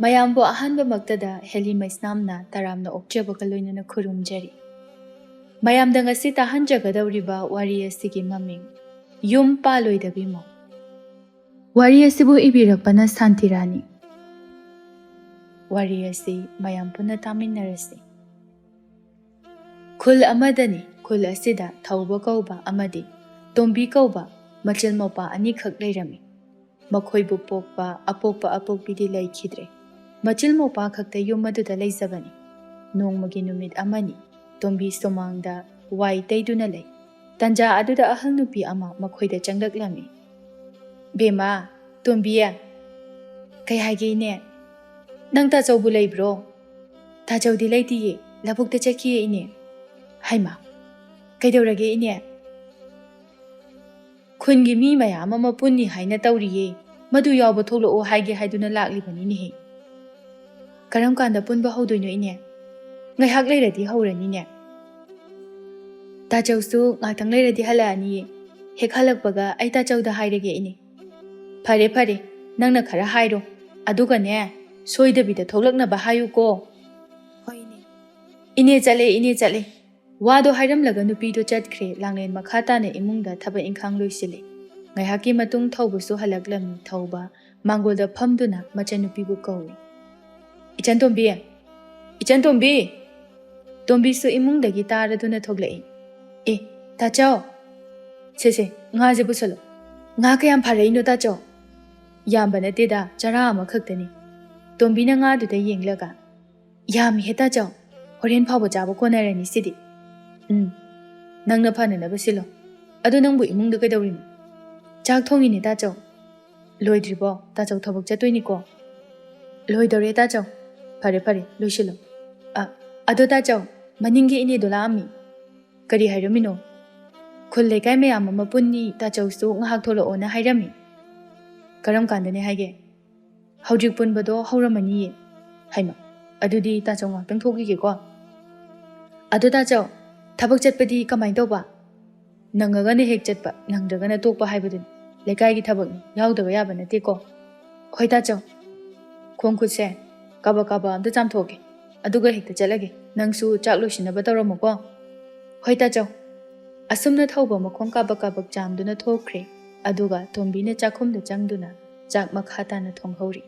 ꯃꯌꯥꯝꯕꯨ ꯑꯍꯥꯟꯕꯃꯛꯇꯗ ꯍꯦꯂꯤ ꯃꯩꯁꯅꯥꯝꯅ ꯇꯔꯥꯝꯅ ꯑꯣꯛꯆꯕꯒ ꯂꯣꯏꯅꯅ ꯈꯨꯔꯨꯝꯖꯔꯤ꯫ ꯃꯌꯥꯝꯗ ꯉꯁꯤ ꯇꯥꯍꯟꯖꯒꯗꯧꯔꯤꯕ ꯋꯥꯔꯤ ꯑꯁꯤꯒꯤ ꯃꯃꯤꯡ ꯌꯨꯝ ꯄꯥꯜꯂꯣꯏꯗꯕꯤ ꯃꯧ꯫ ꯋꯥꯔꯤ ꯑꯁꯤꯕꯨ ꯏꯕꯤꯔꯛꯄꯅ ꯁꯥꯟꯇꯤꯔꯥꯅꯤ꯫ ꯋꯥꯔꯤ ꯑꯁꯤ ꯃꯌꯥꯝ ꯄꯨꯟꯅ ꯇꯥꯃꯤꯟꯅꯔꯁꯤ꯫ ꯈꯨꯜ ꯑꯃꯗꯅꯤ, ꯈꯨꯜ ꯑꯁꯤꯗ ꯊꯧꯕ ꯀꯧꯕ ꯑꯃꯗꯤ ꯇꯣꯝꯕꯤ ꯀꯧꯕ ꯃꯆꯤꯜ ꯃꯧꯄꯥ ꯑꯅꯤꯈꯛ ꯂꯩꯔꯝꯃꯤ꯫ ꯃꯈꯣꯏꯕꯨ ꯄꯣꯛꯄ ꯑꯄꯣꯛꯄ ꯑꯄꯣꯛꯄꯤꯗꯤ ꯂꯩꯈꯤꯗ꯭ꯔꯦ꯫ ꯃꯆꯤꯜ ꯃꯧꯄꯥ ꯈꯛꯇ ꯌꯨꯝ ꯑꯗꯨꯗ ꯂꯩꯖꯕꯅꯤ꯫ ꯅꯣꯡꯃꯒꯤ ꯅꯨꯃꯤꯠ ꯑꯃꯅꯤ, ꯇꯣꯝꯕꯤ ꯁꯨꯃꯥꯡꯗ ꯋꯥꯏ ꯇꯩꯗꯨꯅ ꯂꯩ꯫ ꯇꯟꯖꯥ ꯑꯗꯨꯗ ꯑꯍꯜ ꯅꯨꯄꯤ ꯑꯃ ꯃꯈꯣꯏꯗ ꯆꯪꯂꯛꯂꯝꯃꯤ꯫ "ꯕꯦꯝꯃ, ꯇꯣꯝꯕꯤ, ꯀꯩ ꯍꯥꯏꯒꯦ ꯏꯅꯦ? ꯅꯪ ꯇꯥꯆꯧꯕꯨ ꯂꯩꯕ꯭ꯔꯣ?" "ꯇꯥꯆꯧꯗꯤ ꯂꯩꯇꯤꯌꯦ, ꯂꯧꯕꯨꯛꯇ ꯆꯠꯈꯤꯌꯦ ꯏꯅꯦ." "ꯍꯩꯃꯥ, ꯀꯩꯗꯧꯔꯒꯦ ꯏꯅꯦ?" "ꯈꯨꯟꯒꯤ ꯃꯤ ꯃꯌꯥꯝ ꯑꯃ ꯄꯨꯟꯅꯤ ꯍꯥꯏꯅ ꯇꯧꯔꯤꯌꯦ, ꯃꯗꯨ ꯌꯥꯎꯕ ꯊꯣꯛꯂꯛꯑꯣ ꯍꯥꯏꯒꯦ ꯍꯥꯏꯗꯨꯅ ꯂꯥꯛꯂꯤꯕꯅꯤꯅꯦꯍꯦ." "ꯀꯔꯝ ꯀꯥꯟꯗ ꯄꯨꯟꯕ ꯍꯧꯗꯣꯏꯅꯣ ꯏꯅꯦ?" "ꯉꯥꯏꯍꯥꯛ ꯂꯩꯔꯗꯤ ꯍꯧꯔꯅꯤꯅꯦ." "ꯇꯥꯆꯧꯁꯨ ꯉꯥꯛꯇꯪ ꯂꯩꯔꯗꯤ ꯍꯜꯂꯛꯑꯅꯤꯌꯦ, ꯍꯦꯛ ꯍꯜꯂꯛꯄꯒ ꯑꯩ ꯇꯥꯆꯧꯗ ꯍꯥꯏꯔꯒꯦ ꯏꯅꯦ." "ꯐꯔꯦ ꯐꯔꯦ, ꯅꯪꯅ ꯈꯔ ꯍꯥꯏꯔꯣ, ꯑꯗꯨꯒꯅꯦ ꯁꯣꯏꯗꯕꯤꯗ ꯊꯣꯛꯂꯛꯅꯕ ꯍꯥꯏꯌꯨꯀꯣ." "ꯍꯣꯏ ꯏꯅꯦ." "ꯏꯅꯦ ꯆꯠꯂꯦ, ꯏꯅꯦ ꯆꯠꯂꯦ." ꯋꯥꯗꯣ ꯍꯥꯏꯔꯝꯂꯒ ꯅꯨꯄꯤꯗꯨ ꯆꯠꯈ꯭ꯔꯦ꯫ ꯂꯥꯡꯂꯦꯟ ꯃꯈꯥ ꯇꯥꯅ ꯏꯃꯨꯡꯗ ꯊꯕꯛ ꯏꯪꯈꯥꯡ ꯂꯣꯏꯁꯤꯜꯂꯦ꯫ ꯉꯥꯏꯍꯥꯛꯀꯤ ꯃꯇꯨꯡ ꯊꯧꯕꯁꯨ ꯍꯜꯂꯛꯂꯝꯃꯤ꯫ ꯊꯧꯕ ꯃꯥꯡꯒꯣꯜꯗ ꯐꯝꯗꯨꯅ ꯃꯆꯟꯅꯨꯄꯤꯕꯨ ꯀꯧꯏ꯫ "ꯏꯆꯟꯇꯣꯝꯕꯤ, ꯏꯆꯟꯇꯣꯝꯕꯤ!" ꯇꯣꯝꯕꯤꯁꯨ ꯏꯃꯨꯡꯗꯒꯤ ꯇꯥꯔꯗꯨꯅ ꯊꯣꯛꯂꯛꯏ꯫ "ꯑꯦ ꯇꯥꯆꯧ, ꯁꯦ ꯉꯥꯁꯦ ꯄꯨꯁꯜꯂꯣ." "ꯉꯥ ꯀꯌꯥꯝ ꯐꯥꯔꯛꯏꯅꯣ ꯇꯥꯆꯧ?" "ꯌꯥꯝꯕ ꯅꯠꯇꯦꯗ, ꯆꯔꯥ ꯑꯃꯈꯛꯇꯅꯤ." ꯇꯣꯝꯕꯤꯅ ꯉꯥꯗꯨꯗ ꯌꯦꯡꯂꯒ, "ꯌꯥꯝꯃꯤꯍꯦ ꯇꯥꯆꯧ, ꯍꯣꯔꯦꯟ ꯐꯥꯎꯕ ꯆꯥꯕ ꯀꯣꯟꯅꯔꯅꯤ ꯁꯤꯗꯤ." "ꯅꯪꯅ ꯐꯅꯅꯕ ꯁꯤꯜꯂꯣ꯫ ꯑꯗꯨ ꯅꯪꯕꯨ ꯏꯃꯨꯡꯗ ꯀꯩꯗꯧꯔꯤꯅꯣ?" "ꯆꯥꯛ ꯊꯣꯡꯉꯤꯅꯦ ꯇꯥꯆꯧ." "ꯂꯣꯏꯗ꯭ꯔꯤꯕꯣ? ꯇꯥꯆꯧ ꯊꯕꯛ ꯆꯠꯇꯣꯏꯅꯤꯀꯣ." "ꯂꯣꯏꯗꯧꯔꯦ ꯇꯥꯆꯧ." "ꯐꯔꯦ ꯐꯔꯦ, ꯂꯣꯏꯁꯤꯜꯂꯣ." "ꯑꯗꯣ ꯇꯥꯆꯧ, ꯃꯅꯤꯡꯒꯤ ꯏꯅꯦꯗꯣ ꯂꯥꯛꯑꯝꯃꯤ." "ꯀꯔꯤ ꯍꯥꯏꯔꯝꯃꯤꯅꯣ?" "ꯈꯨꯜ ꯂꯩꯀꯥꯏ ꯃꯌꯥꯝ ꯑꯃ ꯄꯨꯟꯅꯤ, ꯇꯥꯆꯧꯁꯨ ꯉꯥꯏꯍꯥꯛ ꯊꯣꯛꯂꯛꯑꯣꯅ ꯍꯥꯏꯔꯝꯃꯤ." "ꯀꯔꯝ ꯀꯥꯟꯗꯅꯦ ꯍꯥꯏꯒꯦ?" "ꯍꯧꯖꯤꯛ ꯄꯨꯟꯕꯗꯣ ꯍꯧꯔꯝꯃꯅꯤꯌꯦ." "ꯍꯩꯃꯥ, ꯑꯗꯨꯗꯤ ꯇꯥꯆꯧ ꯉꯥꯛꯇꯪ ꯊꯣꯛꯈꯤꯒꯦꯀꯣ." "ꯑꯗꯣ ꯇꯥꯆꯧ, ꯊꯕꯛ ꯆꯠꯄꯗꯤ ꯀꯃꯥꯏꯅ ꯇꯧꯕ?" "ꯅꯪꯉꯒꯅ ꯍꯦꯛ ꯆꯠꯄ, ꯅꯪꯗ꯭ꯔꯒꯅ ꯇꯣꯛꯄ ꯍꯥꯏꯕꯗꯨꯅꯤ. ꯂꯩꯀꯥꯏꯒꯤ ꯊꯕꯛꯅꯤ, ꯌꯥꯎꯗꯕ ꯌꯥꯕ ꯅꯠꯇꯦꯀꯣ." "ꯍꯣꯏ ꯇꯥꯆꯧ." "ꯈꯣꯡ ꯈꯨꯠꯁꯦ ꯀꯥꯕꯛ ꯀꯥꯕꯛ ꯑꯝꯇ ꯆꯥꯝꯊꯣꯛꯀꯦ, ꯑꯗꯨꯒ ꯍꯦꯛꯇ ꯆꯠꯂꯒꯦ. ꯅꯪꯁꯨ ꯆꯥꯛ ꯂꯣꯏꯁꯤꯟꯅꯕ ꯇꯧꯔꯝꯃꯣꯀꯣ." "ꯍꯣꯏ ꯇꯥꯆꯧ." ꯑꯁꯨꯝꯅ ꯊꯧꯕ ꯃꯈꯣꯡ ꯀꯥꯕꯛ ꯀꯥꯕꯛ ꯆꯥꯝꯗꯨꯅ ꯊꯣꯛꯈ꯭ꯔꯦ꯫ ꯑꯗꯨꯒ ꯇꯣꯝꯕꯤꯅ ꯆꯥꯛꯈꯨꯝꯗ ꯆꯪꯗꯨꯅ ꯆꯥꯛ ꯃꯈꯥ ꯇꯥꯅ ꯊꯣꯡꯍꯧꯔꯤ꯫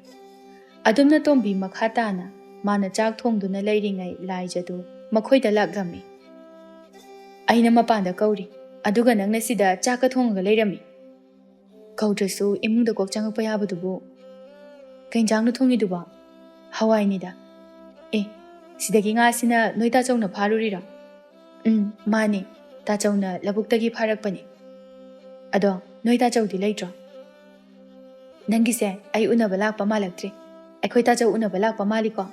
ꯑꯗꯨꯝꯅ ꯇꯣꯝꯕꯤ ꯃꯈꯥ ꯇꯥꯅ ꯃꯥꯅ ꯆꯥꯛ ꯊꯣꯡꯗꯨꯅ ꯂꯩꯔꯤꯉꯩ ꯂꯥꯏꯖꯗꯨ ꯃꯈꯣꯏꯗ ꯂꯥꯛꯂꯝꯃꯤ꯫ "ꯑꯩꯅ ꯃꯄꯥꯟꯗ ꯀꯧꯔꯤ, ꯑꯗꯨꯒ ꯅꯪꯅ ꯁꯤꯗ ꯆꯥꯛꯀ ꯊꯣꯡꯉꯒ ꯂꯩꯔꯝꯃꯤ." "ꯀꯧꯗ꯭ꯔꯁꯨ ꯏꯃꯨꯡꯗ ꯀꯣꯛ ꯆꯪꯉꯛꯄ ꯌꯥꯕꯗꯨꯕꯨ." "ꯀꯩ ꯏꯟꯖꯥꯡꯅꯣ ꯊꯣꯡꯉꯤꯗꯨꯕꯣ?" "ꯍꯋꯥꯏꯅꯤꯗ." "ꯑꯦ, ꯁꯤꯗꯒꯤ ꯉꯥꯁꯤꯅ ꯅꯣꯏ ꯇꯥꯆꯧꯅ ꯐꯥꯔꯨꯔꯤꯔꯣ?" "ꯃꯥꯅꯦ, ꯇꯥꯆꯧꯅ ꯂꯧꯕꯨꯛꯇꯒꯤ ꯐꯥꯔꯛꯄꯅꯤ." "ꯑꯗꯣ ꯅꯣꯏ ꯇꯥꯆꯧꯗꯤ ꯂꯩꯇ꯭ꯔꯣ?" "ꯅꯪꯒꯤꯁꯦ ꯑꯩ ꯎꯅꯕ ꯂꯥꯛꯄ ꯃꯥꯜꯂꯛꯇ꯭ꯔꯤ, ꯑꯩꯈꯣꯏ ꯇꯥꯆꯧ ꯎꯅꯕ ꯂꯥꯛꯄ ꯃꯥꯜꯂꯤꯀꯣ?"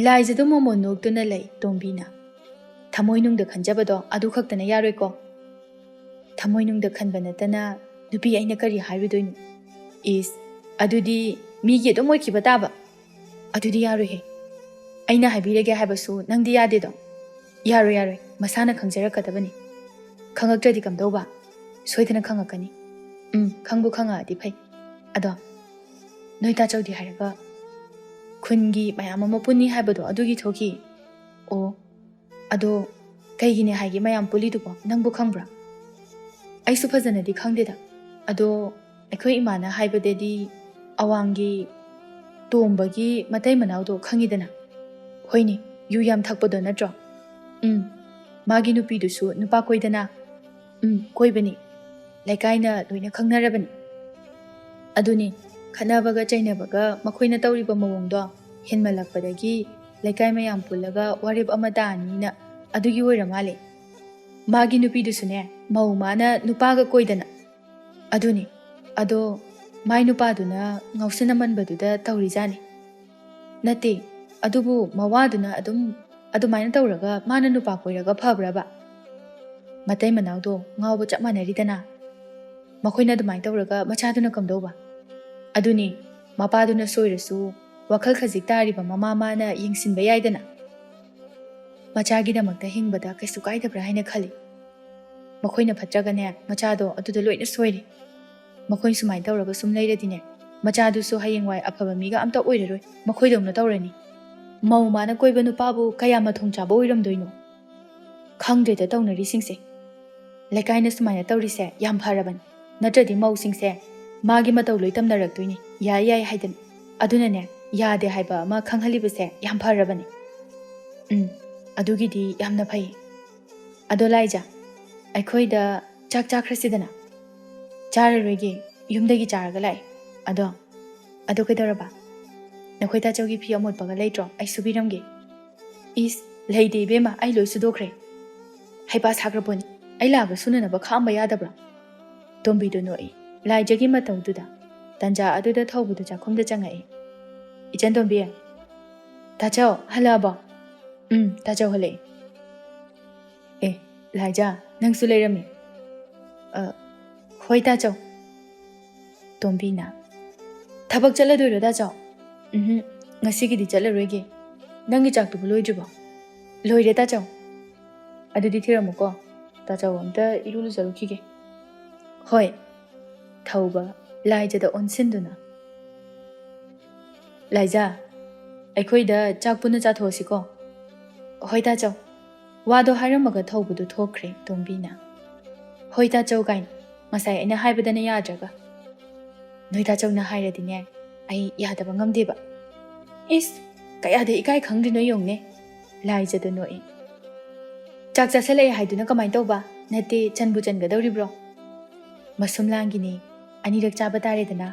ꯂꯥꯏꯖꯗꯨ ꯃꯣꯃꯣꯟ ꯅꯣꯛꯇꯨꯅ ꯂꯩ꯫ ꯇꯣꯝꯕꯤꯅ, "ꯊꯃꯣꯏꯅꯨꯡꯗ ꯈꯟꯖꯕꯗꯣ ꯑꯗꯨ ꯈꯛꯇꯅ ꯌꯥꯔꯣꯏꯀꯣ?" "ꯊꯃꯣꯏꯅꯨꯡꯗ ꯈꯟꯕ ꯅꯠꯇꯅ ꯅꯨꯄꯤ ꯑꯩꯅ ꯀꯔꯤ ꯍꯥꯏꯔꯨꯗꯣꯏꯅꯣ?" "ꯏꯁ, ꯑꯗꯨꯗꯤ ꯃꯤꯒꯤ ꯑꯗꯨꯝ ꯑꯣꯏꯈꯤꯕ ꯇꯥꯕ." "ꯑꯗꯨꯗꯤ ꯌꯥꯔꯣꯏꯍꯦ, ꯑꯩꯅ ꯍꯥꯏꯕꯤꯔꯒꯦ ꯍꯥꯏꯕꯁꯨ ꯅꯪꯗꯤ ꯌꯥꯗꯦꯗꯣ." "ꯌꯥꯔꯣꯏ ꯌꯥꯔꯣꯏ, ꯃꯁꯥꯅ ꯈꯪꯖꯔꯛꯀꯗꯕꯅꯤ." "ꯈꯪꯉꯛꯇ꯭ꯔꯗꯤ ꯀꯝꯗꯧꯕ?" "ꯁꯣꯏꯗꯅ ꯈꯪꯉꯛꯀꯅꯤ." "ꯈꯪꯕꯨ ꯈꯪꯉꯛꯑꯗꯤ ꯐꯩ. ꯑꯗꯣ ꯅꯣꯏ ꯇꯥꯆꯧꯗꯤ ꯍꯥꯏꯔꯒ ꯈꯨꯟꯒꯤ ꯃꯌꯥꯝ ꯑꯃ ꯄꯨꯟꯅꯤ ꯍꯥꯏꯕꯗꯣ ꯑꯗꯨꯒꯤ ꯊꯣꯛꯈꯤ." "ꯑꯣ, ꯑꯗꯣ ꯀꯩꯒꯤꯅꯦ ꯍꯥꯏꯒꯦ ꯃꯌꯥꯝ ꯄꯨꯜꯂꯤꯗꯨꯕꯣ, ꯅꯪꯕꯨ ꯈꯪꯕ꯭ꯔꯥ?" "ꯑꯩꯁꯨ ꯐꯖꯅꯗꯤ ꯈꯪꯗꯦꯗ. ꯑꯗꯣ ꯑꯩꯈꯣꯏ ꯏꯃꯥꯅ ꯍꯥꯏꯕꯗꯗꯤ ꯑꯋꯥꯡꯒꯤ ꯇꯣꯝꯕꯒꯤ ꯃꯇꯩ ꯃꯅꯥꯎꯗꯣ ꯈꯪꯉꯤꯗꯅ?" "ꯍꯣꯏꯅꯦ, ꯌꯨ ꯌꯥꯝ ꯊꯛꯄꯗꯣ ꯅꯠꯇ꯭ꯔꯣ?" "ꯃꯥꯒꯤ ꯅꯨꯄꯤꯗꯨꯁꯨ ꯅꯨꯄꯥ ꯀꯣꯏꯗꯅ?" "ꯀꯣꯏꯕꯅꯤ, ꯂꯩꯀꯥꯏꯅ ꯂꯣꯏꯅ ꯈꯪꯅꯔꯕꯅꯤ." "ꯑꯗꯨꯅꯤ, ꯈꯠꯅꯕꯒ ꯆꯩꯅꯕꯒ ꯃꯈꯣꯏꯅ ꯇꯧꯔꯤꯕ ꯃꯑꯣꯡꯗꯣ ꯍꯦꯟꯃꯜꯂꯛꯄꯗꯒꯤ ꯂꯩꯀꯥꯏ ꯃꯌꯥꯝ ꯄꯨꯜꯂꯒ ꯋꯥꯔꯦꯞ ꯑꯃ ꯇꯥꯅꯤꯅ ꯑꯗꯨꯒꯤ ꯑꯣꯏꯔ ꯃꯥꯜꯂꯦ." "ꯃꯥꯒꯤ ꯅꯨꯄꯤꯗꯨꯁꯨꯅꯦ ꯃꯧ ꯃꯥꯅ ꯅꯨꯄꯥꯒ ꯀꯣꯏꯗꯅ." "ꯑꯗꯨꯅꯤ, ꯑꯗꯣ ꯃꯥꯏ ꯅꯨꯄꯥꯗꯨꯅ ꯉꯥꯎꯁꯤꯟꯅꯃꯟꯕꯗꯨꯗ ꯇꯧꯔꯤꯖꯥꯠꯅꯤ." "ꯅꯠꯇꯦ, ꯑꯗꯨꯕꯨ ꯃꯋꯥꯗꯨꯅ ꯑꯗꯨꯃꯥꯏꯅ ꯇꯧꯔꯒ ꯃꯥꯅ ꯅꯨꯄꯥ ꯀꯣꯏꯔꯒ ꯐꯕ꯭ꯔꯕ?" "ꯃꯇꯩ ꯃꯅꯥꯎꯗꯣ ꯉꯥꯎꯕ ꯆꯞ ꯃꯥꯟꯅꯔꯤꯗꯅ." "ꯃꯈꯣꯏꯅ ꯑꯗꯨꯃꯥꯏꯅ ꯇꯧꯔꯒ ꯃꯆꯥꯗꯨꯅ ꯀꯝꯗꯧꯕ?" "ꯑꯗꯨꯅꯤ, ꯃꯄꯥꯗꯨꯅ ꯁꯣꯏꯔꯁꯨ ꯋꯥꯈꯜ ꯈꯖꯤꯛ ꯇꯥꯔꯤꯕ ꯃꯃꯥ ꯃꯥꯅ ꯌꯦꯡꯁꯤꯟꯕ ꯌꯥꯏꯗꯅ." "ꯃꯆꯥꯒꯤꯗꯃꯛꯇ ꯍꯤꯡꯕꯗ ꯀꯩꯁꯨ ꯀꯥꯏꯗꯕ꯭ꯔꯥ ꯍꯥꯏꯅ ꯈꯜꯂꯤ. ꯃꯈꯣꯏꯅ ꯐꯠꯇ꯭ꯔꯒꯅꯦ ꯃꯆꯥꯗꯣ ꯑꯗꯨꯗ ꯂꯣꯏꯅ ꯁꯣꯏꯔꯤ. ꯃꯈꯣꯏ ꯁꯨꯃꯥꯏꯅ ꯇꯧꯔꯒ ꯁꯨꯝ ꯂꯩꯔꯗꯤꯅꯦ ꯃꯆꯥꯗꯨꯁꯨ ꯍꯌꯦꯡꯋꯥꯏ ꯑꯐꯕ ꯃꯤꯒ ꯑꯝꯇ ꯑꯣꯏꯔꯔꯣꯏ ꯃꯈꯣꯏꯗꯧꯅ ꯇꯧꯔꯅꯤ ꯃꯧ ꯃꯥꯅ ꯀꯣꯏꯕ ꯅꯨꯄꯥꯕꯨ ꯀꯌꯥ ꯃꯊꯣꯡ ꯆꯥꯕ ꯑꯣꯏꯔꯝꯗꯣꯏꯅꯣ ꯈꯪꯗ꯭ꯔꯦꯗ ꯇꯧꯅꯔꯤꯁꯤꯡꯁꯦ ꯂꯩꯀꯥꯏꯅ ꯁꯨꯃꯥꯏꯅ ꯇꯧꯔꯤꯁꯦ ꯌꯥꯝ ꯐꯔꯕꯅꯤ ꯅꯠꯇ꯭ꯔꯗꯤ ꯃꯧꯁꯤꯡꯁꯦ ꯃꯥꯒꯤ ꯃꯇꯧ ꯂꯣꯏ ꯇꯝꯅꯔꯛꯇꯣꯏꯅꯤ ꯌꯥꯏ ꯌꯥꯏ ꯍꯥꯏꯗꯅ ꯑꯗꯨꯅꯅꯦ ꯌꯥꯗꯦ ꯍꯥꯏꯕ ꯑꯃ ꯈꯪꯍꯜꯂꯤꯕꯁꯦ ꯌꯥꯝ ꯐꯔꯕꯅꯤ ꯑꯗꯨꯒꯤꯗꯤ ꯌꯥꯝꯅ ꯐꯩ ꯑꯗꯣ ꯂꯥꯏꯖꯥ ꯑꯩꯈꯣꯏꯗ ꯆꯥꯛ ꯆꯥꯈ꯭ꯔꯁꯤꯗꯅ ꯆꯥꯔꯔꯣꯏꯒꯦ ꯌꯨꯝꯗꯒꯤ ꯆꯥꯔꯒ ꯂꯥꯛꯑꯦ ꯑꯗꯣ ꯀꯩꯗꯧꯔꯕ ꯅꯈꯣꯏ ꯇꯥꯆꯧꯒꯤ ꯐꯤ ꯑꯃꯣꯠꯄꯒ ꯂꯩꯇ꯭ꯔꯣ ꯑꯩ ꯁꯨꯕꯤꯔꯝꯒꯦ ꯏꯁ ꯂꯩꯇꯦ ꯏꯕꯦꯝꯃ ꯑꯩ ꯂꯣꯏ ꯁꯨꯗꯣꯛꯈ꯭ꯔꯦ ꯍꯩꯄꯥ ꯁꯥꯈ꯭ꯔꯕꯣꯅꯤ ꯑꯩ ꯂꯥꯛꯑꯒ ꯁꯨꯅꯅꯕ ꯈꯥꯛꯑꯝꯕ ꯌꯥꯗꯕ꯭ꯔꯥ ꯇꯣꯝꯕꯤꯗꯨ ꯅꯣꯛꯏ ꯂꯥꯏꯖꯒꯤ ꯃꯇꯧꯗꯨꯗ ꯇꯟꯖꯥ ꯑꯗꯨꯗ ꯊꯧꯕꯗꯨ ꯆꯥꯛꯈꯨꯝꯗ ꯆꯪꯉꯛꯏ ꯏꯆꯟ ꯇꯣꯝꯕꯤ ꯇꯥꯆꯧ ꯍꯜꯂꯛꯑꯕꯣ ꯇꯥꯆꯧ ꯍꯜꯂꯛꯑꯦ ꯂꯥꯏꯖꯥ ꯅꯪꯁꯨ ꯂꯩꯔꯝꯃꯤ ꯍꯣꯏ ꯇꯥꯆꯧ ꯇꯣꯝꯕꯤꯅ ꯊꯕꯛ ꯆꯠꯂꯗꯣꯏꯔꯣ ꯇꯥꯆꯧ ꯉꯁꯤꯒꯤꯗꯤ ꯆꯠꯂꯔꯣꯏꯒꯦ ꯅꯪꯒꯤ ꯆꯥꯛꯇꯨꯕꯨ ꯂꯣꯏꯗ꯭ꯔꯤꯕꯣ ꯂꯣꯏꯔꯦ ꯇꯥꯆꯧ ꯑꯗꯨꯗꯤ ꯊꯤꯔꯝꯃꯨꯀꯣ ꯇꯥꯆꯧ ꯑꯝꯇ ꯏꯔꯨ ꯂꯨꯖꯔꯨꯈꯤꯒꯦ ꯍꯣꯏ ꯊꯧꯕ ꯂꯥꯏꯖꯗ ꯑꯣꯟꯁꯤꯟꯗꯨꯅ ꯂꯥꯏꯖꯥ ꯑꯩꯈꯣꯏꯗ ꯆꯥꯛ ꯄꯨꯟꯅ ꯆꯥꯊꯣꯛꯑꯁꯤꯀꯣ ꯍꯣꯏ ꯇꯥꯆꯧ ꯋꯥꯗꯣ ꯍꯥꯏꯔꯝꯃꯒ ꯊꯧꯕꯗꯨ ꯊꯣꯛꯈ꯭ꯔꯦ ꯇꯣꯝꯕꯤꯅ ꯍꯣꯏ ꯇꯥꯆꯧ ꯀꯥꯏꯅ ꯉꯁꯥꯏ ꯑꯩꯅ ꯍꯥꯏꯕꯗꯅ ꯌꯥꯗ꯭ꯔꯒ ꯅꯣꯏ ꯇꯥꯆꯧꯅ ꯍꯥꯏꯔꯗꯤꯅꯦ ꯑꯩ ꯌꯥꯗꯕ ꯉꯝꯗꯦꯕ ꯏꯁ ꯀꯌꯥꯗ ꯏꯀꯥꯏ ꯈꯪꯗ꯭ꯔꯤꯅꯣ ꯌꯦꯡꯉꯨꯅꯦ ꯂꯥꯏꯖꯗ ꯅꯣꯛꯏ ꯆꯥꯛ ꯆꯥꯁꯤꯜꯂꯛꯑꯦ ꯍꯥꯏꯗꯨꯅ ꯀꯃꯥꯏꯅ ꯇꯧꯕ ꯅꯠꯇꯦ ꯆꯟꯕꯨ ꯆꯟꯒꯗꯧꯔꯤꯕ꯭ꯔꯣ ꯃꯁꯨꯝ ꯂꯥꯡꯒꯤꯅꯤ ꯑꯅꯤꯔꯛ ꯆꯥꯕ ꯇꯥꯔꯦꯗꯅ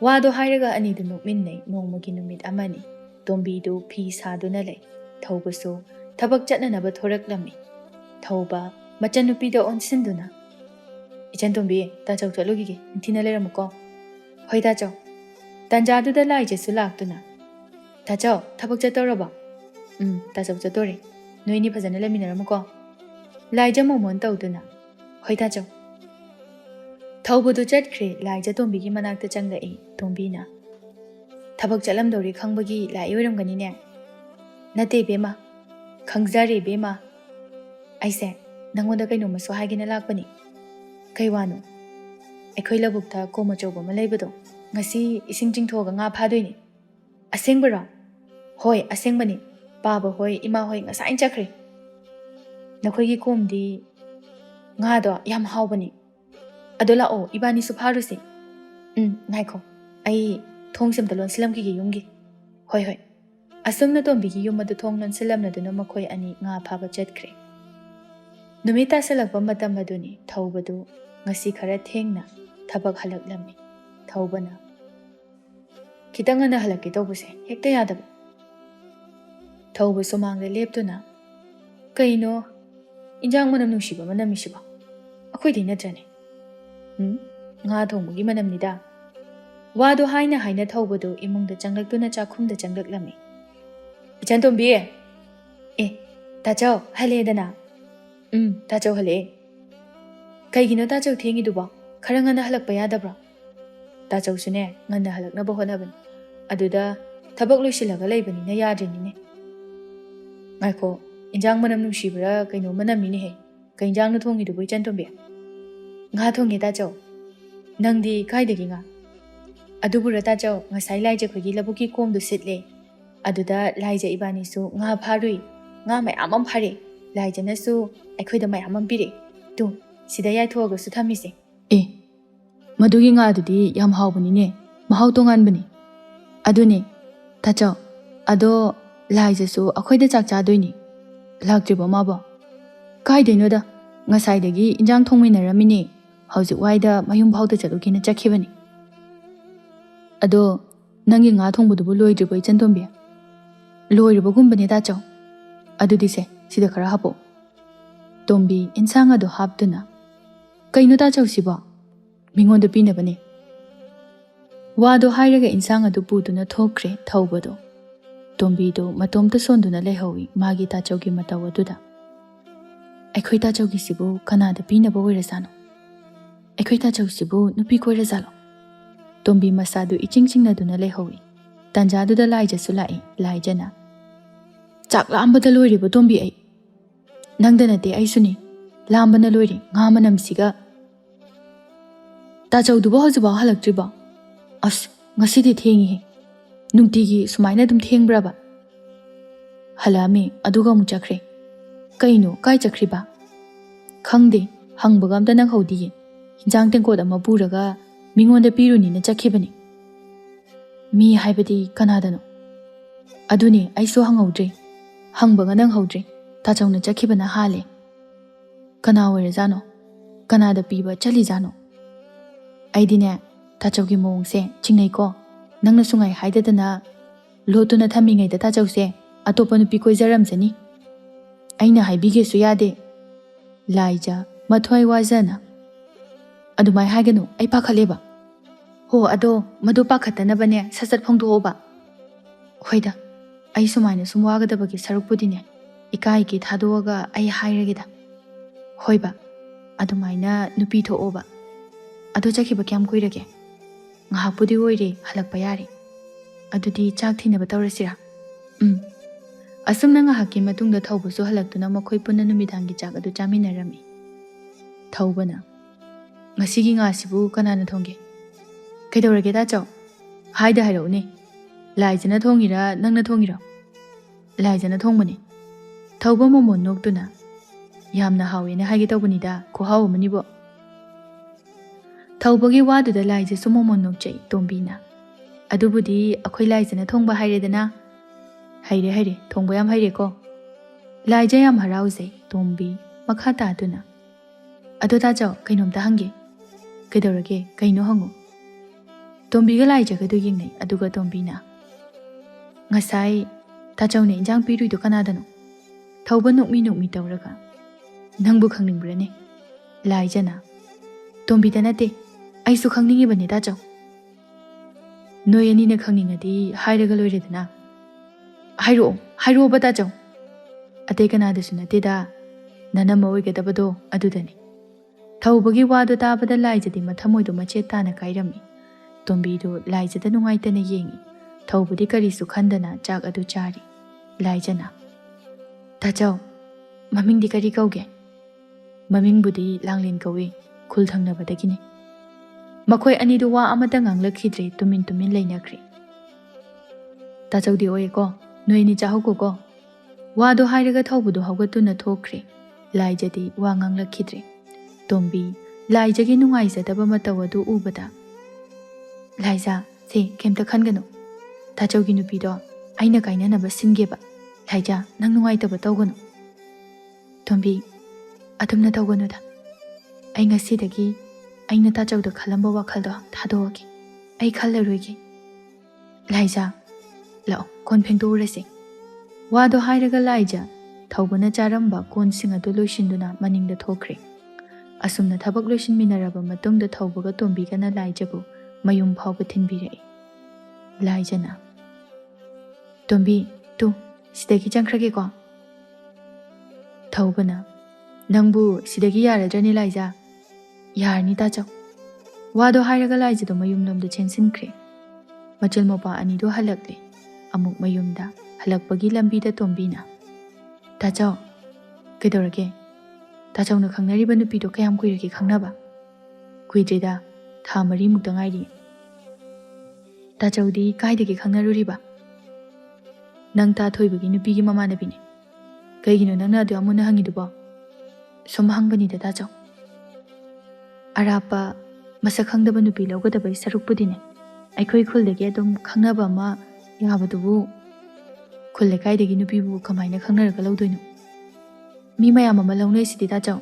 ꯋꯥꯗꯣ ꯍꯥꯏꯔꯒ ꯑꯅꯤꯗꯨ ꯅꯣꯛꯃꯤꯟꯅꯩ ꯅꯣꯡꯃꯒꯤ ꯅꯨꯃꯤꯠ ꯑꯃꯅꯤ ꯇꯣꯝꯕꯤꯗꯨ ꯐꯤ ꯁꯥꯗꯨꯅ ꯂꯩ ꯊꯧꯕꯁꯨ ꯊꯕꯛ ꯆꯠꯅꯅꯕ ꯊꯣꯔꯛꯂꯝꯃꯤ ꯊꯧꯕ ꯃꯆꯟꯅꯨꯄꯤꯗ ꯑꯣꯟꯁꯤꯟꯗꯨꯅ ꯏꯆꯟ ꯇꯣꯝꯕꯤ ꯇꯥꯆꯧ ꯆꯠꯂꯨꯈꯤꯒꯦ ꯅꯤꯡꯊꯤꯅ ꯂꯩꯔꯝꯃꯨꯀꯣ ꯍꯣꯏ ꯇꯥꯆꯧ ꯇꯟꯖꯥꯗꯨꯗ ꯂꯥꯏꯖꯁꯨ ꯂꯥꯛꯇꯨꯅ ꯇꯥꯆꯧ ꯊꯕꯛ ꯆꯠꯇꯧꯔꯕꯣ ꯇꯥꯆꯧ ꯆꯠꯇꯣꯔꯦ ꯅꯣꯏꯅꯤ ꯐꯖꯅ ꯂꯩꯃꯤꯟꯅꯔꯝꯃꯨꯀꯣ ꯂꯥꯏꯖ ꯃꯣꯃꯣꯟ ꯇꯧꯗꯨꯅ ꯍꯣꯏ ꯇꯥꯆꯧ ꯊꯧꯕꯗꯨ ꯆꯠꯈ꯭ꯔꯦ ꯂꯥꯏꯖ ꯇꯣꯝꯕꯤꯒꯤ ꯃꯅꯥꯛꯇ ꯆꯪꯂꯛꯏ ꯇꯣꯝꯕꯤꯅ ꯊꯕꯛ ꯆꯠꯂꯝꯗꯧꯔꯤ ꯈꯪꯕꯒꯤ ꯂꯥꯛꯏ ꯑꯣꯏꯔꯝꯒꯅꯤꯅꯦ ꯅꯠꯇꯦ ꯏꯕꯦꯝꯃ ꯈꯪꯖꯔꯦ ꯏꯕꯦꯝꯃ ꯑꯩꯁꯦ ꯅꯪꯉꯣꯟꯗ ꯀꯩꯅꯣꯝꯃꯁꯨ ꯍꯥꯏꯒꯦꯅ ꯂꯥꯛꯄꯅꯤ ꯀꯩ ꯋꯥꯅꯣ ꯑꯩꯈꯣꯏ ꯂꯧꯕꯨꯛꯇ ꯀꯣꯝ ꯑꯆꯧꯕ ꯑꯃ ꯂꯩꯕꯗꯣ ꯉꯁꯤ ꯏꯁꯤꯡ ꯆꯤꯡꯊꯣꯛꯑꯒ ꯉꯥ ꯐꯥꯗꯣꯏꯅꯤ ꯑꯁꯦꯡꯕꯔꯣ ꯍꯣꯏ ꯑꯁꯦꯡꯕꯅꯤ ꯄꯥꯕ ꯍꯣꯏ ꯏꯃꯥ ꯍꯣꯏ ꯉꯁꯥꯏꯅ ꯆꯠꯈ꯭ꯔꯦ ꯅꯈꯣꯏꯒꯤ ꯀꯣꯝꯗꯤ ꯉꯥꯗꯣ ꯌꯥꯝ ꯍꯥꯎꯕꯅꯤ ꯑꯗꯣ ꯂꯥꯛꯑꯣ ꯏꯕꯥꯅꯤꯁꯨ ꯐꯥꯔꯨꯁꯤ ꯉꯥꯏꯈꯣ ꯑꯩ ꯊꯣꯡꯁꯦ ꯑꯝꯇ ꯂꯣꯟꯁꯤꯜꯂꯝꯈꯤꯒꯦ ꯌꯨꯝꯒꯤ ꯍꯣꯏ ꯑꯁꯨꯝꯅ ꯇꯣꯝꯕꯤꯒꯤ ꯌꯨꯝ ꯑꯗꯨ ꯊꯣꯡ ꯂꯣꯟꯁꯤꯜꯂꯝꯂꯗꯨꯅ ꯃꯈꯣꯏ ꯑꯅꯤ ꯉꯥ ꯐꯥꯕ ꯆꯠꯈ꯭ꯔꯦ ꯅꯨꯃꯤꯠ ꯇꯥꯁꯜꯂꯛꯄ ꯃꯇꯝ ꯑꯗꯨꯅꯤ ꯊꯧꯕꯗꯨ ꯉꯁꯤ ꯈꯔ ꯊꯦꯡꯅ ꯊꯕꯛ ꯍꯜꯂꯛꯂꯝꯃꯤ ꯊꯧꯕꯅ ꯈꯤꯇꯪ ꯉꯟꯅ ꯍꯜꯂꯛꯀꯦ ꯇꯧꯕꯁꯦ ꯍꯦꯛꯇ ꯌꯥꯗꯕ ꯊꯧꯕ ꯁꯨꯃꯥꯡꯗ ꯂꯦꯞꯇꯨꯅ ꯀꯩꯅꯣ ꯏꯟꯖꯥꯡ ꯃꯅꯝ ꯅꯨꯡꯁꯤꯕ ꯃꯅꯝꯃꯤꯁꯤꯕꯣ ꯑꯩꯈꯣꯏꯗꯤ ꯅꯠꯇ꯭ꯔꯅꯦ ꯉꯥ ꯊꯣꯡꯕꯒꯤ ꯃꯅꯝꯅꯤꯗ ꯋꯥꯗꯣ ꯍꯥꯏꯅ ꯍꯥꯏꯅ ꯊꯧꯕꯗꯨ ꯏꯃꯨꯡꯗ ꯆꯪꯂꯛꯇꯨꯅ ꯆꯥꯛꯈꯨꯝꯗ ꯆꯪꯂꯛꯂꯝꯃꯤ ꯏꯆꯟ ꯇꯣꯝꯕꯤ ꯇꯥꯆꯧ ꯍꯜꯂꯛꯑꯦꯗꯅ ꯇꯥꯆꯧ ꯍꯜꯂꯛꯑꯦ ꯀꯩꯒꯤꯅꯣ ꯇꯥꯆꯧ ꯊꯦꯡꯉꯤꯗꯨꯕꯣ ꯈꯔ ꯉꯟꯅ ꯍꯜꯂꯛꯄ ꯌꯥꯗꯕ꯭ꯔꯣ ꯇꯥꯆꯧꯁꯨꯅꯦ ꯉꯟꯅ ꯍꯜꯂꯛꯅꯕ ꯍꯣꯠꯅꯕꯅꯤ ꯑꯗꯨꯗ ꯊꯕꯛ ꯂꯣꯏꯁꯤꯜꯂꯒ ꯂꯩꯕꯅꯤꯅ ꯌꯥꯗ꯭ꯔꯤꯅꯤꯅꯦ ꯉꯥꯏꯈꯣ ꯏꯟꯖꯥꯡ ꯃꯅꯝ ꯅꯨꯡꯁꯤꯕ꯭ꯔꯥ ꯀꯩꯅꯣ ꯃꯅꯝꯅꯤꯅꯦꯍꯦ ꯀꯩ ꯏꯟꯖꯥꯡꯅ ꯊꯣꯡꯉꯤꯗꯨꯕꯨ ꯏꯆꯟ ꯇꯣꯝꯕꯤ ꯉꯥ ꯊꯣꯡꯉꯦ ꯇꯥꯆꯧ ꯅꯪꯗꯤ ꯀꯥꯏꯗꯒꯤ ꯉꯥ ꯑꯗꯨꯕꯨꯔ ꯇꯥꯆꯧ ꯉꯁꯥꯏ ꯂꯥꯏꯖ ꯑꯩꯈꯣꯏꯒꯤ ꯂꯧꯕꯨꯛꯀꯤ ꯀꯣꯝꯗꯨ ꯁꯤꯠꯂꯦ ꯑꯗꯨꯗ ꯂꯥꯏꯖ ꯏꯕꯥꯅꯤꯁꯨ ꯉꯥ ꯐꯥꯔꯨꯏ ꯉꯥ ꯃꯌꯥꯝ ꯑꯃ ꯐꯥꯔꯦ ꯂꯥꯏꯖꯅꯁꯨ ꯑꯩꯈꯣꯏꯗ ꯃꯌꯥꯝ ꯑꯃ ꯄꯤꯔꯛꯑꯦ ꯇꯨ ꯁꯤꯗ ꯌꯥꯏꯊꯣꯛꯑꯒꯁꯨ ꯊꯝꯃꯤꯁꯦ ꯃꯗꯨꯒꯤ ꯉꯥꯗꯨꯗꯤ ꯌꯥꯝ ꯍꯥꯎꯕꯅꯤꯅꯦ ꯃꯍꯥꯎ ꯇꯣꯉꯥꯟꯕꯅꯤ ꯑꯗꯨꯅꯦ ꯇꯥꯆꯧ ꯑꯗꯣ ꯂꯥꯏꯖꯁꯨ ꯑꯩꯈꯣꯏꯗ ꯆꯥꯛ ꯆꯥꯗꯣꯏꯅꯤ ꯂꯥꯛꯇ꯭ꯔꯤꯕꯣ ꯃꯥꯕꯣ ꯀꯥꯏꯗꯩꯅꯣꯗ ꯉꯁꯥꯏꯗꯒꯤ ꯏꯟꯖꯥꯡ ꯊꯣꯡꯃꯤꯟꯅꯔꯝꯃꯤꯅꯦ ꯍꯧꯖꯤꯛ ꯋꯥꯏꯗ ꯃꯌꯨꯝꯐꯥꯎꯗ ꯆꯠꯂꯨꯒꯦꯅ ꯆꯠꯈꯤꯕꯅꯤ ꯑꯗꯣ ꯅꯪꯒꯤ ꯉꯥ ꯊꯣꯡꯕꯗꯨꯕꯨ ꯂꯣꯏꯗ꯭ꯔꯤꯕꯣ ꯏꯆꯟ ꯇꯣꯝꯕꯤ ꯂꯣꯏꯔꯕꯒꯨꯝꯕꯅꯦ ꯇꯥꯆꯧ ꯑꯗꯨꯗꯤ ꯁꯤꯗ ꯈꯔ ꯍꯥꯞꯄꯛꯑꯣ ꯇꯣꯝꯕꯤ ꯏꯟꯁꯥꯡ ꯑꯗꯨ ꯍꯥꯞꯇꯨꯅ ꯀꯩꯅꯣ ꯇꯥꯆꯧꯁꯤꯕꯣ ꯃꯤꯉꯣꯟꯗ ꯄꯤꯅꯕꯅꯦ ꯋꯥꯗꯣ ꯍꯥꯏꯔꯒ ꯏꯟꯁꯥꯡ ꯑꯗꯨ ꯄꯨꯗꯨꯅ ꯊꯣꯛꯈ꯭ꯔꯦ ꯊꯧꯕꯗꯣ ꯇꯣꯝꯕꯤꯗꯣ ꯃꯇꯣꯝꯇ ꯁꯣꯟꯗꯨꯅ ꯂꯩꯍꯧꯏ ꯃꯥꯒꯤ ꯇꯥꯆꯧꯒꯤ ꯃꯇꯧ ꯑꯗꯨꯗ ꯑꯩꯈꯣꯏ ꯇꯥꯆꯧꯒꯤꯁꯤꯕꯨ ꯀꯅꯥꯗ ꯄꯤꯅꯕ ꯑꯣꯏꯔꯖꯥꯠꯅꯣ ꯑꯩꯈꯣꯏ ꯇꯥꯆꯧꯁꯤꯕꯨ ꯅꯨꯄꯤ ꯀꯣꯏꯔꯖꯥꯠꯂꯣ ꯇꯣꯝꯕꯤ ꯃꯁꯥꯗꯨ ꯏꯆꯤꯡ ꯆꯤꯡꯅꯗꯨꯅ ꯂꯩꯍꯧꯏ ꯇꯟꯖꯥꯗꯨꯗ ꯂꯥꯏꯖꯁꯨ ꯂꯥꯛꯏ ꯂꯥꯏꯖꯅ ꯆꯥꯛ ꯂꯥꯝꯕꯗ ꯂꯣꯏꯔꯤꯕ ꯇꯣꯝꯕꯤ ꯑꯩ ꯅꯪꯗ ꯅꯠꯇꯦ ꯑꯩꯁꯨꯅꯤ ꯂꯥꯝꯕꯅ ꯂꯣꯏꯔꯦ ꯉꯥ ꯃꯅꯝꯁꯤꯒ ꯇꯥꯆꯧꯗꯨꯕꯨ ꯍꯧꯖꯤꯛꯐꯥꯎ ꯍꯜꯂꯛꯇ꯭ꯔꯤꯕꯣ ꯑꯁ ngasi di thengi nungtigi sumaina dum thengraba halami aduga mu chakre kaino kai chakriba khangde hangbaga amta nang hodi hinjang tengko da maburaga mingonda piruni na chakhibani mi haibadi kanadano aduni aiso hangaudre hangbaga nang haudre ta chawna chakhibana hale kana were jano kana da piba chali jano aidine ta chawgi mongse chingnai ko nangna sungai haidadana lotuna thamingai da ta chawse atopa nupi koizaram jani aina haibige su yade laija mathwai wajana adumai haganu ai pakhaleba ho ado madu pakhatana bane sasat phongdu hoba hoida ai sumaina sumwaga da bagi sarukpudine ikai ki thadoga ai hairagida hoiba adumaina nupi tho oba ado chakhiba kyam koirage ngahapudi oire halakpa yare adudi chak thinaba tawrasira asumna ngahaki matungda thaubusu halaktuna makhoi punna numidangi chak adu chaminarami thaubana ngasigi ngasibu kanana thongge kaidorage da chaw haida hairone laijana thongira nangna thongira laijana thongbani thauba momon noktuna yamna hawena haige tawbanida ko haw manibo thaubagi waduda laije sumomon nokchai tombina adubudi akhoi laijana thongba hairedana haire thongba yam haire ko laija yam harauzai tombi makhata aduna ado ta jaw kainom ta hange kaidorage kaino hango tombi ga laija ga du yingnai aduga tombina ngasai ta jawne injang pirui do kanadano thauba nokmi tawraga nangbu khangningrane laijana tombi da nate aisu khangningi bane ta jaw noyani ne khangningadi hairaga loiredana hairo bata jaw ate kanada sunate da nanama oigadabado adudani thaubagi wadu tabada laijadi mathamoido mache tana kairami tombido laijada nungaitana yengi thawbudi karisu khandana chak adu chari laijana tajaw mamingdi kari kauge mamingbudi langlin kawi khul thangnabadagini makhoi anidu wa amata nganglakhidre tumin leinakri tajawdi oye ko noini chahuko ko wado hairaga thawbudu hawgatuna thokre laijadi wa nganglakhidre tombi laijagi nungaizadaba matawadu ubada laija se kemta khangano tajawgi nupido aina kainanaba singeba laija nang nungaitaba tawgano tombi adumna tawganoda ai ngasidagi aina tajawda khalamba wakhaldo thadogi ai khallaroigi laija lao kon phengdo urase wado hairaga laija thawbana charamba kon singa do loisinduna maningda thokre asumna thabak loisin minaraba matungda thawbaga tombigana laijabu mayum phawba thinbirei laijana tombi tu sidagi jangkrage ko thawbana nangbu sidagi yaradrani laija yarni ta chaw wado hairaga laija do mayum lomda chensinkre machil mopa ani do halakle amuk mayumda halakpagi lambida tombina ta chaw kedorage ta chawna khangnariba nupido kayam kuirage khangnaba kuidreda tha mari mukta ngairi ta chawdi kaidagi khangnaruriba nang ta thoibagi nupigi mamanabine kaigino nangna adu amuna hangidubo som hangbani da ta chaw arapa masak khangdaba nupi lawgadabai sarukpudine aikhoi khuldagi adum khangnaba ma yabadubu khulle kaidagi nupibu kamaina khangnaraga lawdoino mi mayam ama lawnai sidi ta chaw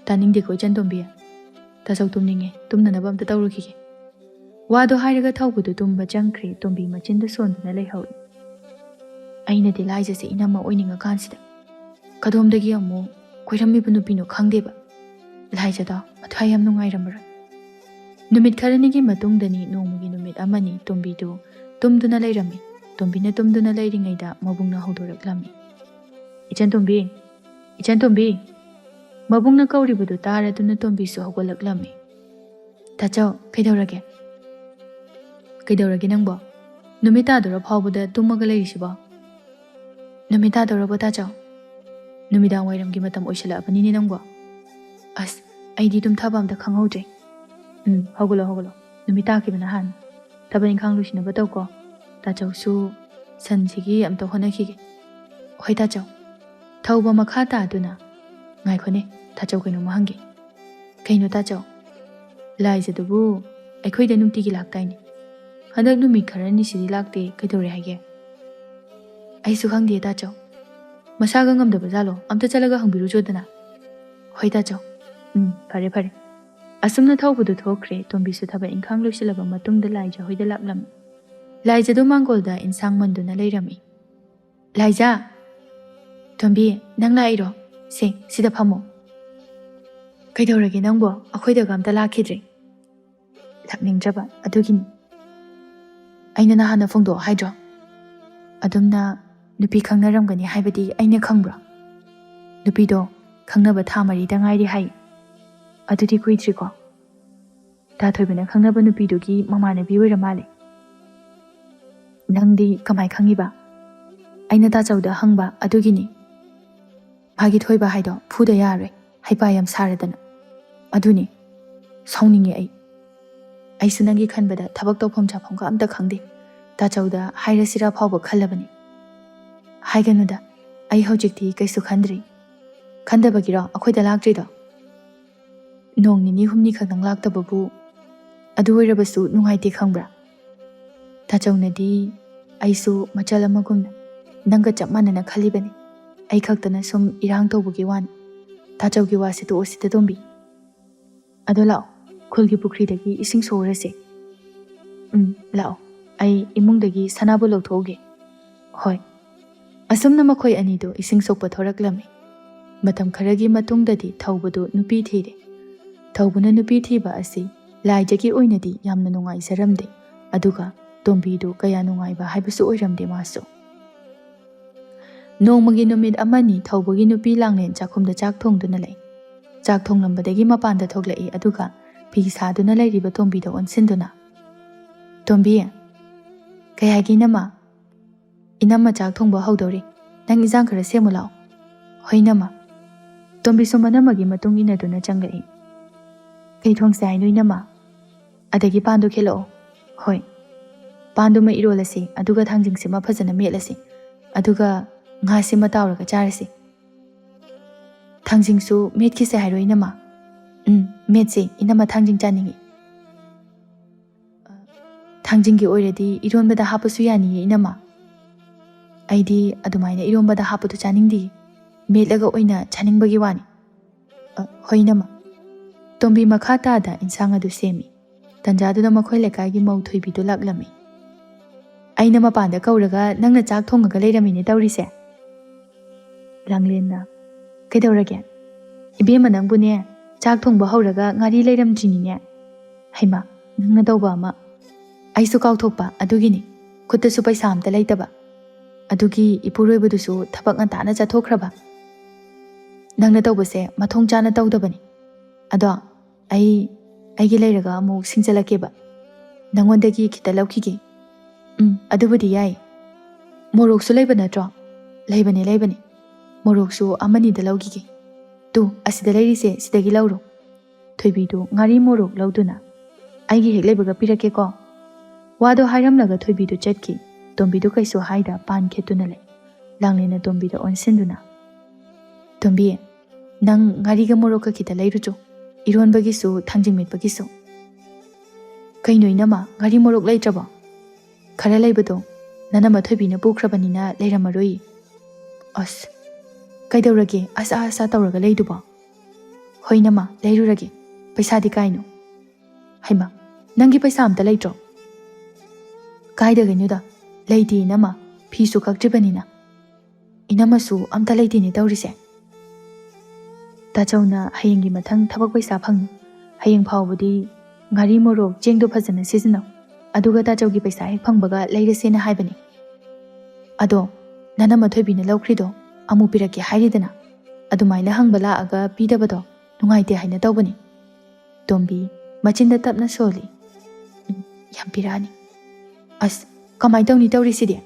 taningde ko chantombi ta chaw tumninge tumnanaba amta tawrukhige wado hairaga thawbudu tumba changkhre tombi machinda sonduna leihawi aina de laija se inama oininga kansida kadomdagi amu koirammi bunupino khangdeba laija da mathayam nungairamara numit kharanigi matungdani nomugi numit amani tombidu tumduna leirami tombina tumduna leiringaida mabungna hodoraklami ichan tombi mabungna kauribudu taraduna tombi su hogolaklami tachaw kaidorage nangbo numita dora phawbuda tumaga leirisiba numita dora bota chaw numida wairamgi matam oishala apani nangbo as aidi tum thabam da khanghodre hogolo numita ki bana han ꯊꯕꯛ ꯏꯪꯈꯥꯡ ꯂꯣꯏꯁꯤꯟꯅꯕ ꯇꯧꯀꯣ ꯇꯥꯆꯧꯁꯨ ꯁꯟꯁꯤꯒꯤ ꯑꯝꯇ ꯍꯣꯠꯅꯈꯤꯒꯦ ꯍꯣꯏ ꯇꯥꯆꯧ ꯊꯧꯕ ꯃꯈꯥ ꯇꯥꯗꯨꯅ ꯉꯥꯏꯈꯣꯅꯦ ꯇꯥꯆꯧ ꯀꯩꯅꯣꯝꯃ ꯍꯪꯒꯦ ꯀꯩꯅꯣ ꯇꯥꯆꯧ ꯂꯥꯏꯖꯗꯨꯕꯨ ꯑꯩꯈꯣꯏꯗ ꯅꯨꯡꯇꯤꯒꯤ ꯂꯥꯛꯇꯥꯏꯅꯦ ꯍꯟꯗꯛ ꯅꯨꯃꯤꯠ ꯈꯔꯅꯤꯁꯤꯗꯤ ꯂꯥꯛꯇꯦ ꯀꯩꯗꯧꯔꯦ ꯍꯥꯏꯒꯦ ꯑꯩꯁꯨ ꯈꯪꯗꯦ ꯇꯥꯆꯧ ꯃꯁꯥꯒ ꯉꯝꯗꯕ ꯖꯥꯠꯂꯣ ꯑꯝꯇ ꯆꯠꯂꯒ ꯍꯪꯕꯤꯔꯨꯆꯣꯗꯅ ꯍꯣꯏ ꯇꯥꯆꯧ ꯐꯔꯦ ꯐꯔꯦ ꯑꯁꯨꯝꯅ ꯊꯧꯕꯗꯨ ꯊꯣꯛꯈ꯭ꯔꯦ ꯇꯣꯝꯕꯤꯁꯨ ꯊꯕꯛ ꯏꯪꯈꯥꯡ ꯂꯣꯏꯁꯤꯜꯂꯕ ꯃꯇꯨꯡꯗ ꯂꯥꯏꯖ ꯍꯣꯏꯗ ꯂꯥꯛꯂꯝꯃꯤ ꯂꯥꯏꯖꯗꯨ ꯃꯥꯡꯒꯣꯜꯗ ꯏꯟꯁꯥꯡ ꯃꯟꯗꯨꯅ ꯂꯩꯔꯝꯃꯤ ꯂꯥꯏꯖꯥ ꯇꯣꯝꯕꯤ ꯅꯪ ꯂꯥꯛꯏꯔꯣ ꯁꯦ ꯁꯤꯗ ꯐꯝꯃꯣ ꯀꯩꯗꯧꯔꯒꯦ ꯅꯪꯕꯣ ꯑꯩꯈꯣꯏꯗꯒ ꯑꯝꯇ ꯂꯥꯛꯈꯤꯗ꯭ꯔꯦ ꯂꯥꯛꯅꯤꯡꯗ꯭ꯔꯕ ꯑꯗꯨꯒꯤꯅꯤ ꯑꯩꯅ ꯅꯍꯥꯟꯅ ꯐꯣꯡꯗꯣꯛ ꯍꯥꯏꯗ꯭ꯔꯣ ꯑꯗꯨꯝꯅ ꯅꯨꯄꯤ ꯈꯪꯅꯔꯝꯒꯅꯤ ꯍꯥꯏꯕꯗꯤ ꯑꯩꯅ ꯈꯪꯕ꯭ꯔꯣ ꯅꯨꯄꯤꯗꯣ ꯈꯪꯅꯕ ꯊꯥ 4ꯗ ꯉꯥꯏꯔꯤ ꯍꯥꯏ ꯑꯗꯨꯗꯤ ꯀꯨꯏꯗ꯭ꯔꯤꯀꯣ ꯇꯥꯊꯣꯏꯕꯅ ꯈꯪꯅꯕ ꯅꯨꯄꯤꯗꯨꯒꯤ ꯃꯃꯥꯟꯅꯕꯤ ꯑꯣꯏꯔ ꯃꯥꯜꯂꯦ ꯅꯪꯗꯤ ꯀꯃꯥꯏ ꯈꯪꯉꯤꯕ ꯑꯩꯅ ꯇꯥꯆꯧꯗ ꯍꯪꯕ ꯑꯗꯨꯒꯤꯅꯤ ꯃꯥꯒꯤ ꯊꯣꯏꯕ ꯍꯥꯏꯗꯣ ꯐꯨꯗ ꯌꯥꯔꯣꯏ ꯍꯩꯄꯥ ꯌꯥꯝ ꯁꯥꯔꯗꯅ ꯑꯗꯨꯅꯤ ꯁꯥꯎꯅꯤꯡꯉꯦ ꯑꯩꯁꯨ ꯅꯪꯒꯤ ꯈꯟꯕꯗ ꯊꯕꯛ ꯇꯧꯐꯝ ꯆꯥꯐꯝꯒ ꯑꯝꯇ ꯈꯪꯗꯦ ꯇꯥꯆꯧꯗ ꯍꯥꯏꯔꯁꯤꯔꯥ ꯐꯥꯎꯕ ꯈꯜꯂꯕꯅꯤ ꯍꯥꯏꯒꯅꯨꯗ ꯑꯩ ꯍꯧꯖꯤꯛꯇꯤ ꯀꯩꯁꯨ ꯈꯟꯗ꯭ꯔꯤ ꯈꯟꯗꯕꯒꯤꯔꯣ ꯑꯩꯈꯣꯏꯗ ꯂꯥꯛꯇ꯭ꯔꯤꯗꯣ ꯅꯣꯡ ꯅꯤꯅꯤ ꯍꯨꯝꯅꯤ ꯈꯛꯇꯪ ꯂꯥꯛꯇꯕꯕꯨ ꯑꯗꯨ ꯑꯣꯏꯔꯕꯁꯨ ꯅꯨꯡꯉꯥꯏꯇꯦ ꯈꯪꯕ꯭ꯔꯥ ꯇꯥꯆꯧꯅꯗꯤ ꯑꯩꯁꯨ ꯃꯆꯜ ꯑꯃꯒꯨꯝꯅ ꯅꯪꯒ ꯆꯞ ꯃꯥꯟꯅꯅ ꯈꯜꯂꯤꯕꯅꯤ ꯑꯩ ꯈꯛꯇꯅ ꯁꯨꯝ ꯏꯔꯥꯡ ꯇꯧꯕꯒꯤ ꯋꯥꯅꯤ ꯇꯥꯆꯧꯒꯤ ꯋꯥꯁꯤ ꯇꯣꯛꯑꯣꯁꯤꯗ ꯇꯣꯝꯕꯤ ꯑꯗꯣ ꯂꯥꯛꯑꯣ ꯈꯨꯜꯒꯤ ꯄꯨꯈ꯭ꯔꯤꯗꯒꯤ ꯏꯁꯤꯡ ꯁꯣꯛꯎꯔꯁꯦ ꯂꯥꯛꯑꯣ ꯑꯩ ꯏꯃꯨꯡꯗꯒꯤ ꯁꯅꯥꯕꯨ ꯂꯧꯊꯣꯛꯎꯒꯦ ꯍꯣꯏ ꯑꯁꯨꯝꯅ ꯃꯈꯣꯏ ꯑꯅꯤꯗꯨ ꯏꯁꯤꯡ ꯁꯣꯛꯄ ꯊꯣꯔꯛꯂꯝꯃꯤ ꯃꯇꯝ ꯈꯔꯒꯤ ꯃꯇꯨꯡꯗꯗꯤ ꯊꯧꯕꯗꯨ ꯅꯨꯄꯤ ꯊꯤꯔꯦ ꯊꯧꯕꯅ ꯅꯨꯄꯤ ꯊꯤꯕ ꯑꯁꯤ ꯂꯥꯏꯖꯒꯤ ꯑꯣꯏꯅꯗꯤ ꯌꯥꯝꯅ ꯅꯨꯡꯉꯥꯏꯖꯔꯝꯗꯦ ꯑꯗꯨꯒ ꯇꯣꯝꯕꯤꯗꯨ ꯀꯌꯥ ꯅꯨꯡꯉꯥꯏꯕ ꯍꯥꯏꯕꯁꯨ ꯑꯣꯏꯔꯝꯗꯦ ꯃꯥꯁꯨ ꯅꯣꯡꯃꯒꯤ ꯅꯨꯃꯤꯠ ꯑꯃꯅꯤ ꯊꯧꯕꯒꯤ ꯅꯨꯄꯤ ꯂꯥꯡꯂꯦꯟ ꯆꯥꯛꯈꯨꯝꯗ ꯆꯥꯛ ꯊꯣꯡꯗꯨꯅ ꯂꯩ ꯆꯥꯛ ꯊꯣꯡꯂꯝꯕꯗꯒꯤ ꯃꯄꯥꯟꯗ ꯊꯣꯛꯂꯛꯏ ꯑꯗꯨꯒ ꯐꯤ ꯁꯥꯗꯨꯅ ꯂꯩꯔꯤꯕ ꯇꯣꯝꯕꯤꯗ ꯑꯣꯟꯁꯤꯟꯗꯨꯅ ꯇꯣꯝꯕꯤ ꯀꯩ ꯍꯥꯏꯒꯦ ꯏꯅꯝꯃ ꯆꯥꯛ ꯊꯣꯡꯕ ꯍꯧꯗꯧꯔꯤ ꯅꯪ ꯏꯟꯖꯥꯡ ꯈꯔ ꯁꯦꯝꯃꯨ ꯂꯥꯛꯑꯣ ꯍꯣꯏ ꯏꯅꯝꯃ ꯇꯣꯝꯕꯤꯁꯨ ꯃꯅꯝꯃꯒꯤ ꯃꯇꯨꯡ ꯏꯟꯅꯗꯨꯅ ꯆꯪꯂꯛꯏ ꯀꯩ ꯊꯣꯡꯁꯦ ꯍꯥꯏꯅꯣ ꯏꯅꯝꯃ ꯑꯗꯒꯤ ꯄꯥꯟꯗꯨ ꯈꯦꯠꯂꯛꯑꯣ ꯍꯣꯏ ꯄꯥꯟꯗꯨꯃ ꯏꯔꯣꯜꯂꯁꯤ ꯑꯗꯨꯒ ꯊꯥꯡꯖꯤꯡꯁꯤꯃ ꯐꯖꯅ ꯃꯦꯠꯂꯁꯤ ꯑꯗꯨꯒ ꯉꯥꯁꯤꯃ ꯇꯥꯎꯔꯒ ꯆꯥꯔꯁꯤ ꯊꯥꯡꯖꯤꯡꯁꯨ ꯃꯦꯠꯈꯤꯁꯦ ꯍꯥꯏꯔꯣ ꯏꯅꯝꯃ ꯃꯦꯠꯁꯤ ꯏꯅꯝꯃ ꯊꯥꯡꯖꯤꯡ ꯆꯥꯅꯤꯡꯉꯤ ꯊꯥꯡꯖꯤꯡꯒꯤ ꯑꯣꯏꯔꯗꯤ ꯏꯔꯣꯟꯕꯗ ꯍꯥꯞꯄꯁꯨ ꯌꯥꯅꯤꯌꯦ ꯏꯅꯝꯃ ꯑꯩꯗꯤ ꯑꯗꯨꯃꯥꯏꯅ ꯏꯔꯣꯟꯕꯗ ꯍꯥꯞꯄꯗꯨ ꯆꯥꯅꯤꯡꯗꯤꯌꯦ ꯃꯦꯠꯂꯒ ꯑꯣꯏꯅ ꯆꯥꯅꯤꯡꯕꯒꯤ ꯋꯥꯅꯤ ꯍꯣꯏ ꯏꯅꯝꯃ ꯇꯣꯝꯕꯤ ꯃꯈꯥ ꯇꯥꯗ ꯏꯟꯁꯥꯡ ꯑꯗꯨ ꯁꯦꯝꯃꯤ ꯇꯟꯖꯥꯗꯨꯗ ꯃꯈꯣꯏ ꯂꯩꯀꯥꯏꯒꯤ ꯃꯧ ꯊꯣꯏꯕꯤꯗꯨ ꯂꯥꯛꯂꯝꯃꯤ ꯑꯩꯅ ꯃꯄꯥꯟꯗ ꯀꯧꯔꯒ ꯅꯪꯅ ꯆꯥꯛ ꯊꯣꯡꯉꯒ ꯂꯩꯔꯝꯃꯤꯅꯦ ꯇꯧꯔꯤꯁꯦ ꯂꯥꯡꯂꯦꯟꯅ ꯀꯩꯗꯧꯔꯒꯦ ꯏꯕꯦꯝꯃ ꯅꯪꯕꯨꯅꯦ ꯆꯥꯛ ꯊꯣꯡꯕ ꯍꯧꯔꯒ ꯉꯥꯔꯤ ꯂꯩꯔꯝꯗ꯭ꯔꯤꯅꯤꯅꯦ ꯍꯩꯃꯥ ꯅꯪꯅ ꯇꯧꯕ ꯑꯃ ꯑꯩꯁꯨ ꯀꯥꯎꯊꯣꯛꯄ ꯑꯗꯨꯒꯤꯅꯤ ꯈꯨꯠꯇꯁꯨ ꯄꯩꯁꯥ ꯑꯝꯇ ꯂꯩꯇꯕ ꯑꯗꯨꯒꯤ ꯏꯄꯨꯔꯣꯏꯕꯗꯨꯁꯨ ꯊꯕꯛ ꯉꯟꯇꯥꯅ ꯆꯠꯊꯣꯛꯈ꯭ꯔꯕ ꯅꯪꯅ ꯇꯧꯕꯁꯦ ꯃꯊꯣꯡ ꯆꯥꯅ ꯇꯧꯗꯕꯅꯤ ꯑꯗꯣ ꯑꯩꯒꯤ ꯂꯩꯔꯒ ꯑꯃꯨꯛ ꯁꯤꯡꯖꯜꯂꯛꯀꯦꯕ ꯅꯪꯉꯣꯟꯗꯒꯤ ꯈꯤꯇ ꯂꯧꯈꯤꯒꯦ ꯑꯗꯨꯕꯨꯗꯤ ꯌꯥꯏ ꯃꯣꯔꯣꯛꯁꯨ ꯂꯩꯕ ꯅꯠꯇ꯭ꯔꯣ ꯂꯩꯕꯅꯤ ꯃꯣꯔꯣꯛꯁꯨ ꯑꯃꯅꯤꯗ ꯂꯧꯈꯤꯒꯦ ꯇꯨ ꯑꯁꯤꯗ ꯂꯩꯔꯤꯁꯦ ꯁꯤꯗꯒꯤ ꯂꯧꯔꯣ ꯊꯣꯏꯕꯤꯗꯨ ꯉꯥꯔꯤ ꯃꯣꯔꯣꯛ ꯂꯧꯗꯨꯅ ꯑꯩꯒꯤ ꯍꯦꯛ ꯂꯩꯕꯒ ꯄꯤꯔꯛꯀꯦꯀꯣ ꯋꯥꯗꯣ ꯍꯥꯏꯔꯝꯂꯒ ꯊꯣꯏꯕꯤꯗꯨ ꯆꯠꯈꯤ ꯇꯣꯝꯕꯤꯗꯨ ꯀꯩꯁꯨ ꯍꯥꯏꯗ ꯄꯥꯟ ꯈꯦꯠꯇꯨꯅ ꯂꯩ ꯂꯥꯡꯂꯦꯟꯅ ꯇꯣꯝꯕꯤꯗ ꯑꯣꯟꯁꯤꯟꯗꯨꯅ ꯇꯣꯝꯕꯤ ꯅꯪ ꯉꯥꯔꯤꯒ ꯃꯣꯔꯣꯛꯀ ꯈꯤꯇ ꯂꯩꯔꯨꯆꯣ ꯏꯔꯣꯟꯕꯒꯤꯁꯨ ꯊꯥꯡꯖꯤꯡ ꯃꯦꯠꯄꯒꯤꯁꯨ ꯀꯩꯅꯣ ꯏꯅꯝꯃ ꯉꯥꯔꯤ ꯃꯣꯔꯣꯛ ꯂꯩꯇ꯭ꯔꯕꯣ ꯈꯔ ꯂꯩꯕꯗꯣ ꯅꯅꯝꯃ ꯊꯣꯏꯕꯤꯅ ꯄꯨꯈ꯭ꯔꯕꯅꯤꯅ ꯂꯩꯔꯝꯃꯔꯣꯏ ꯑꯁ ꯀꯩꯗꯧꯔꯒꯦ ꯑꯁꯥ ꯇꯧꯔꯒ ꯂꯩꯗꯨꯕꯣ ꯍꯣꯏ ꯏꯅꯝꯃ ꯂꯩꯔꯨꯔꯒꯦ ꯄꯩꯁꯥꯗꯤ ꯀꯥꯏꯅꯣ ꯍꯩꯃꯥ ꯅꯪꯒꯤ ꯄꯩꯁꯥ ꯑꯝꯇ ꯂꯩꯇ꯭ꯔꯣ ꯀꯥꯏꯗꯒꯩꯅꯣꯗ ꯂꯩꯇꯦ ꯏꯅꯝꯃ ꯐꯤꯁꯨ ꯀꯛꯇ꯭ꯔꯤꯕꯅꯤꯅ ꯏꯅꯝꯃꯁꯨ ꯑꯝꯇ ꯂꯩꯇꯦꯅꯦ ꯇꯧꯔꯤꯁꯦ ꯇꯥꯆꯧꯅ ꯍꯌꯦꯡꯒꯤ ꯃꯊꯪ ꯊꯕꯛ ꯄꯩꯁꯥ ꯐꯪꯅꯤ ꯍꯌꯦꯡ ꯐꯥꯎꯕꯗꯤ ꯉꯥꯔꯤ ꯃꯣꯔꯣꯛ ꯆꯦꯡꯗꯣ ꯐꯖꯅ ꯁꯤꯖꯤꯟꯅꯧ ꯑꯗꯨꯒ ꯇꯥꯆꯧꯒꯤ ꯄꯩꯁꯥ ꯍꯦꯛ ꯐꯪꯕꯒ ꯂꯩꯔꯁꯦꯅ ꯍꯥꯏꯕꯅꯤ ꯑꯗꯣ ꯅꯅꯝꯃ ꯊꯣꯏꯕꯤꯅ ꯂꯧꯈ꯭ꯔꯤꯗꯣ ꯑꯃꯨꯛ ꯄꯤꯔꯛꯀꯦ ꯍꯥꯏꯔꯤꯗꯅ ꯑꯗꯨꯃꯥꯏꯅ ꯍꯪꯕ ꯂꯥꯛꯑꯒ ꯄꯤꯗꯕꯗꯣ ꯅꯨꯡꯉꯥꯏꯇꯦ ꯍꯥꯏꯅ ꯇꯧꯕꯅꯤ ꯇꯣꯝꯕꯤ ꯃꯆꯤꯟꯗ ꯇꯞꯅ ꯁꯣꯜꯂꯤ ꯌꯥꯝ ꯄꯤꯔꯛꯑꯅꯤ ꯑꯁ ꯀꯃꯥꯏꯅ ꯇꯧꯅꯤ ꯇꯧꯔꯤꯁꯤꯗꯤ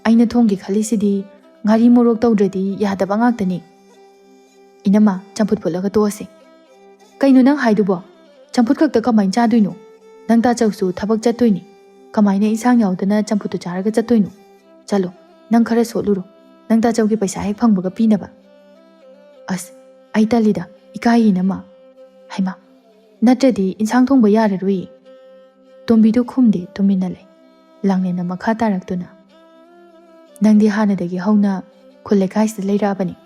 ꯑꯩꯅ ꯊꯣꯡꯒꯦ ꯈꯜꯂꯤꯁꯤꯗꯤ ꯉꯥꯔꯤ ꯃꯣꯔꯣꯛ ꯇꯧꯗ꯭ꯔꯗꯤ ꯌꯥꯗꯕ ꯉꯥꯛꯇꯅꯤ ꯏꯅꯝꯃ ꯆꯝꯐꯨꯠ ꯐꯨꯠꯂꯒ ꯇꯣꯛꯑꯁꯤ ꯀꯩꯅꯣ ꯅꯪ ꯍꯥꯏꯗꯨꯕꯣ ꯆꯝꯐꯨꯠ ꯈꯛꯇ ꯀꯃꯥꯏꯅ ꯆꯥꯗꯣꯏꯅꯣ ꯅꯪ ꯇꯥꯆꯧꯁꯨ ꯊꯕꯛ ꯆꯠꯇꯣꯏꯅꯤ Kamaina insang yaudana champutu charaga chattoino. Chalo, nang khara sotluro. Nang Tachaugi paisa hek phangbaga pinaba. As, ai talida, ikai nama. Haima, natradi insang thongba yararui. Tombidu khumdi tumina lay. Langnena makha taraktuna. Nangdi hanadagi hauna khulekaisida leirabani.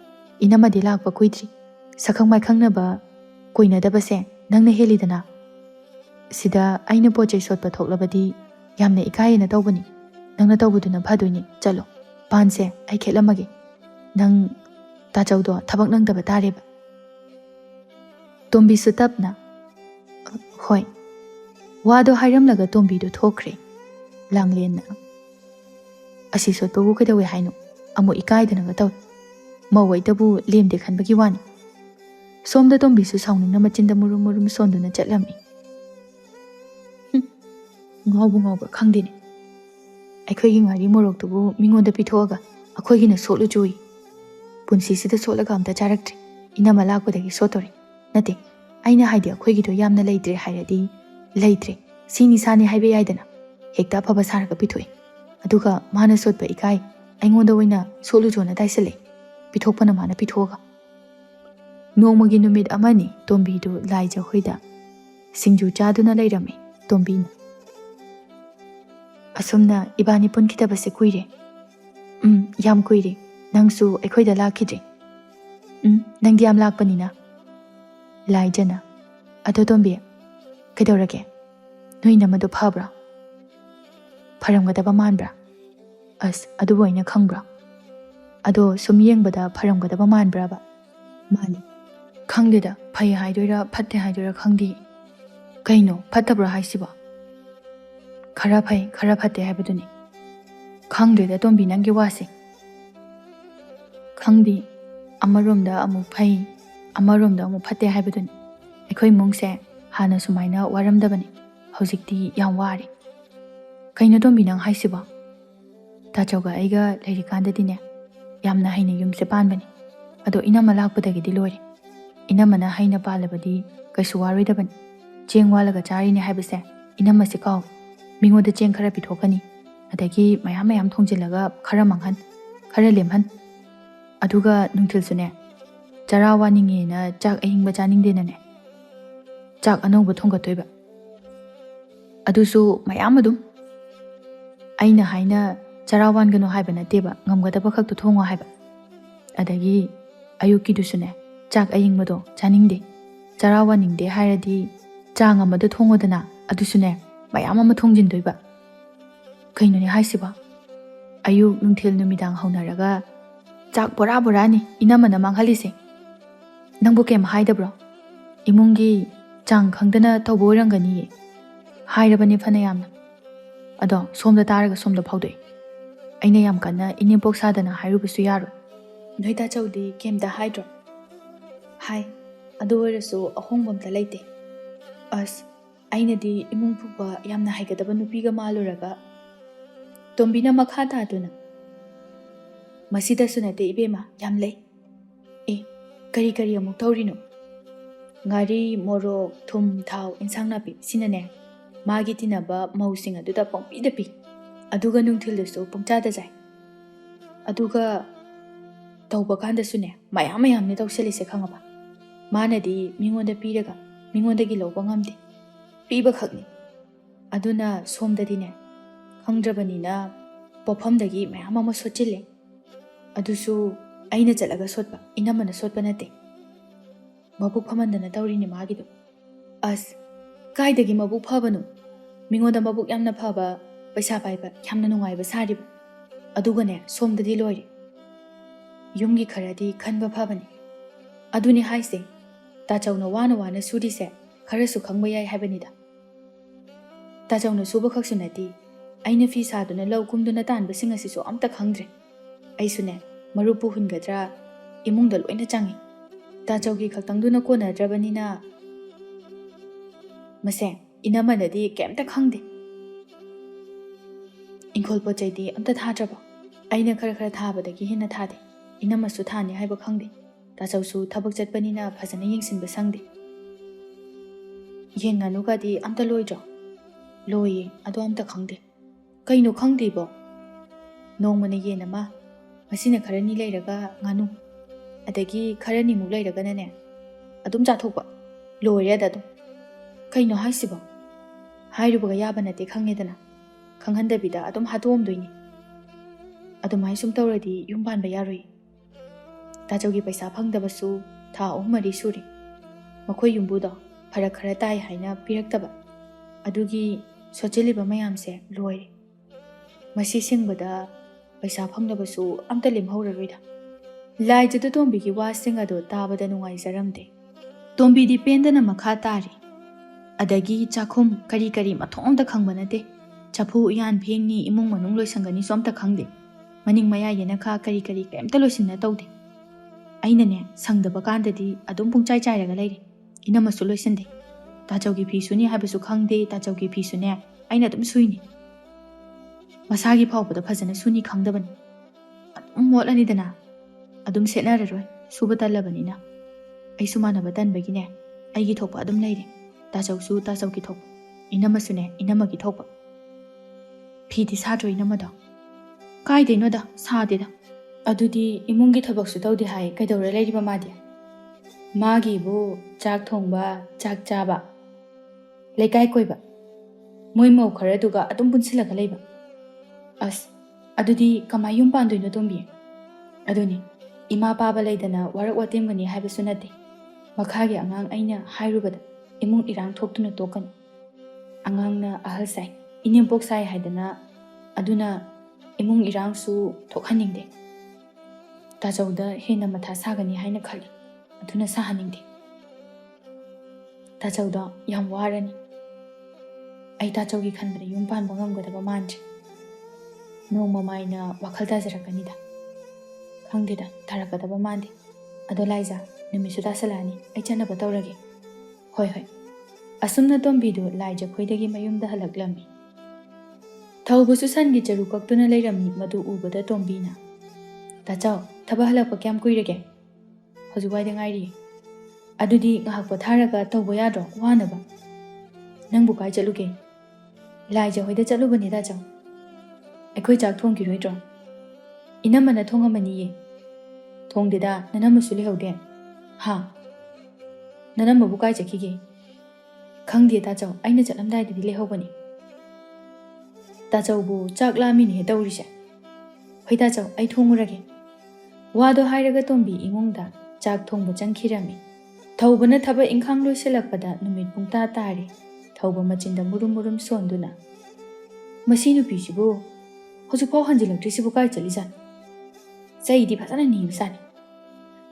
Inamadi lakpa kuidri. Sakhang mai khangnaba koinadaba se nangna helidana. Sida aina pochai sotpa thoklabadi yamna ikayena tawbani. Nangna tawbuduna phadoini. Chalo, panse ai khelamagi. Nang Tachaudo thabak nangdaba tareba. Tombi su tapna. Hoi. Wado hairamlaga tombidu thokre. Langlena. Asi sotpabu kaidawe haino. Amo ikaidana taw. Mawaitabu lemde khanbagi wani. Somda tombi su sauningna machinda murum sonduna chatlami. Ngawba khangdini. Aikhoigi ngari moroktubu mingonda pithoga akhoigina sotlu jui. Punsisida sotlaga amta charaktri. Inama lakpadagi sotori. Nate, aina haidi akhoigido yamna leitre hairadi leitre. Sini sani haibe yaidana. Hekta phaba saraga pithoi. Aduga mana sotpa ikai. Aingonda waina sotlu jona daisale. Pithokpana mana pithoga. Nongmagi numit amani tombidu laija hoida. Singju chaduna leirami tombina. Asumna ibani pun kitabase kuire. Yam kuire. Nangsu aikhoida lakidre. Nangdi yam lakpanina. Laijana. Ado tombi. Kaidorage. Noina madu phabra. Pharamgadaba manbra. As adu boina khangbra. Ado sum yengbada pharamgadaba manbra ba. Mani. Khangdeda phai haidoira phatte haidoira khangdi. Kaino phattabra haisiba. Khara phai khara phatte haibaduni. Khangdeda tombi nangi wase. Khangdi amaromda amu phai amaromda amu phatte haibaduni. Aikhoi mungse hana sumaina waramdabani. Hojikti yam wari. Kaino tombi nang haisiba. Tachauga aiga leirikandadine yamna haina yumse panbani. Ado inama lakpadagidi lori. Inamana haina palabadi kaisu waroidabani. Cheng walaga charini haibase inama se kaw. Mingoda cheng khara pithokani. Adagi mayam thongjilaga khara manghan. Khara lemhan. Aduga nungthilsune. Chara waninge na chak ahingba chaningdenane. Chak anongba thongatoiba. Adusu mayam adum. Aina haina chara wangano haiba nateba ngamgadaba khaktu thongo haiba. Adagi ayuki dusune chak ayingmado chaningde. Chara waningde hairadi chang amadu thongodana adusune mayam ama thongjindoiba. Kainone haisiba. Ayuk nungthil numidang haunaraga chak bora ni inamana manghalise. Nangbu kem haidabro. Imungi chang khangdana tawbo rangani. Hairabani phanayamna. Ado somda taraga somda phaudoi. Aina yam kana inimpok sadana hairubasu yaro. Noita chawdi kemda haidro. Hai, adu oirasu ahongbamta leite. As, aina di imung pupa yamna haigadaba nupiga maluraga. Tombina makha taduna. Masida sunate ibema yam lei. Kari amuk taurino. Ngari morok thum thau insang napi sinane. Magi tinaba mausing aduda pongpida pi. Aduga nungthildasu pongchada jai. Aduga tawba kandasune mayam ne tawselise khangaba. Manadi mingonda piraga mingondagi lawba ngamde. Piba khakni. Aduna somdadine khangdrabanina pofamdagi mayam ama sochile. Adusu aina chalaga sotpa inamana sotpa nate. Mabuk phamandana tawrini magido. As kaidagi mabuk phabanu. Mingonda mabuk yamna phaba paisa paiba yamna nungaiba sariba. Adugane somdadi loire. Yumgi kharadi khanba phabani. Aduni haise Tachawna wana surise kharasu khangba yai haibanida. Tachawna suba khaksu nati aina fi saduna law kumduna tanba singasisu amta khangdre. Aisune marupu hungadra imungda loina changi. Tachawgi khaktangduna kona drabanina mase inamanadi kemta khangde. Ingkol pochaidi amta thadraba. Aina khara thabadagi hina thade. Inamasu thani haiba khangde. Tachawsu thabak chatpanina phajana yengsinba sangde. Yen nganu gadi amta loidro. Loye ado amta khangde. ꯀꯩꯅꯣ ꯈꯪꯗꯦꯕꯣ ꯅꯣꯡꯃꯅ ꯌꯦꯟ ꯑꯃ ꯉꯁꯤꯅ ꯈꯔꯅꯤ ꯂꯩꯔꯒ ꯉꯥꯅꯨ ꯑꯗꯒꯤ ꯈꯔꯅꯤꯃꯨꯛ ꯂꯩꯔꯒꯅꯅꯦ ꯑꯗꯨꯝ ꯆꯥꯊꯣꯛꯄ ꯂꯣꯏꯔꯦ ꯑꯗꯨꯝ ꯀꯩꯅꯣ ꯍꯥꯏꯁꯤꯕꯣ ꯍꯥꯏꯔꯨꯕꯒ ꯌꯥꯕ ꯅꯠꯇꯦ ꯈꯪꯉꯦꯗꯅ ꯈꯪꯍꯟꯗꯕꯤꯗ ꯑꯗꯨꯝ ꯍꯥꯠꯇꯣꯛꯑꯝꯗꯣꯏꯅꯤ ꯑꯗꯨꯃꯥꯏꯅ ꯁꯨꯝ ꯇꯧꯔꯗꯤ ꯌꯨꯝ ꯄꯥꯟꯕ ꯌꯥꯔꯣꯏ ꯇꯥꯆꯧꯒꯤ ꯄꯩꯁꯥ ꯐꯪꯗꯕꯁꯨ ꯊꯥ 3-4 ꯁꯨꯔꯦ ꯃꯈꯣꯏ ꯌꯨꯝꯕꯨꯗꯣ ꯐꯔꯛ ꯈꯔ ꯇꯥꯏ ꯍꯥꯏꯅ ꯄꯤꯔꯛꯇꯕ ꯑꯗꯨꯒꯤ ꯁꯣꯠꯆꯤꯜꯂꯤꯕ ꯃꯌꯥꯝꯁꯦ ꯂꯣꯏꯔꯦ ꯃꯁꯤ ꯁꯤꯡꯕꯗ ꯄꯩꯁꯥ ꯐꯪꯗꯕꯁꯨ ꯑꯝꯇ ꯂꯦꯝꯍꯧꯔꯔꯣꯏꯗ ꯂꯥꯏꯖꯗꯨ ꯇꯣꯝꯕꯤꯒꯤ ꯋꯥꯁꯤꯡ ꯑꯗꯨ ꯇꯥꯕꯗ ꯅꯨꯡꯉꯥꯏꯖꯔꯝꯗꯦ ꯇꯣꯝꯕꯤꯗꯤ ꯄꯦꯟꯗꯅ ꯃꯈꯥ ꯇꯥꯔꯤ ꯑꯗꯒꯤ ꯆꯥꯛꯈꯨꯝ ꯀꯔꯤ ꯀꯔꯤ ꯃꯊꯣꯡ ꯑꯝꯇ ꯈꯪꯕ ꯅꯠꯇꯦ ꯆꯐꯨ ꯎꯌꯥꯟ ꯐꯦꯡꯅꯤ ꯏꯃꯨꯡ ꯃꯅꯨꯡ ꯂꯣꯏꯁꯟꯒꯅꯤꯁꯨ ꯑꯝꯇ ꯈꯪꯗꯦ ꯃꯅꯤꯡ ꯃꯌꯥ ꯌꯦꯅꯈꯥ ꯀꯔꯤ ꯀꯔꯤ ꯀꯩꯝꯇ ꯂꯣꯏꯁꯤꯟꯅ ꯇꯧꯗꯦ ꯑꯩꯅꯅꯦ ꯁꯪꯗꯕ ꯀꯥꯟꯗꯗꯤ ꯑꯗꯨꯝ ꯄꯨꯡꯆꯥꯏ ꯆꯥꯏꯔꯒ ꯂꯩꯔꯦ ꯏꯅꯝꯃꯁꯨ ꯂꯣꯏꯁꯤꯟꯗꯦ ꯇꯥꯆꯧꯒꯤ ꯐꯤ ꯁꯨꯅꯤ ꯍꯥꯏꯕꯁꯨ ꯈꯪꯗꯦ ꯇꯥꯆꯧꯒꯤ ꯐꯤꯁꯨꯅꯦ ꯑꯩꯅ ꯑꯗꯨꯝ ꯁꯨꯏꯅꯤ ꯃꯁꯥꯒꯤ ꯐꯥꯎꯕꯗ ꯐꯖꯅ ꯁꯨꯅꯤ ꯈꯪꯗꯕꯅꯤ ꯑꯗꯨꯝ ꯃꯣꯠꯂꯅꯤꯗꯅ ꯑꯗꯨꯝ ꯁꯦꯠꯅꯔꯔꯣꯏ ꯁꯨꯕ ꯇꯜꯂꯕꯅꯤꯅ ꯑꯩꯁꯨ ꯃꯥꯟꯅꯕ ꯇꯟꯕꯒꯤꯅꯦ ꯑꯩꯒꯤ ꯊꯣꯛꯄ ꯑꯗꯨꯝ ꯂꯩꯔꯦ ꯇꯥꯆꯧꯁꯨ ꯇꯥꯆꯧꯒꯤ ꯊꯣꯛꯄ ꯏꯅꯝꯃꯁꯨꯅꯦ ꯏꯅꯝꯃꯒꯤ ꯊꯣꯛꯄ ꯐꯤꯗꯤ ꯁꯥꯗ꯭ꯔꯣ ꯏꯅꯝꯃꯗꯣ ꯀꯥꯏꯗꯩꯅꯣꯗ ꯁꯥꯗꯦꯗ ꯑꯗꯨꯗꯤ ꯏꯃꯨꯡꯒꯤ ꯊꯕꯛꯁꯨ ꯇꯧꯗꯦ ꯍꯥꯏ ꯀꯩꯗꯧꯔ ꯂꯩꯔꯤꯕ ꯃꯥꯗꯤ ꯃꯥꯒꯤꯕꯨ ꯆꯥꯛ ꯊꯣꯡꯕ ꯆꯥꯛ ꯆꯥꯕ ꯂꯩꯀꯥꯏ ꯀꯣꯏꯕ ꯃꯣꯏ ꯃꯧ ꯈꯔꯗꯨꯒ ꯑꯗꯨꯝ ꯄꯨꯟꯁꯤꯜꯂꯒ ꯂꯩꯕ ꯑꯁ ꯑꯗꯨꯗꯤ ꯀꯃꯥꯏ ꯌꯨꯝ ꯄꯥꯟꯗꯣꯏꯅꯣ ꯇꯣꯝꯕꯤ ꯑꯗꯨꯅꯤ ꯏꯃꯥ ꯄꯥꯕ ꯂꯩꯗꯅ ꯋꯥꯔꯛ ꯋꯥꯇꯦꯝꯒꯅꯤ ꯍꯥꯏꯕꯁꯨ ꯅꯠꯇꯦ ꯃꯈꯥꯒꯤ ꯑꯉꯥꯡ ꯑꯩꯅ ꯍꯥꯏꯔꯨꯕꯗ ꯏꯃꯨꯡ ꯏꯔꯥꯡ ꯊꯣꯛꯇꯨꯅ ꯇꯣꯛꯀꯅꯤ ꯑꯉꯥꯡꯅ ꯑꯍꯜ ꯁꯥꯏ ꯏꯅꯦꯝꯄꯣꯛ ꯁꯥꯏ ꯍꯥꯏꯗꯅ ꯑꯗꯨꯅ ꯏꯃꯨꯡ ꯏꯔꯥꯡꯁꯨ ꯊꯣꯛꯍꯟꯅꯤꯡꯗꯦ ꯇꯥꯆꯧꯗ ꯍꯦꯟꯅ ꯃꯊꯥ ꯁꯥꯒꯅꯤ ꯍꯥꯏꯅ ꯈꯜꯂꯤ ꯑꯗꯨꯅ ꯁꯥꯍꯟꯅꯤꯡꯗꯦ ꯇꯥꯆꯧꯗꯣ ꯌꯥꯝ ꯋꯥꯔꯅꯤ ꯑꯩ ꯇꯥꯆꯧꯒꯤ ꯈꯟꯕꯗ ꯌꯨꯝ ꯄꯥꯟꯕ ꯉꯝꯒꯗꯕ ꯃꯥꯟꯗ꯭ꯔꯦ ꯅꯣꯡꯃ ꯃꯥꯏꯅ ꯋꯥꯈꯜ ꯇꯥꯖꯔꯛꯀꯅꯤꯗ ꯈꯪꯗꯦꯗ ꯇꯥꯔꯛꯀꯗꯕ ꯃꯥꯟꯗꯦ ꯑꯗꯣ ꯂꯥꯏꯖꯥ ꯅꯨꯃꯤꯠꯁꯨ ꯇꯥꯁꯜꯂꯛꯑꯅꯤ ꯑꯩ ꯆꯠꯅꯕ ꯇꯧꯔꯒꯦ ꯍꯣꯏ ꯑꯁꯨꯝꯅ ꯇꯣꯝꯕꯤꯗꯨ ꯂꯥꯏꯖ ꯈꯣꯏꯗꯒꯤ ꯃꯌꯨꯝꯗ ꯍꯜꯂꯛꯂꯝꯃꯤ ꯊꯧꯕꯁꯨ ꯁꯟꯒꯤ ꯆꯔꯨ ꯀꯛꯇꯨꯅ ꯂꯩꯔꯝꯃꯤ ꯃꯗꯨ ꯎꯕꯗ ꯇꯣꯝꯕꯤꯅ ꯇꯥꯆꯧ ꯊꯕꯛ ꯍꯜꯂꯛꯄ ꯀꯌꯥꯝ ꯀꯨꯏꯔꯒꯦ ꯍꯧꯖꯤꯛꯋꯥꯏꯗ ꯉꯥꯏꯔꯤꯌꯦ ꯑꯗꯨꯗꯤ ꯉꯥꯏꯍꯥꯛ ꯄꯣꯊꯥꯔꯒ ꯇꯧꯕ ꯌꯥꯗ꯭ꯔꯣ ꯋꯥꯅꯕ ꯅꯪꯕꯨ ꯀꯥꯏ ꯆꯠꯂꯨꯒꯦ ꯂꯥꯏꯖ ꯍꯣꯏꯗ ꯆꯠꯂꯨꯕꯅꯤ ꯇꯥꯆꯧ ꯑꯩꯈꯣꯏ ꯆꯥꯛ ꯊꯣꯡꯈꯤꯔꯣꯏꯗ꯭ꯔꯣ ꯏꯅꯝꯃꯅ ꯊꯣꯡꯉꯝꯃꯅꯤꯌꯦ ꯊꯣꯡꯗꯦꯗ ꯅꯅꯝꯃꯁꯨ ꯂꯩꯍꯧꯗꯦ ꯍꯥ ꯅꯅꯝꯃꯕꯨ ꯀꯥꯏ ꯆꯠꯈꯤꯒꯦ ꯈꯪꯗꯦ ꯇꯥꯆꯧ ꯑꯩꯅ ꯆꯠꯂꯝꯗꯥꯏꯗꯗꯤ ꯂꯩꯍꯧꯕꯅꯤ ꯇꯥꯆꯧꯕꯨ ꯆꯥꯛ ꯂꯥꯝꯃꯤꯅꯦ ꯇꯧꯔꯤꯁꯦ ꯍꯣꯏ ꯇꯥꯆꯧ ꯑꯩ ꯊꯣꯡꯉꯨꯔꯒꯦ ꯋꯥꯗꯣ ꯍꯥꯏꯔꯒ ꯇꯣꯝꯕꯤ ꯏꯃꯨꯡꯗ ꯆꯥꯛ ꯊꯣꯡꯕ ꯆꯪꯈꯤꯔꯝꯃꯤ ꯊꯧꯕꯅ ꯊꯕꯛ ꯏꯪꯈꯥꯡ ꯂꯣꯏꯁꯤꯜꯂꯛꯄꯗ ꯅꯨꯃꯤꯠ ꯄꯨꯡꯇꯥ ꯇꯥꯔꯦ ꯊꯧꯕ ꯃꯆꯤꯟꯗ ꯃꯨꯔꯨꯝ ꯃꯨꯔꯨꯝ ꯁꯣꯟꯗꯨꯅ ꯃꯁꯤ ꯅꯨꯄꯤꯁꯤꯕꯨ ꯍꯧꯖꯤꯛꯐꯥꯎ ꯍꯟꯖꯤꯜꯂꯛꯇ꯭ꯔꯤꯁꯤꯕꯨ ꯀꯥꯏ ꯆꯠꯂꯤꯖꯥꯠꯅꯣ ꯆꯩꯗꯤ ꯐꯖꯅ ꯅꯤꯕꯖꯥꯠꯅꯤ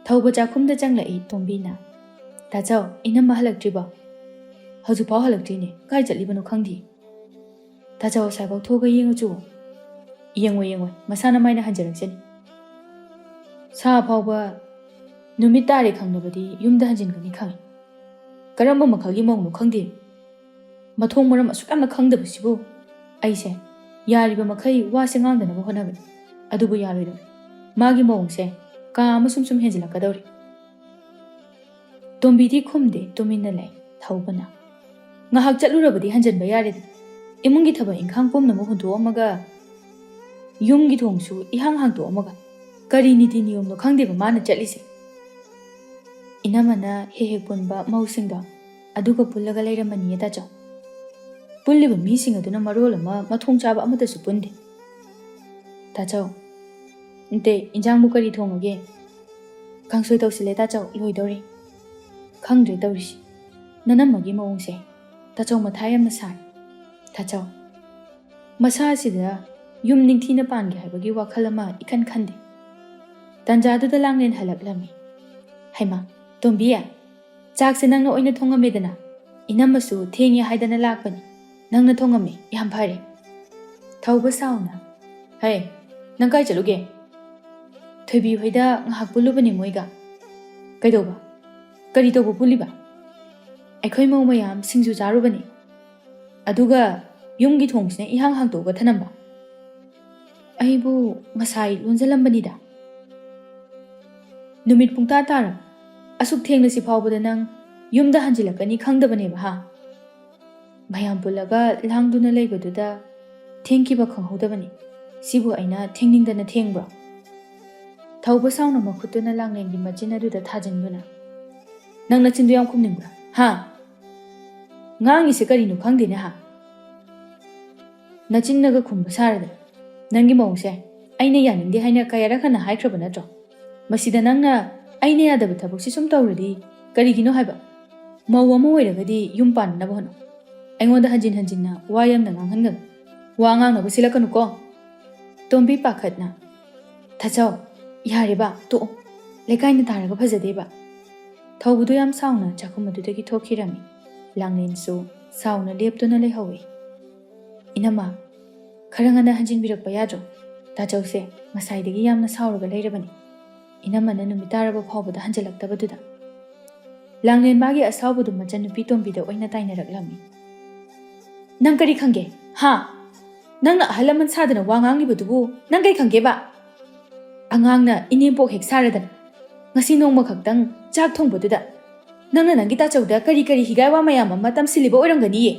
ꯊꯧꯕ ꯆꯥꯛꯈꯨꯝꯗ ꯆꯪꯂꯛꯏ ꯇꯣꯝꯕꯤꯅ ꯇꯥꯆꯧ ꯏꯅꯝꯃ ꯍꯜꯂꯛꯇ꯭ꯔꯤꯕꯣ ꯍꯧꯖꯤꯛꯐꯥꯎ ꯍꯜꯂꯛꯇ꯭ꯔꯤꯅꯦ ꯀꯥꯏ ꯆꯠꯂꯤꯕꯅꯣ ꯈꯪꯗꯦ ꯇꯥꯆꯧ ꯑꯁꯥꯏꯐꯥꯎ ꯊꯣꯛꯑꯒ ꯌꯦꯡꯉꯨꯆꯣ ꯌꯦꯡꯉꯣꯏ ꯃꯁꯥꯅ ꯃꯥꯏꯅ ꯍꯟꯖꯔꯛꯆꯅꯤ ꯁꯥ ꯐꯥꯎꯕ ꯅꯨꯃꯤꯠ ꯇꯥꯔꯦ ꯈꯪꯂꯕꯗꯤ ꯌꯨꯝꯗ ꯍꯟꯖꯤꯟꯒꯅꯤ ꯈꯪꯉꯤ ꯀꯔꯝꯕ ꯃꯈꯜꯒꯤ ꯃꯧꯅꯣ ꯈꯪꯗꯦ ꯃꯊꯣꯡ ꯃꯔꯝ ꯑꯁꯨꯛ ꯌꯥꯝꯅ ꯈꯪꯗꯕꯁꯤꯕꯨ ꯑꯩꯁꯦ ꯌꯥꯔꯤꯕ ꯃꯈꯩ ꯋꯥꯁꯦ ꯉꯥꯡꯗꯅꯕ ꯍꯣꯠꯅꯕꯅꯤ ꯑꯗꯨꯕꯨ ꯌꯥꯔꯣꯏꯗꯧꯔꯤ ꯃꯥꯒꯤ ꯃꯑꯣꯡꯁꯦ ꯀꯥ ꯑꯃ ꯁꯨꯝ ꯍꯦꯟꯖꯤꯜꯂꯛꯀꯗꯧꯔꯤ ꯇꯣꯝꯕꯤꯗꯤ ꯈꯨꯝꯗꯦ ꯇꯨꯃꯤꯟꯅ ꯂꯩ ꯊꯧꯕꯅ ꯉꯥꯏꯍꯥꯛ ꯆꯠꯂꯨꯔꯕꯗꯤ ꯍꯟꯖꯤꯟꯕ ꯌꯥꯔꯦꯗ ꯏꯃꯨꯡꯒꯤ ꯊꯕꯛ ꯏꯪꯈꯥꯡ ꯄꯨꯝꯅꯃꯛ ꯍꯨꯟꯗꯣꯛꯑꯝꯃꯒ ꯌꯨꯝꯒꯤ ꯊꯣꯡꯁꯨ ꯏꯍꯥꯡ ꯍꯥꯡꯗꯣꯛꯑꯝꯃꯒ ꯀꯔꯤ ꯅꯤꯇꯤ ꯅꯤꯌꯣꯝꯅꯣ ꯈꯪꯗꯦꯕ ꯃꯥꯅ ꯆꯠꯂꯤꯁꯦ ꯏꯅꯝꯃꯅ ꯍꯦꯛ ꯄꯨꯟꯕ ꯃꯧꯁꯤꯡꯗꯣ ꯑꯗꯨꯒ ꯄꯨꯜꯂꯒ ꯂꯩꯔꯝꯃꯅꯤꯌꯦ ꯇꯥꯆꯧ ꯄꯨꯜꯂꯤꯕ ꯃꯤꯁꯤꯡ ꯑꯗꯨꯅ ꯃꯔꯣꯜ ꯑꯃ ꯃꯊꯣꯡ ꯆꯥꯕ ꯑꯃꯠꯇꯁꯨ ꯄꯨꯟꯗꯦ ꯇꯥꯆꯧ ꯅꯠꯇꯦ ꯏꯟꯖꯥꯡꯕꯨ ꯀꯔꯤ ꯊꯣꯡꯉꯒꯦ ꯀꯥꯡꯁꯣꯏ ꯇꯧꯁꯤꯜꯂꯦ ꯇꯥꯆꯧ ꯂꯣꯏꯗꯧꯔꯦ ꯈꯪꯗ꯭ꯔꯦ ꯇꯧꯔꯤꯁꯤ ꯅꯅꯝꯃꯒꯤ ꯃꯑꯣꯡꯁꯦ ꯇꯥꯆꯧ ꯃꯊꯥ ꯌꯥꯝꯅ ꯁꯥꯏ ꯇꯥꯆꯧ ꯃꯁꯥꯁꯤꯗ ꯌꯨꯝ ꯅꯤꯡꯊꯤꯅ ꯄꯥꯟꯒꯦ ꯍꯥꯏꯕꯒꯤ ꯋꯥꯈꯜ ꯑꯃ ꯏꯈꯟ ꯈꯟꯗꯦ ꯇꯟꯖꯥꯗꯨꯗ ꯂꯥꯡꯂꯦꯟ ꯍꯜꯂꯛꯂꯝꯃꯤ ꯍꯩꯃꯥ ꯇꯣꯝꯕꯤ ꯆꯥꯛꯁꯦ ꯅꯪꯅ ꯑꯣꯏꯅ ꯊꯣꯡꯉꯝꯃꯦꯗꯅ ꯏꯅꯝꯃꯁꯨ ꯊꯦꯡꯉꯦ ꯍꯥꯏꯗꯅ ꯂꯥꯛꯄꯅꯤ ꯅꯪꯅ ꯊꯣꯡꯉꯝꯃꯤ ꯌꯥꯝ ꯐꯔꯦ ꯊꯧꯕ ꯁꯥꯎꯅ ꯍꯩ ꯅꯪ ꯀꯥꯏ ꯆꯠꯂꯨꯒꯦ ꯊꯣꯏꯕꯤ ꯍꯣꯏꯗ ꯉꯥꯏꯍꯥꯛ ꯄꯨꯜꯂꯨꯕꯅꯤ ꯃꯣꯏꯒ ꯀꯩꯗꯧꯕ ꯀꯔꯤ ꯇꯧꯕ ꯄꯨꯜꯂꯤꯕ ꯑꯩꯈꯣꯏ ꯃꯧ ꯃꯌꯥꯝ ꯁꯤꯡꯖꯨ ꯆꯥꯔꯨꯕꯅꯤ ꯑꯗꯨꯒ ꯌꯨꯝꯒꯤ ꯊꯣꯡꯁꯤꯅ ꯏꯍꯥꯡ ꯍꯥꯡꯗꯣꯛꯑꯒ ꯊꯅꯝꯕ ꯑꯩꯕꯨ ꯉꯁꯥꯏ ꯂꯣꯟꯖꯜꯂꯝꯕꯅꯤꯗ ꯅꯨꯃꯤꯠ ꯄꯨꯡꯇꯥ ꯇꯥꯔꯕ ꯑꯁꯨꯛ ꯊꯦꯡꯅꯁꯤ ꯐꯥꯎꯕꯗ ꯅꯪ ꯌꯨꯝꯗ ꯍꯟꯖꯤꯜꯂꯛꯀꯅꯤ ꯈꯪꯗꯕꯅꯦꯕ ꯍꯥ ꯃꯌꯥꯝ ꯄꯨꯜꯂꯒ ꯂꯥꯡꯗꯨꯅ ꯂꯩꯕꯗꯨꯗ ꯊꯦꯡꯈꯤꯕ ꯈꯪꯍꯧꯗꯕꯅꯤ ꯁꯤꯕꯨ ꯑꯩꯅ ꯊꯦꯡꯅꯤꯡꯗꯅ ꯊꯦꯡꯕ꯭ꯔꯣ ꯊꯧꯕ ꯁꯥꯎꯅ ꯃꯈꯨꯠꯇꯨꯅ ꯂꯥꯡꯂꯦꯟꯒꯤ ꯃꯆꯤꯟ ꯑꯗꯨꯗ ꯊꯥꯖꯤꯟꯗꯨꯅ ꯅꯪ ꯅꯆꯤꯟꯗꯨ ꯌꯥꯝ ꯈꯨꯝꯅꯤꯡꯕ꯭ꯔꯥ ꯍꯥ ꯉꯥꯡꯉꯤꯁꯦ ꯀꯔꯤꯅꯣ ꯈꯪꯗꯦꯅꯦ ꯍꯥ ꯅꯆꯤꯟꯅꯒ ꯈꯨꯝꯕ ꯁꯥꯔꯗꯅ ꯅꯪꯒꯤ ꯃꯑꯣꯡꯁꯦ ꯑꯩꯅ ꯌꯥꯅꯤꯡꯗꯦ ꯍꯥꯏꯅ ꯀꯌꯥꯔꯛ ꯍꯟꯅ ꯍꯥꯏꯈ꯭ꯔꯕ ꯅꯠꯇ꯭ꯔꯣ ꯃꯁꯤꯗ ꯅꯪꯅ ꯑꯩꯅ ꯌꯥꯗꯕ ꯊꯕꯛꯁꯤ ꯁꯨꯝ ꯇꯧꯔꯗꯤ ꯀꯔꯤꯒꯤꯅꯣ ꯍꯥꯏꯕ ꯃꯧ ꯑꯃ ꯑꯣꯏꯔꯒꯗꯤ ꯌꯨꯝ ꯄꯥꯟꯅꯕ ꯍꯣꯠꯅꯧ ꯑꯩꯉꯣꯟꯗ ꯍꯟꯖꯤꯟ ꯍꯟꯖꯤꯟꯅ ꯋꯥ ꯌꯥꯝꯅ ꯉꯥꯡꯍꯟꯒꯅꯨ ꯋꯥ ꯉꯥꯡꯅꯕ ꯁꯤꯜꯂꯛꯀꯅꯨꯀꯣ ꯇꯣꯝꯕꯤ ꯄꯥꯈꯠꯅ ꯊꯥꯆꯧ ꯌꯥꯔꯦꯕ ꯇꯣꯛꯑꯣ ꯂꯩꯀꯥꯏꯅ ꯇꯥꯔꯒ ꯐꯖꯗꯦꯕ ꯊꯧꯕꯗꯨ ꯌꯥꯝ ꯁꯥꯎꯅ ꯆꯥꯛꯈꯨꯝ ꯑꯗꯨꯗꯒꯤ ꯊꯣꯛꯈꯤꯔꯝꯃꯤ ꯂꯥꯡꯂꯦꯟꯁꯨ ꯁꯥꯎꯅ ꯂꯦꯞꯇꯨꯅ ꯂꯩꯍꯧꯏ ꯏꯅꯝꯃ ꯈꯔ ꯉꯟꯅ ꯍꯟꯖꯤꯟꯕꯤꯔꯛꯄ ꯌꯥꯗ꯭ꯔꯣ ꯇꯥꯆꯧꯁꯦ ꯉꯁꯥꯏꯗꯒꯤ ꯌꯥꯝꯅ ꯁꯥꯎꯔꯒ ꯂꯩꯔꯕꯅꯤ ꯏꯅꯝꯃꯅ ꯅꯨꯃꯤꯠ ꯇꯥꯔꯕ ꯐꯥꯎꯕꯗ ꯍꯟꯖꯤꯜꯂꯛꯇꯕꯗꯨꯗ ꯂꯥꯡꯂꯦꯟ ꯃꯥꯒꯤ ꯑꯁꯥꯎꯕꯗꯨ ꯃꯆꯟꯅꯨꯄꯤ ꯇꯣꯝꯕꯤꯗ ꯑꯣꯏꯅ ꯇꯥꯏꯅꯔꯛꯂꯝꯃꯤ ꯅꯪ ꯀꯔꯤ ꯈꯪꯒꯦ ꯍꯥ ꯅꯪꯅ ꯑꯍꯜ ꯂꯃꯟ ꯁꯥꯗꯅ ꯋꯥ ꯉꯥꯡꯂꯤꯕꯗꯨꯕꯨ ꯅꯪ ꯀꯩ ꯈꯪꯒꯦꯕ ꯑꯉꯥꯡꯅ ꯏꯅꯦꯝꯄꯣꯛ ꯍꯦꯛ ꯁꯥꯔꯗꯅ ꯉꯁꯤ ꯅꯣꯡꯃ ꯈꯛꯇꯪ ꯆꯥꯛ ꯊꯣꯡꯕꯗꯨꯗ ꯅꯪꯅ ꯅꯪꯒꯤ ꯇꯥꯆꯧꯗ ꯀꯔꯤ ꯀꯔꯤ ꯍꯤꯒꯥꯏꯋꯥ ꯃꯌꯥꯝ ꯑꯃ ꯇꯝꯁꯤꯜꯂꯤꯕ ꯑꯣꯏꯔꯝꯒꯅꯤꯌꯦ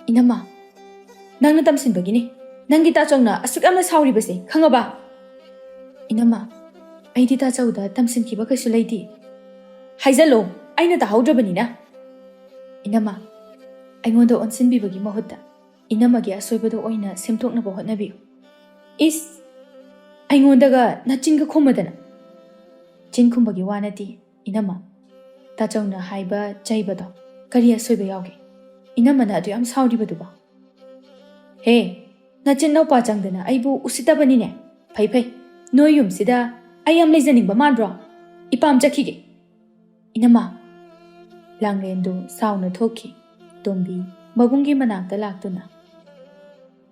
이놈아, ꯅꯪꯅ ꯇꯝꯁꯤꯟꯕꯒꯤꯅꯤ ꯅꯪꯒꯤ ꯇꯥꯆꯧꯅ ꯑꯁꯨꯛ ꯌꯥꯝꯅ ꯁꯥꯎꯔꯤꯕꯁꯦ ꯈꯪꯉꯕ 이놈아, ꯑꯩꯗꯤ ꯇꯥꯆꯧꯗ ꯇꯝꯁꯤꯟꯈꯤꯕ ꯀꯩꯁꯨ ꯂꯩꯇꯦ ꯍꯥꯏꯖꯜꯂꯣ ꯑꯩꯅ ꯇꯥꯍꯧꯗ꯭ꯔꯕꯅꯤꯅ 이놈아, ꯑꯩꯉꯣꯟꯗ ꯑꯣꯟꯁꯤꯟꯕꯤꯕꯒꯤ ꯃꯍꯨꯠꯇ 이놈아ꯒꯤ ꯑꯁꯣꯏꯕꯗꯣ ꯑꯣꯏꯅ ꯁꯦꯝꯗꯣꯛꯅꯕ ꯍꯣꯠꯅꯕꯤꯌꯨ ꯏꯁ ꯑꯩꯉꯣꯟꯗꯒ ꯅꯆꯤꯟꯒ ꯈꯨꯝꯃꯗꯅ ꯆꯤꯟ ꯈꯨꯝꯕꯒꯤ ꯋꯥ ꯅꯠꯇꯦ 이놈아 ꯇꯥꯆꯧꯅ ꯍꯥꯏꯕ ꯆꯩꯕꯗꯣ ꯀꯔꯤ ꯑꯁꯣꯏꯕ ꯌꯥꯎꯒꯦ 이놈아ꯅ ꯑꯗꯨ ꯌꯥꯝ ꯁꯥꯎꯔꯤꯕꯗꯨꯕꯣ ꯍꯦ ꯅꯆꯤꯟ ꯅꯧꯄꯥ ꯆꯪꯗꯅ ꯑꯩꯕꯨ ꯎꯁꯤꯠꯇꯕꯅꯤꯅꯦ ꯐꯩ ꯐꯩ ꯅꯣꯏ ꯌꯨꯝꯁꯤꯗ ꯑꯩ ꯌꯥꯝ ꯂꯩꯖꯅꯤꯡꯕ ꯃꯥꯟꯕ꯭ꯔꯣ ꯏꯄꯥꯝ ꯆꯠꯈꯤꯒꯦ 이놈아 ꯂꯥꯡꯂꯦꯟꯗꯨ ꯁꯥꯎꯅ ꯊꯣꯛꯈꯤ ꯇꯣꯝꯕꯤ ꯃꯕꯨꯡꯒꯤ ꯃꯅꯥꯛꯇ ꯂꯥꯛꯇꯨꯅ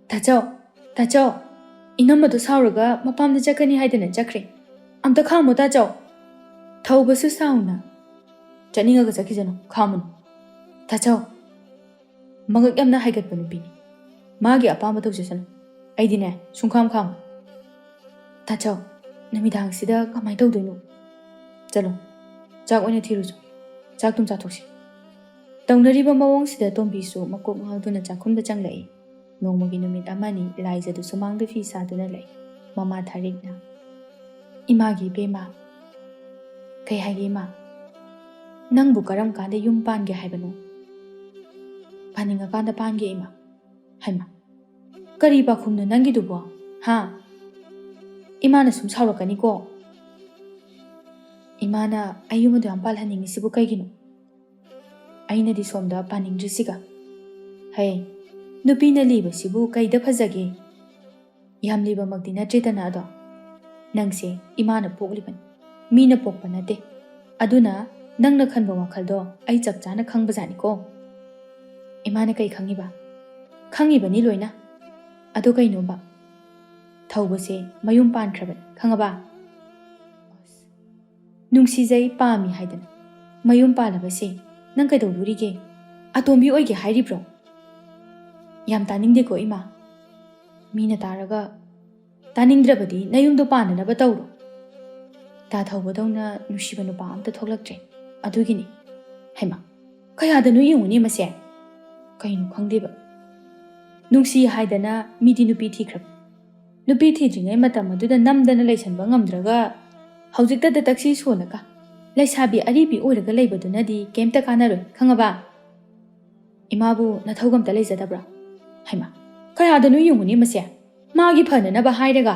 ꯇꯥꯆꯧ ꯇꯥꯆꯧ 이놈아도 ꯁꯥꯎꯔꯒ ꯃꯄꯥꯝꯗ ꯆꯠꯀꯅꯤ ꯍꯥꯏꯗꯅ ꯆꯠꯈ꯭ꯔꯦ ꯑꯝꯇ ꯈꯥꯝꯃꯣ ꯇꯥꯆꯧ ꯊꯧꯕꯁꯨ ꯁꯥꯎꯅ ꯆꯠꯅꯤꯡꯉꯒ ꯆꯠꯈꯤꯖꯅꯨ ꯈꯥꯝꯃꯨꯅꯨ ꯇꯥꯆꯧ ꯃꯉꯛ ꯌꯥꯝꯅ ꯍꯥꯏꯒꯠꯄ ꯅꯨꯄꯤꯅꯤ ꯃꯥꯒꯤ ꯑꯄꯥꯝꯕ ꯇꯧꯖꯁꯅꯨ ꯑꯩꯗꯤꯅꯦ ꯁꯨꯡꯈꯥꯝ ꯈꯥꯝꯃꯣ ꯇꯥꯆꯧ ꯅꯨꯃꯤꯗꯥꯡꯁꯤꯗ ꯀꯃꯥꯏ ꯇꯧꯗꯣꯏꯅꯣ ꯆꯠꯂꯣ ꯆꯥꯛ ꯑꯣꯏꯅ ꯊꯤꯔꯨꯆꯣ ꯆꯥꯛ ꯇꯨꯝ ꯆꯥꯊꯣꯛꯁꯤ ꯇꯧꯅꯔꯤꯕ ꯃꯑꯣꯡꯁꯤꯗ ꯇꯣꯝꯕꯤꯁꯨ ꯃꯀꯣꯛ ꯉꯥꯎꯗꯨꯅ ꯆꯥꯛꯈꯨꯝꯗ ꯆꯪꯂꯛꯏ ꯅꯣꯡꯃꯒꯤ ꯅꯨꯃꯤꯠ ꯑꯃꯅꯤ ꯂꯥꯏꯖꯗꯨ ꯁꯨꯃꯥꯡꯗ ꯐꯤ ꯁꯥꯗꯨꯅ ꯂꯩ ꯃꯃꯥ ꯊꯥꯔꯤꯛꯅ ꯏꯃꯥꯒꯤ ꯏꯕꯦꯝꯃ ꯀꯩ ꯍꯥꯏꯒꯦ ꯏꯃꯥ ꯅꯪꯕꯨ ꯀꯔꯝ ꯀꯥꯟꯗ ꯌꯨꯝ ꯄꯥꯟꯒꯦ ꯍꯥꯏꯕꯅꯣ ꯄꯥꯅꯤꯡꯉꯀꯥꯟꯗ ꯄꯥꯟꯒꯦ ꯏꯃꯥ ꯍꯩꯃꯥ ꯀꯔꯤ ꯄꯥꯈꯨꯝꯅꯣ ꯅꯪꯒꯤꯗꯨꯕꯣ ꯍꯥ ꯏꯃꯥꯅ ꯁꯨꯝ ꯁꯥꯎꯔꯛꯀꯅꯤꯀꯣ ꯏꯃꯥꯅ ꯑꯩ ꯌꯨꯝ ꯑꯗꯨ ꯌꯥꯝ ꯄꯥꯜꯍꯟꯅꯤꯡꯉꯤꯁꯤꯕꯨ ꯀꯩꯒꯤꯅꯣ ꯑꯩꯅꯗꯤ ꯁꯣꯝꯗ ꯄꯥꯅꯤꯡꯗ꯭ꯔꯤꯁꯤꯒ ꯍꯩ ꯅꯨꯄꯤꯅ ꯂꯤꯕꯁꯤꯕꯨ ꯀꯩꯗ ꯐꯖꯒꯦ ꯌꯥꯝ ꯂꯤꯕꯃꯛꯇꯤ ꯅꯠꯇ꯭ꯔꯦꯗꯅ ꯑꯗꯣ ꯅꯪꯁꯦ ꯏꯃꯥꯅ ꯄꯣꯛꯂꯤꯕꯅꯤ ꯃꯤꯅ ꯄꯣꯛꯄ ꯅꯠꯇꯦ ꯑꯗꯨꯅ ꯅꯪꯅ ꯈꯟꯕ ꯋꯥꯈꯜꯗꯣ ꯑꯩ ꯆꯞ ꯆꯥꯅ ꯈꯪꯕꯖꯥꯠꯅꯤꯀꯣ ꯏꯃꯥꯅ ꯀꯩ ꯈꯪꯉꯤꯕ ꯈꯪꯉꯤꯕꯅꯤ ꯂꯣꯏꯅ ꯑꯗꯣ ꯀꯩꯅꯣꯕ ꯊꯧꯕꯁꯦ ꯃꯌꯨꯝ ꯄꯥꯟꯈ꯭ꯔꯕꯅꯤ ꯈꯪꯉꯕ ꯅꯨꯡꯁꯤꯖꯩ ꯄꯥꯝꯃꯤ ꯍꯥꯏꯗꯅ ꯃꯌꯨꯝ ꯄꯥꯜꯂꯕꯁꯦ ꯅꯪ ꯀꯩꯗꯧꯗꯣꯔꯤꯒꯦ ꯑꯇꯣꯝꯕꯤ ꯑꯣꯏꯒꯦ ꯍꯥꯏꯔꯤꯕ꯭ꯔꯣ ꯌꯥꯝ ꯇꯥꯅꯤꯡꯗꯦꯀꯣ ꯏꯃꯥ ꯃꯤꯅ ꯇꯥꯔꯒ ꯇꯥꯅꯤꯡꯗ꯭ꯔꯕꯗꯤ ꯅꯌꯨꯝꯗꯣ ꯄꯥꯟꯅꯅꯕ ꯇꯧꯔꯣ ꯇꯥ ꯊꯧꯕꯗꯧꯅ ꯅꯨꯡꯁꯤꯕ ꯅꯨꯄꯥ ꯑꯝꯇ ꯊꯣꯛꯂꯛꯇ꯭ꯔꯦ ꯑꯗꯨꯒꯤꯅꯤ ꯍꯩꯃꯥ ꯀꯌꯥꯗꯅꯣ ꯌꯦꯡꯉꯨꯅꯦ ꯃꯁꯦ ꯀꯩꯅꯣ ꯈꯪꯗꯦꯕ ꯅꯨꯡꯁꯤ ꯍꯥꯏꯗꯅ ꯃꯤꯗꯤ ꯅꯨꯄꯤ ꯊꯤꯈ꯭ꯔꯕ ꯅꯨꯄꯤ ꯊꯤꯗ꯭ꯔꯤꯉꯩ ꯃꯇꯝ ꯑꯗꯨꯗ ꯅꯝꯗꯅ ꯂꯩꯁꯟꯕ ꯉꯝꯗ꯭ꯔꯒ ꯍꯧꯖꯤꯛꯇꯗ ꯇꯛꯁꯤ ꯁꯣꯜꯂꯒ ꯂꯩꯁꯥꯕꯤ ꯑꯔꯤꯕꯤ ꯑꯣꯏꯔꯒ ꯂꯩꯕꯗꯨꯅꯗꯤ ꯀꯩꯝꯇ ꯀꯥꯟꯅꯔꯣꯏ ꯈꯪꯉꯕ ꯏꯃꯥꯕꯨ ꯅꯊꯧꯒꯝꯇ ꯂꯩꯖꯗꯕ꯭ꯔꯥ ꯍꯩꯃꯥ ꯀꯌꯥꯗꯅꯣ ꯌꯦꯡꯉꯨꯅꯦ ꯃꯁꯦ ꯃꯥꯒꯤ ꯐꯅꯅꯕ ꯍꯥꯏꯔꯒ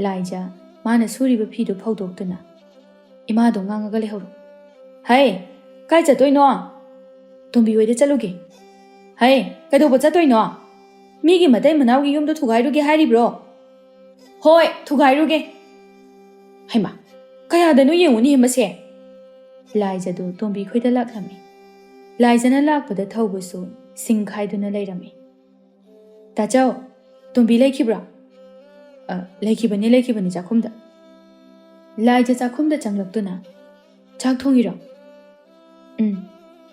ꯂꯥꯏꯖ ꯃꯥꯅ ꯁꯨꯔꯤꯕ ꯐꯤꯗꯨ ꯐꯧꯗꯣꯛꯇꯨꯅ ꯏꯃꯥꯗꯣ ꯉꯥꯡꯉꯒ ꯂꯩꯍꯧꯔꯣ ꯍꯩ ꯀꯥꯏ ꯆꯠꯇꯣꯏꯅꯣ ꯇꯣꯝꯕꯤ ꯍꯣꯏꯗ ꯆꯠꯂꯨꯒꯦ ꯍꯩ ꯀꯩꯗꯧꯕ ꯆꯠꯇꯣꯏꯅꯣ ꯃꯤꯒꯤ ꯃꯇꯩ ꯃꯅꯥꯎꯒꯤ ꯌꯨꯝꯗꯣ ꯊꯨꯒꯥꯏꯔꯨꯒꯦ ꯍꯥꯏꯔꯤꯕ꯭ꯔꯣ ꯍꯣꯏ ꯊꯨꯒꯥꯏꯔꯨꯒꯦ ꯍꯩꯃꯥ ꯀꯌꯥꯗꯅꯣ ꯌꯦꯡꯉꯨꯅꯦ ꯃꯁꯦ ꯂꯥꯏꯖꯗꯨ ꯇꯣꯝꯕꯤ ꯈꯣꯏꯗ ꯂꯥꯛꯂꯝꯃꯤ ꯂꯥꯏꯖꯅ ꯂꯥꯛꯄꯗ ꯊꯧꯕꯁꯨ ꯁꯤꯡ ꯈꯥꯏꯗꯨꯅ ꯂꯩꯔꯝꯃꯤ ꯇꯥꯆꯧ ꯇꯣꯝꯕꯤ ꯂꯩꯈꯤꯕ꯭ꯔꯣ ꯂꯩꯈꯤꯕꯅꯤ ꯆꯥꯛꯈꯨꯝꯗ ꯂꯥꯏꯖ ꯆꯥꯛꯈꯨꯝꯗ ꯆꯪꯂꯛꯇꯨꯅ ꯆꯥꯛ ꯊꯣꯡꯉꯤꯔꯣ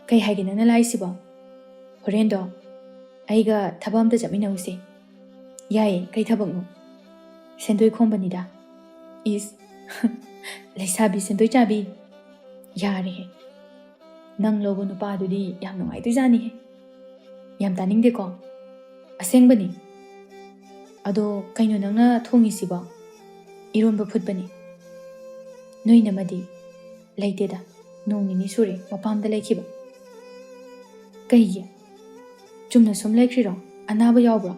ꯀꯩ ꯍꯥꯏꯒꯦ ꯅꯪꯅ ꯂꯥꯛꯏꯁꯤꯕꯣ ꯍꯣꯔꯦꯟꯗꯣ ꯑꯩꯒ ꯊꯕꯛ ꯑꯝꯇ ꯆꯠꯃꯤꯟꯅꯧꯁꯦ ꯌꯥꯏꯌꯦ ꯀꯩ ꯊꯕꯛꯅꯣ ꯁꯦꯟꯗꯣꯏ ꯈꯣꯝꯕꯅꯤꯗ ꯏꯁ ꯂꯩꯁꯥꯕꯤ ꯁꯦꯟꯗꯣꯏ ꯆꯥꯕꯤ ꯌꯥꯔꯦꯍꯦ ꯅꯪ ꯂꯧꯕ ꯅꯨꯄꯥꯗꯨꯗꯤ ꯌꯥꯝ ꯅꯨꯡꯉꯥꯏꯗꯣꯏꯖꯥꯅꯤꯍꯦ ꯌꯥꯝ ꯇꯥꯅꯤꯡꯗꯦꯀꯣ ꯑꯁꯦꯡꯕꯅꯤ ꯑꯗꯣ ꯀꯩꯅꯣ ꯅꯪꯅ ꯊꯣꯡꯉꯤꯁꯤꯕꯣ? ꯏꯔꯣꯟꯕ ꯐꯨꯠꯄꯅꯤ. ꯅꯣꯏꯅꯃꯗꯤ? ꯂꯩꯇꯦꯗ. ꯅꯣꯡ ꯅꯤꯅꯤ ꯁꯨꯔꯦ ꯃꯄꯥꯝꯗ ꯂꯩꯈꯤꯕ. ꯀꯩꯒꯤ? ꯆꯨꯝꯅ ꯁꯨꯝ ꯂꯩꯈ꯭ꯔꯤꯔꯣ? ꯑꯅꯥꯕ ꯌꯥꯎꯕ꯭ꯔꯣ?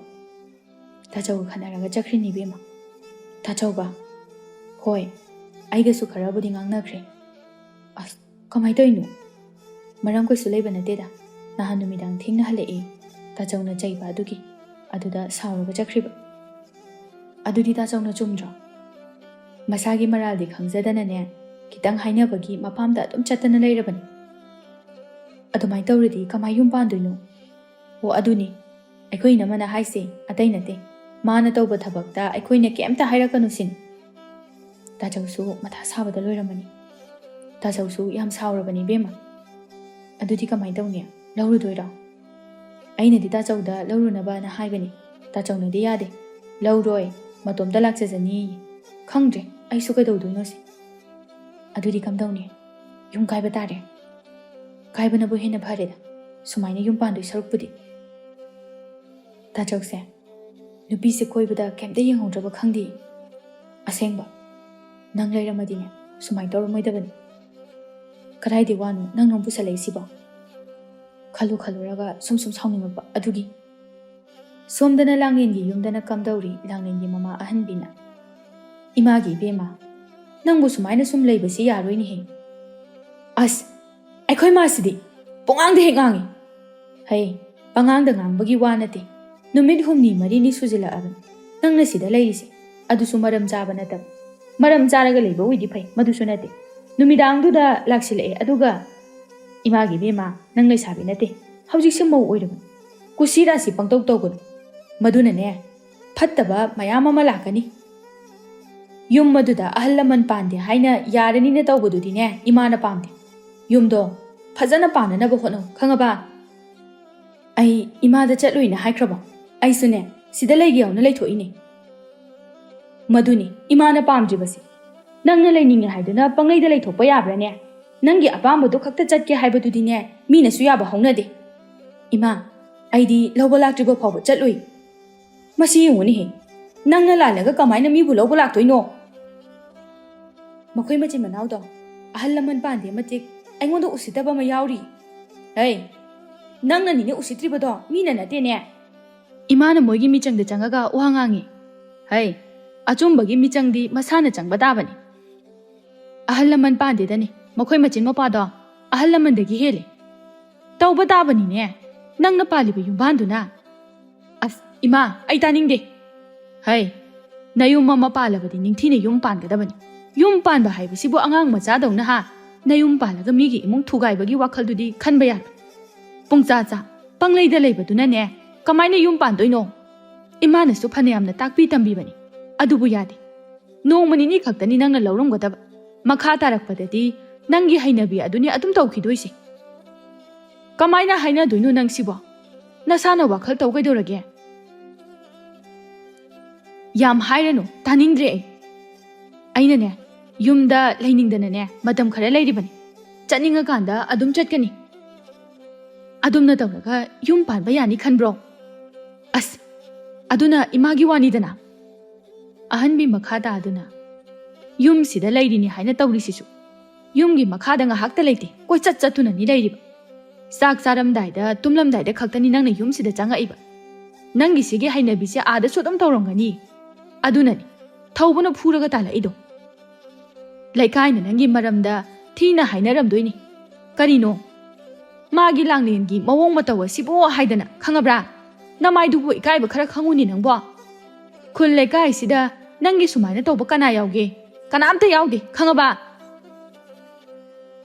ꯇꯥꯆꯧꯒ ꯈꯠꯅꯔꯒ ꯆꯠꯈ꯭ꯔꯤꯅꯤ ꯏꯕꯦꯝꯃ. ꯇꯥꯆꯧꯒ? ꯍꯣꯏ, ꯑꯩꯒꯁꯨ ꯈꯔꯕꯨꯗꯤ ꯉꯥꯡꯅꯈ꯭ꯔꯦ. ꯑꯁ, ꯀꯃꯥꯏꯅ ꯇꯧꯔꯤꯅꯣ? ꯃꯔꯝ ꯀꯩꯁꯨ ꯂꯩꯕ ꯅꯠꯇꯦꯗ. ꯅꯍꯥꯟ ꯅꯨꯃꯤꯗꯥꯡ ꯊꯦꯡꯅ ꯍꯜꯂꯛꯏ. ꯇꯥꯆꯧꯅ ꯆꯩꯕ ꯑꯗꯨꯒꯤ. ꯑꯗꯨꯗ ꯁꯥꯎꯔꯒ ꯆꯠꯈ꯭ꯔꯤꯕ. ꯑꯗꯨꯗꯤ ꯇꯥꯆꯧꯅ ꯆꯨꯝꯗ꯭ꯔꯣ? ꯃꯁꯥꯒꯤ ꯃꯔꯥꯜꯗꯤ ꯈꯪꯖꯗꯅꯅꯦ, ꯈꯤꯇꯪ ꯍꯥꯏꯅꯕꯒꯤ ꯃꯄꯥꯝꯗ ꯑꯗꯨꯝ ꯆꯠꯇꯅ ꯂꯩꯔꯕꯅꯤ. ꯑꯗꯨꯃꯥꯏꯅ ꯇꯧꯔꯗꯤ ꯀꯃꯥꯏ ꯌꯨꯝ ꯄꯥꯟꯗꯣꯏꯅꯣ? ꯑꯣ ꯑꯗꯨꯅꯤ, ꯑꯩꯈꯣꯏ ꯏꯅꯝꯃꯅ ꯍꯥꯏꯁꯦ ꯑꯇꯩ ꯅꯠꯇꯦ. ꯃꯥꯅ ꯇꯧꯕ ꯊꯕꯛꯇ ꯑꯩꯈꯣꯏꯅ ꯀꯩꯝꯇ ꯍꯥꯏꯔꯛꯀꯅꯨ ꯁꯤꯅꯤ. ꯇꯥꯆꯧꯁꯨ ꯃꯊꯥ ꯁꯥꯕꯗ ꯂꯣꯏꯔꯝꯃꯅꯤ. ꯇꯥꯆꯧꯁꯨ ꯌꯥꯝ ꯁꯥꯎꯔꯕꯅꯤ ꯏꯕꯦꯝꯃ. ꯑꯗꯨꯗꯤ ꯀꯃꯥꯏꯅ ꯇꯧꯅꯤ? ꯂꯧꯔꯨꯗꯣꯏꯔꯣ? ꯑꯩꯅꯗꯤ ꯇꯥꯆꯧꯗ ꯂꯧꯔꯨꯅꯕꯅ ꯍꯥꯏꯕꯅꯤ. ꯇꯥꯆꯧꯅꯗꯤ ꯌꯥꯗꯦ. ꯂꯧꯔꯣꯏ, ꯃꯇꯣꯝꯇ ꯂꯥꯛꯆꯖꯅꯤ. ꯈꯪꯗ꯭ꯔꯦ ꯑꯩꯁꯨ ꯀꯩꯗꯧꯗꯣꯏꯅꯣꯁꯦ. ꯑꯗꯨꯗꯤ ꯀꯝꯗꯧꯅꯤ? ꯌꯨꯝ ꯀꯥꯏꯕ ꯇꯥꯔꯦ. ꯀꯥꯏꯕꯅꯕꯨ ꯍꯦꯟꯅ ꯐꯔꯦꯗ, ꯁꯨꯃꯥꯏꯅ ꯌꯨꯝ ꯄꯥꯟꯗꯣꯏ ꯁꯔꯨꯛꯄꯨꯗꯤ. ꯇꯥꯆꯧꯁꯦ ꯅꯨꯄꯤꯁꯦ ꯀꯣꯏꯕꯗ ꯀꯩꯝꯇ ꯌꯦꯡꯍꯧꯗ꯭ꯔꯕ ꯈꯪꯗꯦ. ꯑꯁꯦꯡꯕ, ꯅꯪ ꯂꯩꯔꯝꯃꯗꯤꯅꯦ ꯁꯨꯃꯥꯏꯅ ꯇꯧꯔꯝꯃꯣꯏꯗꯕꯅꯤ. ꯀꯗꯥꯏꯗꯤ ꯋꯥꯅꯣ ꯅꯪ ꯅꯣꯡ ꯄꯨꯁꯜꯂꯛꯏꯁꯤꯕꯣ? ꯈꯜꯂꯨꯔꯒ ꯁꯨꯝ ꯁꯥꯎꯅꯤꯡꯉꯛꯄ ꯑꯗꯨꯒꯤ. ꯁꯣꯝꯗꯅ ꯂꯥꯡꯂꯦꯟꯒꯤ ꯌꯨꯝꯗꯅ ꯀꯝꯗꯧꯔꯤ ꯂꯥꯡꯂꯦꯟꯒꯤ ꯃꯃꯥ ꯑꯍꯟꯕꯤꯅ? ꯏꯃꯥꯒꯤ ꯏꯕꯦꯝꯃ, ꯅꯪꯕꯨ ꯁꯨꯃꯥꯏꯅ ꯁꯨꯝ ꯂꯩꯕꯁꯤ ꯌꯥꯔꯣꯏꯅꯦꯍꯦ. ꯑꯁ, ꯑꯩꯈꯣꯏ ꯃꯥꯁꯤꯗꯤ ꯄꯨꯡꯉꯥꯡꯗ ꯍꯦꯛ ꯉꯥꯡꯉꯤ. ꯍꯩ, ꯄꯉꯥꯡꯗ ꯉꯥꯡꯕꯒꯤ ꯋꯥ ꯅꯠꯇꯦ. ꯅꯨꯃꯤꯠ 8-9 ꯁꯨꯖꯤꯜꯂꯛꯑꯕꯅꯤ ꯅꯪꯅ ꯁꯤꯗ ꯂꯩꯔꯤꯁꯦ. ꯑꯗꯨꯁꯨ ꯃꯔꯝ ꯆꯥꯕ ꯅꯠꯇꯕ. ꯃꯔꯝ ꯆꯥꯔꯒ ꯂꯩꯕ ꯑꯣꯏꯗꯤ ꯐꯩ, ꯃꯗꯨꯁꯨ ꯅꯠꯇꯦ. ꯅꯨꯃꯤꯗꯥꯡꯗꯨꯗ ꯂꯥꯛꯁꯤꯜꯂꯛꯑꯦ ꯑꯗꯨꯒ ꯏꯃꯥꯒꯤ ꯏꯕꯦꯝꯃ, ꯅꯪ ꯂꯩꯁꯥꯕꯤ ꯅꯠꯇꯦ. ꯍꯧꯖꯤꯛꯁꯦ ꯃꯧ ꯑꯣꯏꯔꯕꯅꯤ. ꯀꯨꯁꯤꯔꯥꯁꯤ ꯄꯪꯇꯧ ꯇꯧꯒꯅꯨ. ꯃꯗꯨꯅꯅꯦ ꯐꯠꯇꯕ ꯃꯌꯥꯝ ꯑꯃ ꯂꯥꯛꯀꯅꯤ. ꯌꯨꯝ ꯑꯗꯨꯗ ꯑꯍꯜ ꯂꯃꯟ ꯄꯥꯟꯗꯦ ꯍꯥꯏꯅ ꯌꯥꯔꯅꯤꯅ ꯇꯧꯕꯗꯨꯗꯤꯅꯦ ꯏꯃꯥꯅ ꯄꯥꯝꯗꯦ. ꯌꯨꯝꯗꯣ ꯐꯖꯅ ꯄꯥꯟꯅꯅꯕ ꯍꯣꯠꯅꯧ, ꯈꯪꯉꯕ? ꯑꯩ ꯏꯃꯥꯗ ꯆꯠꯂꯨꯏꯅ ꯍꯥꯏꯈ꯭ꯔꯕꯣ? ꯑꯩꯁꯨꯅꯦ ꯁꯤꯗ ꯂꯩꯒꯦ ꯌꯥꯎꯅ ꯂꯩꯊꯣꯛꯏꯅꯦ. ꯃꯗꯨꯅꯤ ꯏꯃꯥꯅ ꯄꯥꯝꯗ꯭ꯔꯤꯕꯁꯦ. ꯅꯪꯅ ꯂꯩꯅꯤꯡꯉꯦ ꯍꯥꯏꯗꯨꯅ ꯄꯪꯂꯩꯗ ꯂꯩꯊꯣꯛꯄ ꯌꯥꯕ꯭ꯔꯥꯅꯦ? ꯅꯪꯒꯤ ꯑꯄꯥꯝꯕꯗꯣ ꯈꯛꯇ ꯆꯠꯀꯦ ꯍꯥꯏꯕꯗꯨꯗꯤꯅꯦ ꯃꯤꯅꯁꯨ ꯌꯥꯕ ꯍꯧꯅꯗꯦ. ꯏꯃꯥ, ꯑꯩꯗꯤ ꯂꯧꯕ ꯂꯥꯛꯇ꯭ꯔꯤꯕ ꯐꯥꯎꯕ ꯆꯠꯂꯨꯏ. ꯃꯁꯤ ꯌꯦꯡꯉꯨꯅꯦꯍꯦ, ꯅꯪꯅ ꯂꯥꯜꯂꯒ ꯀꯃꯥꯏꯅ ꯃꯤꯕꯨ ꯂꯧꯕ ꯂꯥꯛꯇꯣꯏꯅꯣ? ꯃꯈꯣꯏ ꯃꯆꯤꯟ ꯃꯅꯥꯎꯗꯣ ꯑꯍꯜ ꯂꯃꯟ ꯄꯥꯟꯗꯦ ꯃꯇꯤꯛ ꯑꯩꯉꯣꯟꯗ ꯎꯁꯤꯠꯇꯕ ꯑꯃ ꯌꯥꯎꯔꯤ. ꯍꯩ, ꯅꯪꯅꯅꯤꯅꯦ ꯎꯁꯤꯠꯇ꯭ꯔꯤꯕꯗꯣ, ꯃꯤꯅ ꯅꯠꯇꯦꯅꯦ. ꯏꯃꯥꯅ ꯃꯣꯏꯒꯤ ꯃꯤꯆꯪꯗ ꯆꯪꯉꯒ ꯋꯥ ꯉꯥꯡꯉꯤ. ꯍꯩ, ꯑꯆꯨꯝꯕꯒꯤ ꯃꯤꯆꯪꯗꯤ ꯃꯁꯥꯅ ꯆꯪꯕ ꯇꯥꯕꯅꯤ. ꯑꯍꯜ ꯂꯃꯟ ꯄꯥꯟꯗꯦꯗꯅꯤ ꯃꯈꯣꯏ ꯃꯆꯤꯟ ꯃꯧꯄꯥꯗꯣ ꯑꯍꯜ ꯂꯃꯟꯗꯒꯤ ꯍꯦꯜꯂꯤ. ꯇꯧꯕ ꯇꯥꯕꯅꯤꯅꯦ, ꯅꯪꯅ ꯄꯥꯜꯂꯤꯕ ꯌꯨꯝꯕꯥꯟꯗꯨꯅ. ꯑꯁ ꯏꯃꯥ, ꯑꯩ ꯇꯥꯅꯤꯡꯗꯦ. ꯍꯩ, ꯅꯌꯨꯝ ꯑꯃ ꯄꯥꯜꯂꯕꯗꯤ ꯅꯤꯡꯊꯤꯅ ꯌꯨꯝ ꯄꯥꯟꯒꯗꯕꯅꯤ. ꯌꯨꯝ ꯄꯥꯟꯕ ꯍꯥꯏꯕꯁꯤꯕꯨ ꯑꯉꯥꯡ ꯃꯆꯥꯗꯧꯅ ꯅꯌꯨꯝ ꯄꯥꯜꯂꯒ ꯃꯤꯒꯤ ꯏꯃꯨꯡ ꯊꯨꯒꯥꯏꯕꯒꯤ ꯋꯥꯈꯜꯗꯨꯗꯤ ꯈꯟꯕ ꯌꯥꯔꯣꯏ. ꯄꯨꯡꯆꯥ ꯄꯪꯂꯩꯗ ꯂꯩꯕꯗꯨꯅꯅꯦ ꯀꯃꯥꯏꯅ ꯌꯨꯝ ꯄꯥꯟꯗꯣꯏꯅꯣ? ꯏꯃꯥꯅꯁꯨ ꯐꯅꯌꯥꯝꯅ ꯇꯥꯛꯄꯤ ꯇꯝꯕꯤꯕꯅꯤ, ꯑꯗꯨꯕꯨ ꯌꯥꯗꯦ. ꯅꯣꯡꯃ ꯅꯤꯅꯤ ꯈꯛꯇꯅꯤ ꯅꯪꯅ ꯂꯧꯔꯝꯒꯗꯕ. ꯃꯈꯥ ꯇꯥꯔꯛꯄꯗꯗꯤ ꯅꯪꯒꯤ ꯍꯩꯅꯕꯤ ꯑꯗꯨꯅꯤ ꯑꯗꯨꯝ ꯇꯧꯈꯤꯗꯣꯏꯁꯦ. ꯀꯃꯥꯏꯅ ꯍꯥꯏꯅꯗꯣꯏꯅꯣ ꯅꯪ ꯁꯤꯕꯣ? ꯅꯁꯥꯅ ꯋꯥꯈꯜ ꯇꯧ ꯀꯩꯗꯧꯔꯒꯦ? ꯌꯥꯝ ꯍꯥꯏꯔꯅꯨ, ꯇꯥꯅꯤꯡꯗ꯭ꯔꯦ ꯑꯩ. ꯑꯩꯅꯅꯦ ꯌꯨꯝꯗ ꯂꯩꯅꯤꯡꯗꯅꯅꯦ ꯃꯇꯝ ꯈꯔ ꯂꯩꯔꯤꯕꯅꯤ. ꯆꯠꯅꯤꯡꯉꯀꯥꯟꯗ ꯑꯗꯨꯝ ꯆꯠꯀꯅꯤ. ꯑꯗꯨꯝꯅ ꯇꯧꯔꯒ ꯌꯨꯝ ꯄꯥꯟꯕ ꯌꯥꯅꯤ ꯈꯟꯕ꯭ꯔꯣ? ꯑꯁ, ꯑꯗꯨꯅ ꯏꯃꯥꯒꯤ ꯋꯥꯅꯤꯗꯅ. ꯑꯍꯟꯕꯤ ꯃꯈꯥ ꯇꯥꯗꯨꯅ, ꯌꯨꯝꯁꯤꯗ ꯂꯩꯔꯤꯅꯤ ꯍꯥꯏꯅ ꯇꯧꯔꯤꯁꯤꯁꯨ ꯌꯨꯝꯒꯤ ꯃꯈꯥꯗ ꯉꯥꯏꯍꯥꯛꯇ ꯂꯩꯇꯦ, ꯀꯣꯏꯆꯠ ꯆꯠꯇꯨꯅꯅꯤ ꯂꯩꯔꯤꯕ. ꯆꯥꯛ ꯆꯥꯔꯝꯗꯥꯏꯗ ꯇꯨꯝꯂꯝꯗꯥꯏꯗ ꯈꯛꯇꯅꯤ ꯅꯪꯅ ꯌꯨꯝꯁꯤꯗ ꯆꯪꯉꯛꯏꯕ. ꯅꯪꯒꯤꯁꯤꯒꯤ ꯍꯩꯅꯕꯤꯁꯦ ꯑꯥꯗꯁꯨ ꯑꯗꯨꯝ ꯇꯧꯔꯝꯒꯅꯤ. ꯑꯗꯨꯅꯅꯤ ꯊꯧꯕꯅ ꯐꯨꯔꯒ ꯇꯥꯜꯂꯛꯏꯗꯣ. ꯂꯩꯀꯥꯏꯅ ꯅꯪꯒꯤ ꯃꯔꯝꯗ ꯊꯤꯅ ꯍꯥꯏꯅꯔꯝꯗꯣꯏꯅꯤ. ꯀꯔꯤꯅꯣ ꯃꯥꯒꯤ ꯂꯥꯡꯂꯦꯟꯒꯤ ꯃꯑꯣꯡ ꯃꯇꯧ ꯑꯁꯤꯕꯣ ꯍꯥꯏꯗꯅ, ꯈꯪꯉꯕ꯭ꯔꯥ? ꯅꯃꯥꯏꯗꯨꯕꯨ ꯏꯀꯥꯏꯕ ꯈꯔ ꯈꯪꯉꯨꯅꯤ ꯅꯪꯕꯣ. ꯈꯨꯜ ꯂꯩꯀꯥꯏꯁꯤꯗ ꯅꯪꯒꯤ ꯁꯨꯃꯥꯏꯅ ꯇꯧꯕ ꯀꯅꯥ ꯌꯥꯎꯒꯦ? ꯀꯅꯥꯝꯇ ꯌꯥꯎꯗꯦ, ꯈꯪꯉꯕ?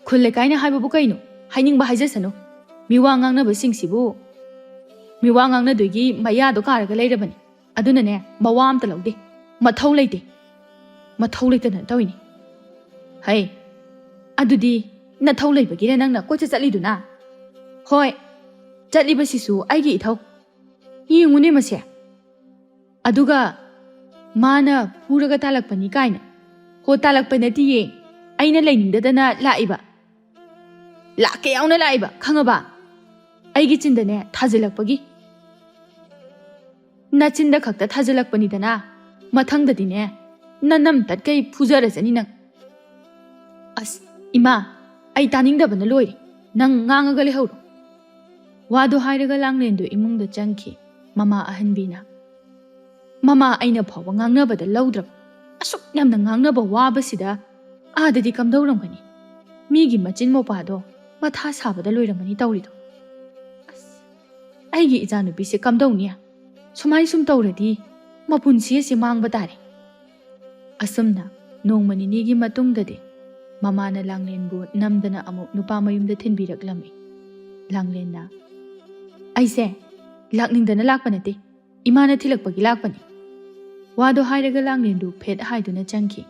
ꯈꯨꯜ ꯂꯩꯀꯥꯏꯅ ꯍꯥꯏꯕꯕꯨ ꯀꯩꯅꯣ? ꯍꯥꯏꯅꯤꯡꯕ ꯍꯥꯏꯖꯁꯅꯨ. ꯃꯤꯋꯥ ꯉꯥꯡꯅꯕꯁꯤꯡꯁꯤꯕꯨ ꯃꯤꯋꯥ ꯉꯥꯡꯅꯗꯣꯏꯒꯤ ꯃꯌꯥꯗꯣ ꯀꯥꯔꯒ ꯂꯩꯔꯕꯅꯤ. ꯑꯗꯨꯅꯅꯦ ꯃꯋꯥ ꯑꯝꯇ ꯂꯧꯗꯦ. ꯃꯊꯧ ꯂꯩꯇꯦ. ꯃꯊꯧ ꯂꯩꯇꯅ ꯇꯧꯏꯅꯤ. ꯍꯩ, ꯑꯗꯨꯗꯤ ꯅꯊꯧ ꯂꯩꯕꯒꯤꯔ ꯅꯪꯅ ꯀꯣꯏꯆꯠ ꯆꯠꯂꯤꯗꯨꯅ? ꯍꯣꯏ, ꯆꯠꯂꯤꯕꯁꯤꯁꯨ ꯑꯩꯒꯤ ꯏꯊꯧ. ꯌꯦꯡꯉꯨꯅꯦ ꯃꯁꯦ. ꯑꯗꯨꯒ ꯃꯥꯅ ꯐꯨꯔꯒ ꯇꯥꯜꯂꯛꯄꯅꯤ ꯀꯥꯏꯅ. ꯍꯣ, ꯇꯥꯜꯂꯛꯄ ꯅꯠꯇꯤꯌꯦ, ꯑꯩꯅ ꯂꯩꯅꯤꯡꯗꯗꯅ ꯂꯥꯛꯏꯕ. ꯂꯥꯛꯀꯦ ꯌꯥꯎꯅ ꯂꯥꯛꯏꯕ, ꯈꯪꯉꯕ? ꯑꯩꯒꯤ ꯆꯤꯟꯗꯅꯦ ꯊꯥꯖꯤꯜꯂꯛꯄꯒꯤ. nachinda khakta thajilakpanidana mathangdadine nanam tatkai phujarasani nang as ima ai taningdabana loiri nang ngangaga lehawro wado hairaga langlendu imungda changki mama ahanbina mama aina phawa ngangnabada lawdrab asuk yamna ngangnaba wabasida adadi kamdawramgani migi machin mopado matha sabada loiramani tawrido as aigi ijanubi se kamdawniya sumai sum tawradi mapunsi se mangba tare asumna nongmani nigi matungdade mamana langlenbu namdana amuk nupa mayumda thinbiraklami langlenna aise lakningdana lakpanate imana thilakpagi lakpani wado hairaga langlendu phet haiduna changki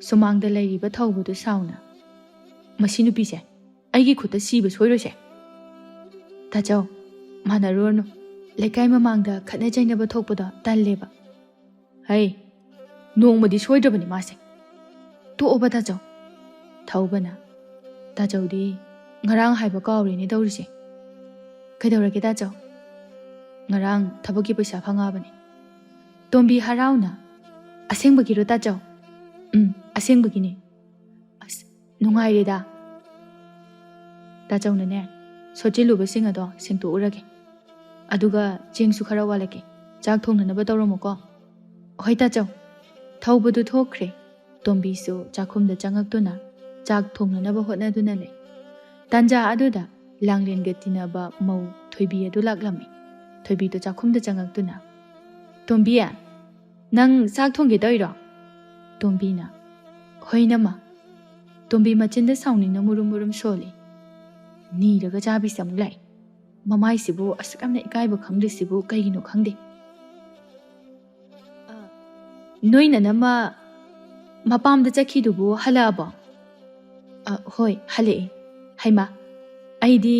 sumangda lairiba thawbudu sauna masi nupise aigi khuta siba soirose tajau mana rorno lekai mamangda khatna jainaba thokpada talleba hai nongmadi soidrabani mase to oba tajau thawbana tajaudi ngarang haiba kawrene dawrise kaidawrage tajau ngarang thabaki paisa phangabani tombi harauna asengbagi ro tajau asengbagi ne as nungaireda tajau nane sochiluba sing ado singto urage aduga jengsu khara walake chak thongnaba tawramoko hoi tajau thawbudu thokre tombi su chakhumda changaktuna chak thongnaba hotnaduna le tanja aduda langlen gatinaba mau thoibi adu laklami thoibi to chakhumda changaktuna tombiya nang sak thongge doiro tombina hoinama tombi machinda sauningna murum murum soli ni raga chabi samlai mamai sibu asakamna ikaiba khangde sibu kaigino khangde noina nama mapamda chakhidubu halaba hoi hale haima aidi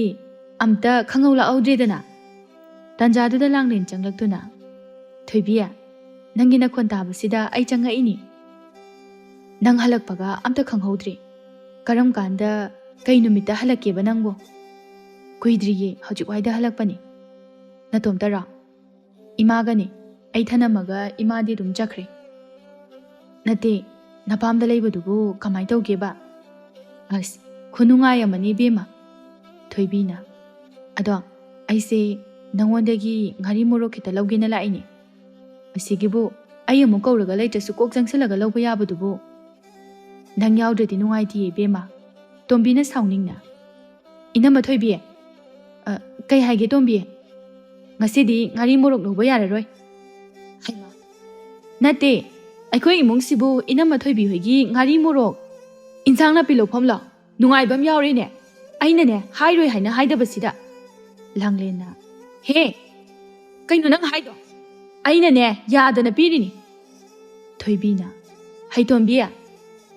amta khangawla audredana tanjaduda langlen changlaktuna thoibiya nangi nakhon tabasida ai changaini nang halakpaga amta khanghaudri karam kanda kai numita halakeba nangbo kuidriye hojik waida halakpani natom tara imagani ai thanamaga imadi dum chakre nate napamda leibadubu kamai tawgeba as khunungai amani bema thoibina ado aise nangondagi ngari moro khita lawgena laini asigibu ai amu kawraga leitasu kok jangsilaga lawba yabadubu nang yawdradi nungaiti bema tombina sauningna inama thoibi kai haige tombi ngasidi ngari morok lawba yararoi haima nate aikoi imungsibu inama thoibi hoigi ngari morok insangna pilofamla nungaibam yawrene aina ne hairoi haina haidabasida langlena he kaino nang haido aina ne yadana pirini thoibina hai tombiya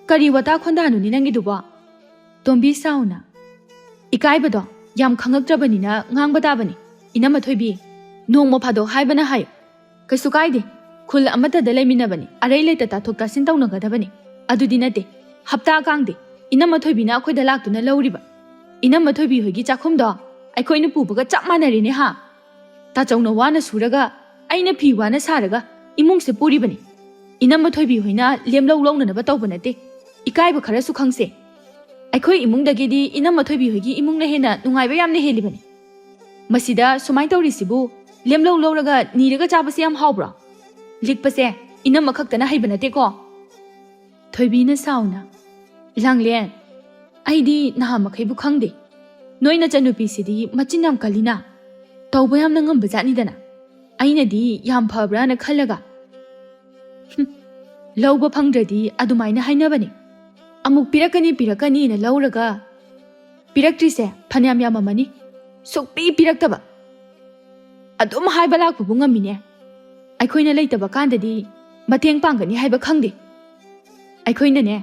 kari wata khondanu ni nangi duba tombi sauna ikaibado yam khangaktrabani na ngangbadabani inama thoibi nongmo phado haibana hayo kaisu kaide khul amata da leiminabani arai leita ta thokta sin tawnagadabani adudi nate hapta kangde inama thoibi na akhoi da laktuna lawriba inama thoibi hoigi chakhumdo aikhoina pubaga chap manarine ha ta chawna wana suraga aina phi wana saraga imung se puribani inama thoibi hoina lemlaw lawna na ba tawbanate ikaiba khara su khangse aikhoi imung dagidi inama thoibi hoigi imung na hena nungaiba yamne helibani masida sumai tawrisibu lemlaw lawraga niraga chabase yam hawbra likpase inama khaktana haibanate ko thoibi na sauna langlen aidi naha makhaibu khangde noina chanupi sidi machinam kalina tawba yamna ngam bajani dana aina di yam phabra na khalaga lawba phangdradi adumaina hainabani amuk pirakani na lawraga piraktrise phanam yamamani sukpi piraktaba adum haiba lakpu bungamine aikhoina leitaba kandadi mateng pangani haiba khangde aikhoina ne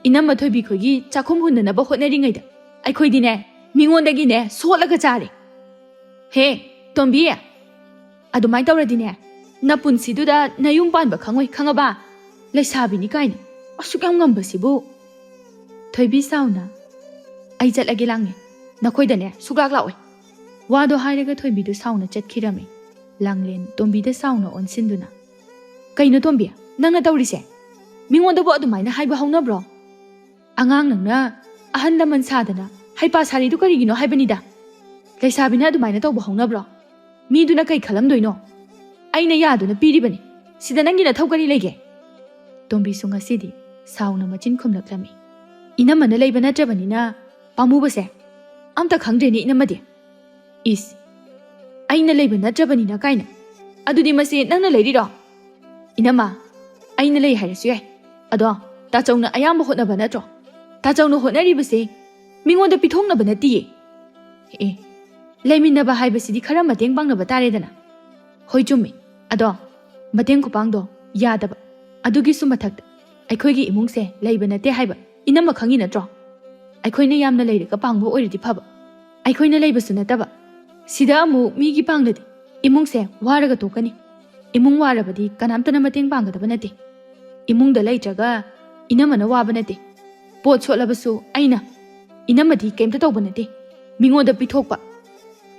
inama thoibi khogi chakhum hunna ba hotnaringaida aikhoidi ne mingonda ne solaga chare he tombi adumai tawradi ne napunsiduda nayum panba khangoi khangaba leisabini kaina asukam ngambasibu thoibi sauna ai chatlage langne nakhoida ne sugak laoi wado hairaga thoibi du sauna chatkhirame ꯂꯥꯡꯂꯦꯟ ꯇꯣꯝꯕꯤꯗ ꯁꯥꯎꯅ ꯑꯣꯟꯁꯤꯟꯗꯨꯅ ꯀꯩꯅꯣ ꯇꯣꯝꯕꯤ ꯅꯪꯅ ꯇꯧꯔꯤꯁꯦ ꯃꯤꯉꯣꯟꯗꯕꯨ ꯑꯗꯨꯃꯥꯏꯅ ꯍꯥꯏꯕ ꯍꯧꯅꯕ꯭ꯔꯣ ꯑꯉꯥꯡ ꯅꯪꯅ ꯑꯍꯟ ꯂꯃꯟ ꯁꯥꯗꯅ ꯍꯩꯄꯥ ꯁꯥꯔꯤꯗꯨ ꯀꯔꯤꯒꯤꯅꯣ ꯍꯥꯏꯕꯅꯤꯗ ꯂꯩꯁꯥꯕꯤꯅ ꯑꯗꯨꯃꯥꯏꯅ ꯇꯧꯕ ꯍꯧꯅꯕ꯭ꯔꯣ ꯃꯤꯗꯨꯅ ꯀꯩ ꯈꯜꯂꯝꯗꯣꯏꯅꯣ ꯑꯩꯅ ꯌꯥꯗꯨꯅ ꯄꯤꯔꯤꯕꯅꯤ ꯁꯤꯗ ꯅꯪꯒꯤ ꯅꯊꯧ ꯀꯔꯤ ꯂꯩꯒꯦ ꯇꯣꯝꯕꯤꯁꯨ ꯉꯁꯤꯗꯤ ꯁꯥꯎꯅ ꯃꯆꯤꯟ ꯈꯨꯝꯂꯛꯂꯝꯃꯤ ꯏꯅꯝꯃꯅ ꯂꯩꯕ ꯅꯠꯇ꯭ꯔꯕꯅꯤꯅ ꯄꯥꯝꯃꯨꯕꯁꯦ ꯑꯝꯇ ꯈꯪꯗ꯭ꯔꯦꯅꯦ ꯏꯅꯝꯃꯗꯤ ꯏꯁ ꯑꯩꯅ ꯂꯩꯕ ꯅꯠꯇ꯭ꯔꯕꯅꯤꯅ ꯀꯥꯏꯅ ꯑꯗꯨꯗꯤ ꯃꯁꯤ ꯅꯪꯅ ꯂꯩꯔꯤꯔꯣ ꯏꯅꯝꯃ ꯑꯩꯅ ꯂꯩ ꯍꯥꯏꯔꯁꯨ ꯌꯥꯏ ꯑꯗꯣ ꯇꯥꯆꯧꯅ ꯑꯌꯥꯝꯕ ꯍꯣꯠꯅꯕ ꯅꯠꯇ꯭ꯔꯣ ꯇꯥꯆꯧꯅ ꯍꯣꯠꯅꯔꯤꯕꯁꯦ ꯃꯤꯉꯣꯟꯗ ꯄꯤꯊꯣꯛꯅꯕ ꯅꯠꯇꯤꯌꯦ ꯑꯦ ꯂꯩꯃꯤꯟꯅꯕ ꯍꯥꯏꯕꯁꯤꯗꯤ ꯈꯔ ꯃꯇꯦꯡ ꯄꯥꯡꯅꯕ ꯇꯥꯔꯦꯗꯅ ꯍꯣꯏ ꯆꯨꯝꯃꯤ ꯑꯗꯣ ꯃꯇꯦꯡ ꯈꯨꯄꯥꯡꯗꯣ ꯌꯥꯗꯕ ꯑꯗꯨꯒꯤꯁꯨ ꯃꯊꯛꯇ ꯑꯩꯈꯣꯏꯒꯤ ꯏꯃꯨꯡꯁꯦ ꯂꯩꯕ ꯅꯠꯇꯦ ꯍꯥꯏꯕ इनम खंगी नत्रो अखोइने यामना लेरगा पांगबो ओइरदि फबा अखोइने लेबसु नतबा सिदा अमु मीगी पांगदि इमुंगसे वारगा तोकनी इमुंग वारबदि कनामतना मतेंग पांगदबा नते इमुंगदा लैत्रगा इनमना वाबा नते पोट सोलबसु अइना इनमदि केमता तौबा नते मिंगोदा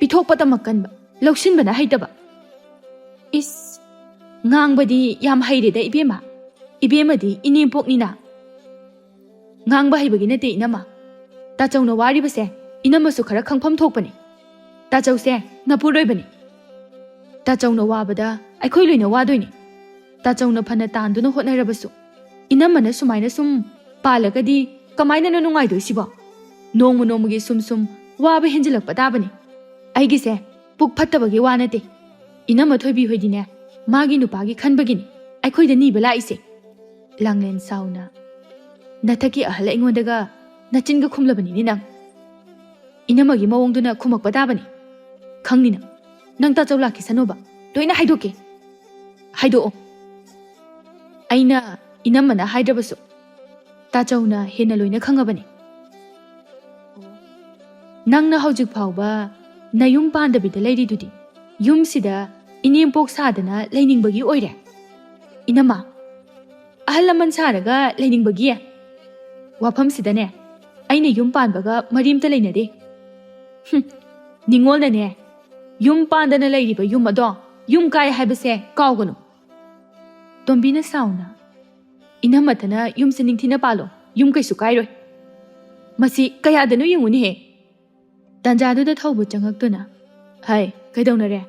पिथोकपा तमकनबा लौसिनबना हैतबा इस ngangbadi yam haireda ibemadi inimpoknina ngangba haibagi nate inama tachawna waribase inamasu khara khangpham thokpani tachawse napuroibani tachawna wabada aikhoi loina wadoini tachawna phana tanduna hotnarabasu inamana sumaina sum palagadi kamaina na nungai doisibo nongmugi sum waba henjilak patabani aigise puk phattabagi wanate inama thoibi hoidine मागी नुपागी खनबगिनी अखोइदा नीबा लाइसे लांगलेन साउना नथकी अहल इंगोंदगा नचिनगा खुमलबनी नंग इनमगी मवोंगदुना खुमक पदाबनी खंगनिना नंग ता चौलाकी सनोबा लोइना हाइदोके हाइदो अइना इनमना हाइद्रबसु ता चौना हेना लोइना खंगबनी नंगना हौजिक फावबा नयुम पांदबिदा लैरिदुदि युमसिदा इनेमपोक सादना लेनिंगबगी ओइरे इनमा अहलमन सारगा लेनिंगबगी वाफम सिदने अइने yum पानबगा मरीमता लेनदे निंगोलने yum पांदना लेरिबा yum अदो yum काय हाइबसे कावगनु तोंबीना साउना इनमतना yum से निंगथिना पालो युम कैसु कायरोय मसी कयादनु यंगुनि हे तंजादुदा थौबु चंगक्तुना हाय कैदौनरे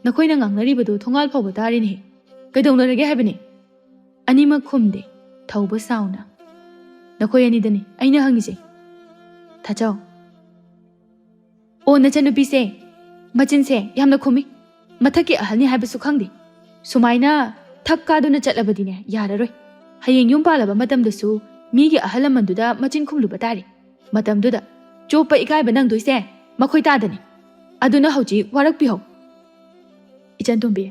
नखोइना ngangnaribadu thongal phawba tarini kaidonarage haibani anima khumde thauba sauna nakhoi ani dani aina hangise thachau o nachanupi se machin se yamna khumi mathaki ahalni haibasu khangdi sumaina thakka duna chatlabadine yararoi hayeng yum palaba matamdasu migi ahalamanduda machin khumluba tari matamduda chopa ikaiba nangdoise makhoi tadani aduna hauji warak pihau इचन तुम्बे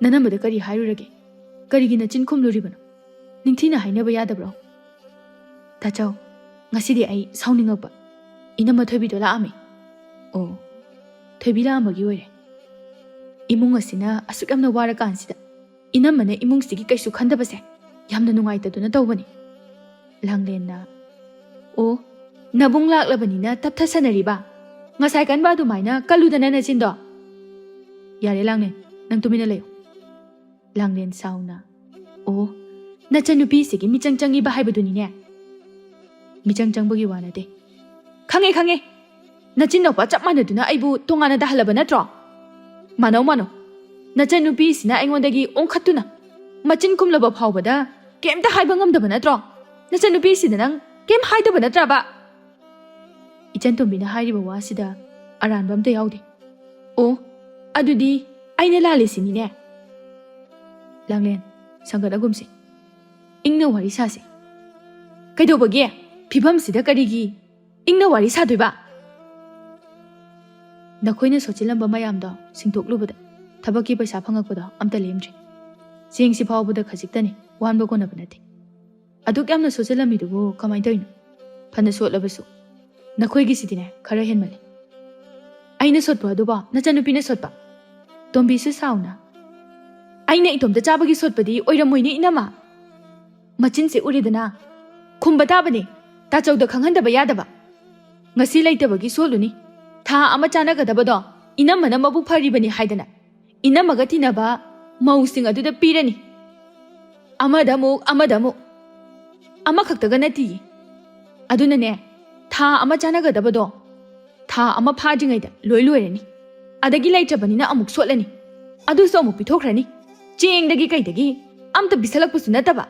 ननमद करी हाइरुरगे करीगी नचिन खुमलुरिबनो निंगथिना हाइनबा यादब्रो ताचाव ngasiди ai sauningakpa inama thoibido laami o thoibila amagi oire imung asina asukramna wara kansida inamana imung sigi kaisu khandabase yamna nungai taduna tawbani langlenna o nabung laklabani na taptha sanariba ngasai kan ba du maina kaludana na chindo yare langlen nang tumina leyo langlen sauna o nachanupi sigi michangchangi ba haibaduni ne michangchangbagi wanade khange nachin nopa chapmana duna aibu tongana da halaba natro mano nachanupi sina aingondagi ongkhatuna machin kumlaba phawbada kemta haiba ngamdaba natro nachanupi sina nang kem haidaba natra ba ichan tombina hairiba wasida aranbam te yaude o adudi aina lali sini ne langlen sangada gumsi ingna wari sase kaido bage phibam sida karigi ingna wari sadoiba nakoina sochilamba mayamda singthoklubada thabaki paisa phangakpada amta lemdri singsi phawbada khajiktani wanba kona banate aduk yamna sochilami dubo kamai toino phana sotlabasu nakoigi sidine khara henmale aina sotpa aduba nachanupi na sotpa tombi su sauna aina itomda chabagi sotpadi oiramoine inama machin se uridana khumba tabani ta chawda khanghandaba yadaba ngasi laitabagi soluni tha ama chana gadaba do inama na mabu phari bani haidana inamaga tinaba mausing aduda pirani. Amada amuk amakaktaga nati. Adunane tha ama chanagadabado tha ama phajingaida loi loirani. Adagi laitrabanina amuk sotlani. Aduso amuk pithokhrani. Chengdagi kaidagi amta bisalakpasu nataba.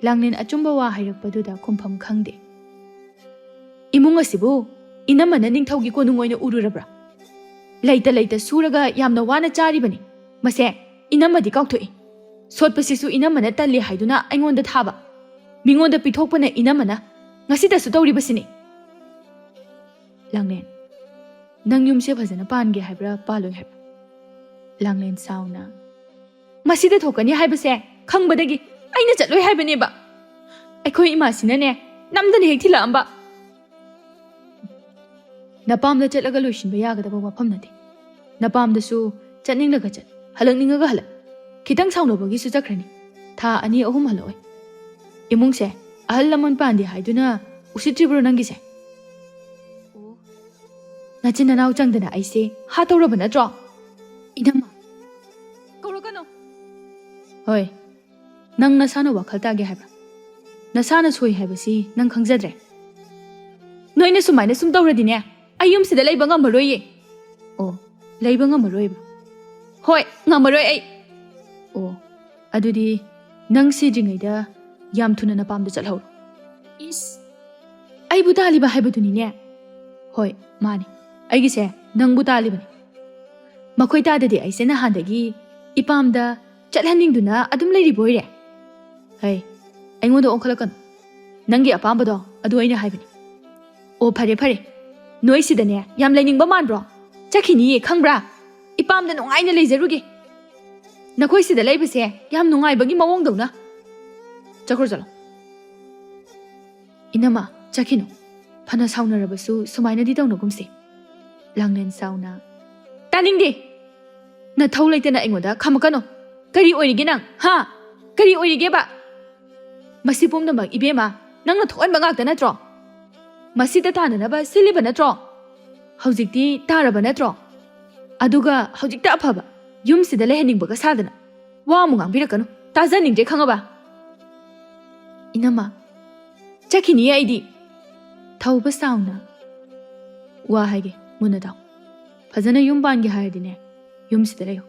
Langlen achumba wa hairakpaduda khumpham khangde. Imung asibu inamana ningthaugi konungoina ururabra. Laita suraga yamna wana charibani. Mase inamadi kaukthoi. Sotpasisu inamana talli haiduna aingonda thaba. Mingonda pithokpana inamana ngasitasu tawribasini. Langlen nang yumse phajana pange haibra paloi haibra. Langlen sauna masida thokani haibase khangbadagi aina chatloi haibane ba. Aikhoi ima sinane namdani hek thilamba. Napamda chatlaga loishinba yagadaba wafam nate. Napamdasu chatninglaga chat halakningaga halak. Khitang saunobagi su chakhrani. Tha ani ahum haloi. Imungse ahal lamon pandi haiduna usitribro nangise. Nachin nanaw changdana aise ha tawraba natro. Inama kaurakano. Hoi nang nasana wakhal tage haibra. Nasana soi haibasi nang khangjadre. Noina sumaina sum tawradine ayum sida leiba ngamaroye. Oh leiba ngamaroye ba. Hoi ngamaroy ai. Oh adudi nang sidringaida yam thuna napamda chalhau. Is ai budaliba haibadunine. Hoi mani aigise nang budalibani. Makhoi tadadi aise na handagi ipamda chalhaningduna adum leiriboire. Hey aingoda onkhalakano. Nangi apambado adu aina haibani. Oh phare noi sidane yam laining ba manbro. Chakhini khangbra. Ipamda nungaina leijarugi. Nakhoi sida leibase yam nungai bagi mawong dawna. Chakhur chalo. Inama chakhino. Phana saunarabasu sumaina di dawna gumse. Langlen sauna. Taningdi. Na thau laitana aingoda khamakano. Kari oirige nang ha. Kari oirige ba. Masi pumnamag ibema nangna thokanba ngakta natro. Masida tananaba siliba natro. Haujikti taraba natro. Aduga haujikta afaba yumsida leheningbaga sadana. Wa mu ngangbirakano. Tajaningje khangaba. Inama chakhini aidi. Thauba sauna. Wa haige munadaw. Fazana yumbangi haidine yumsida leyo.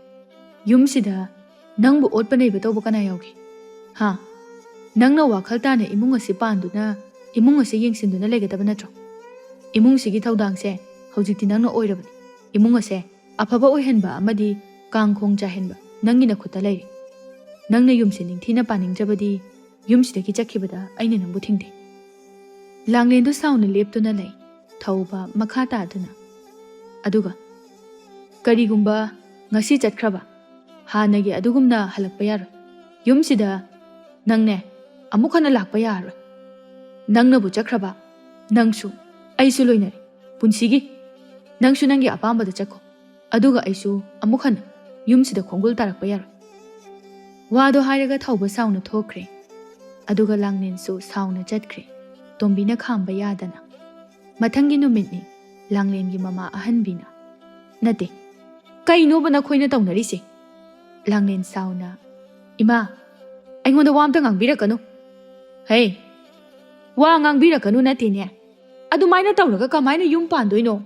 Yumsida nangbu otpanaiba tawba kana yawgi. Ha nangna wakhal tana imung asi panduna imung asi yengsinduna legadaba natro. Imung sigi thaudangse haujikti nangna oirabani. Imung ase afaba oihenba amadi kangkhong jahenba nangina khuta leiri. Nangna yumse ningthina paningjabadi yumsidagi chakhibada aina nangbu thingde. Langlendu sauna leptuna lei thauba makha taduna. Aduga karigumba ngasi chatkraba hanagi adugumna halakpa yaroi. Yumsida nangne amukhana lakpa yaroi. Nangna bu chakraba nangsu aisu loinari punsigi nangsu nangi apambada chakko. Aduga aisu amukhana yumsida khongul tarakpa yaroi. Wado hairaga thauba sauna thokre. Aduga langlensu sauna chatkre. Tombina khamba yadana. Mathangi numitni langlengi mama ahanbina. Nate kaino bana khoina tawnarise. Langlen sauna. Ima aingonda wamta ngangbirakano. Hey wa ngangbirakano natene. Adumaina tawraga kamaina yum pandoino.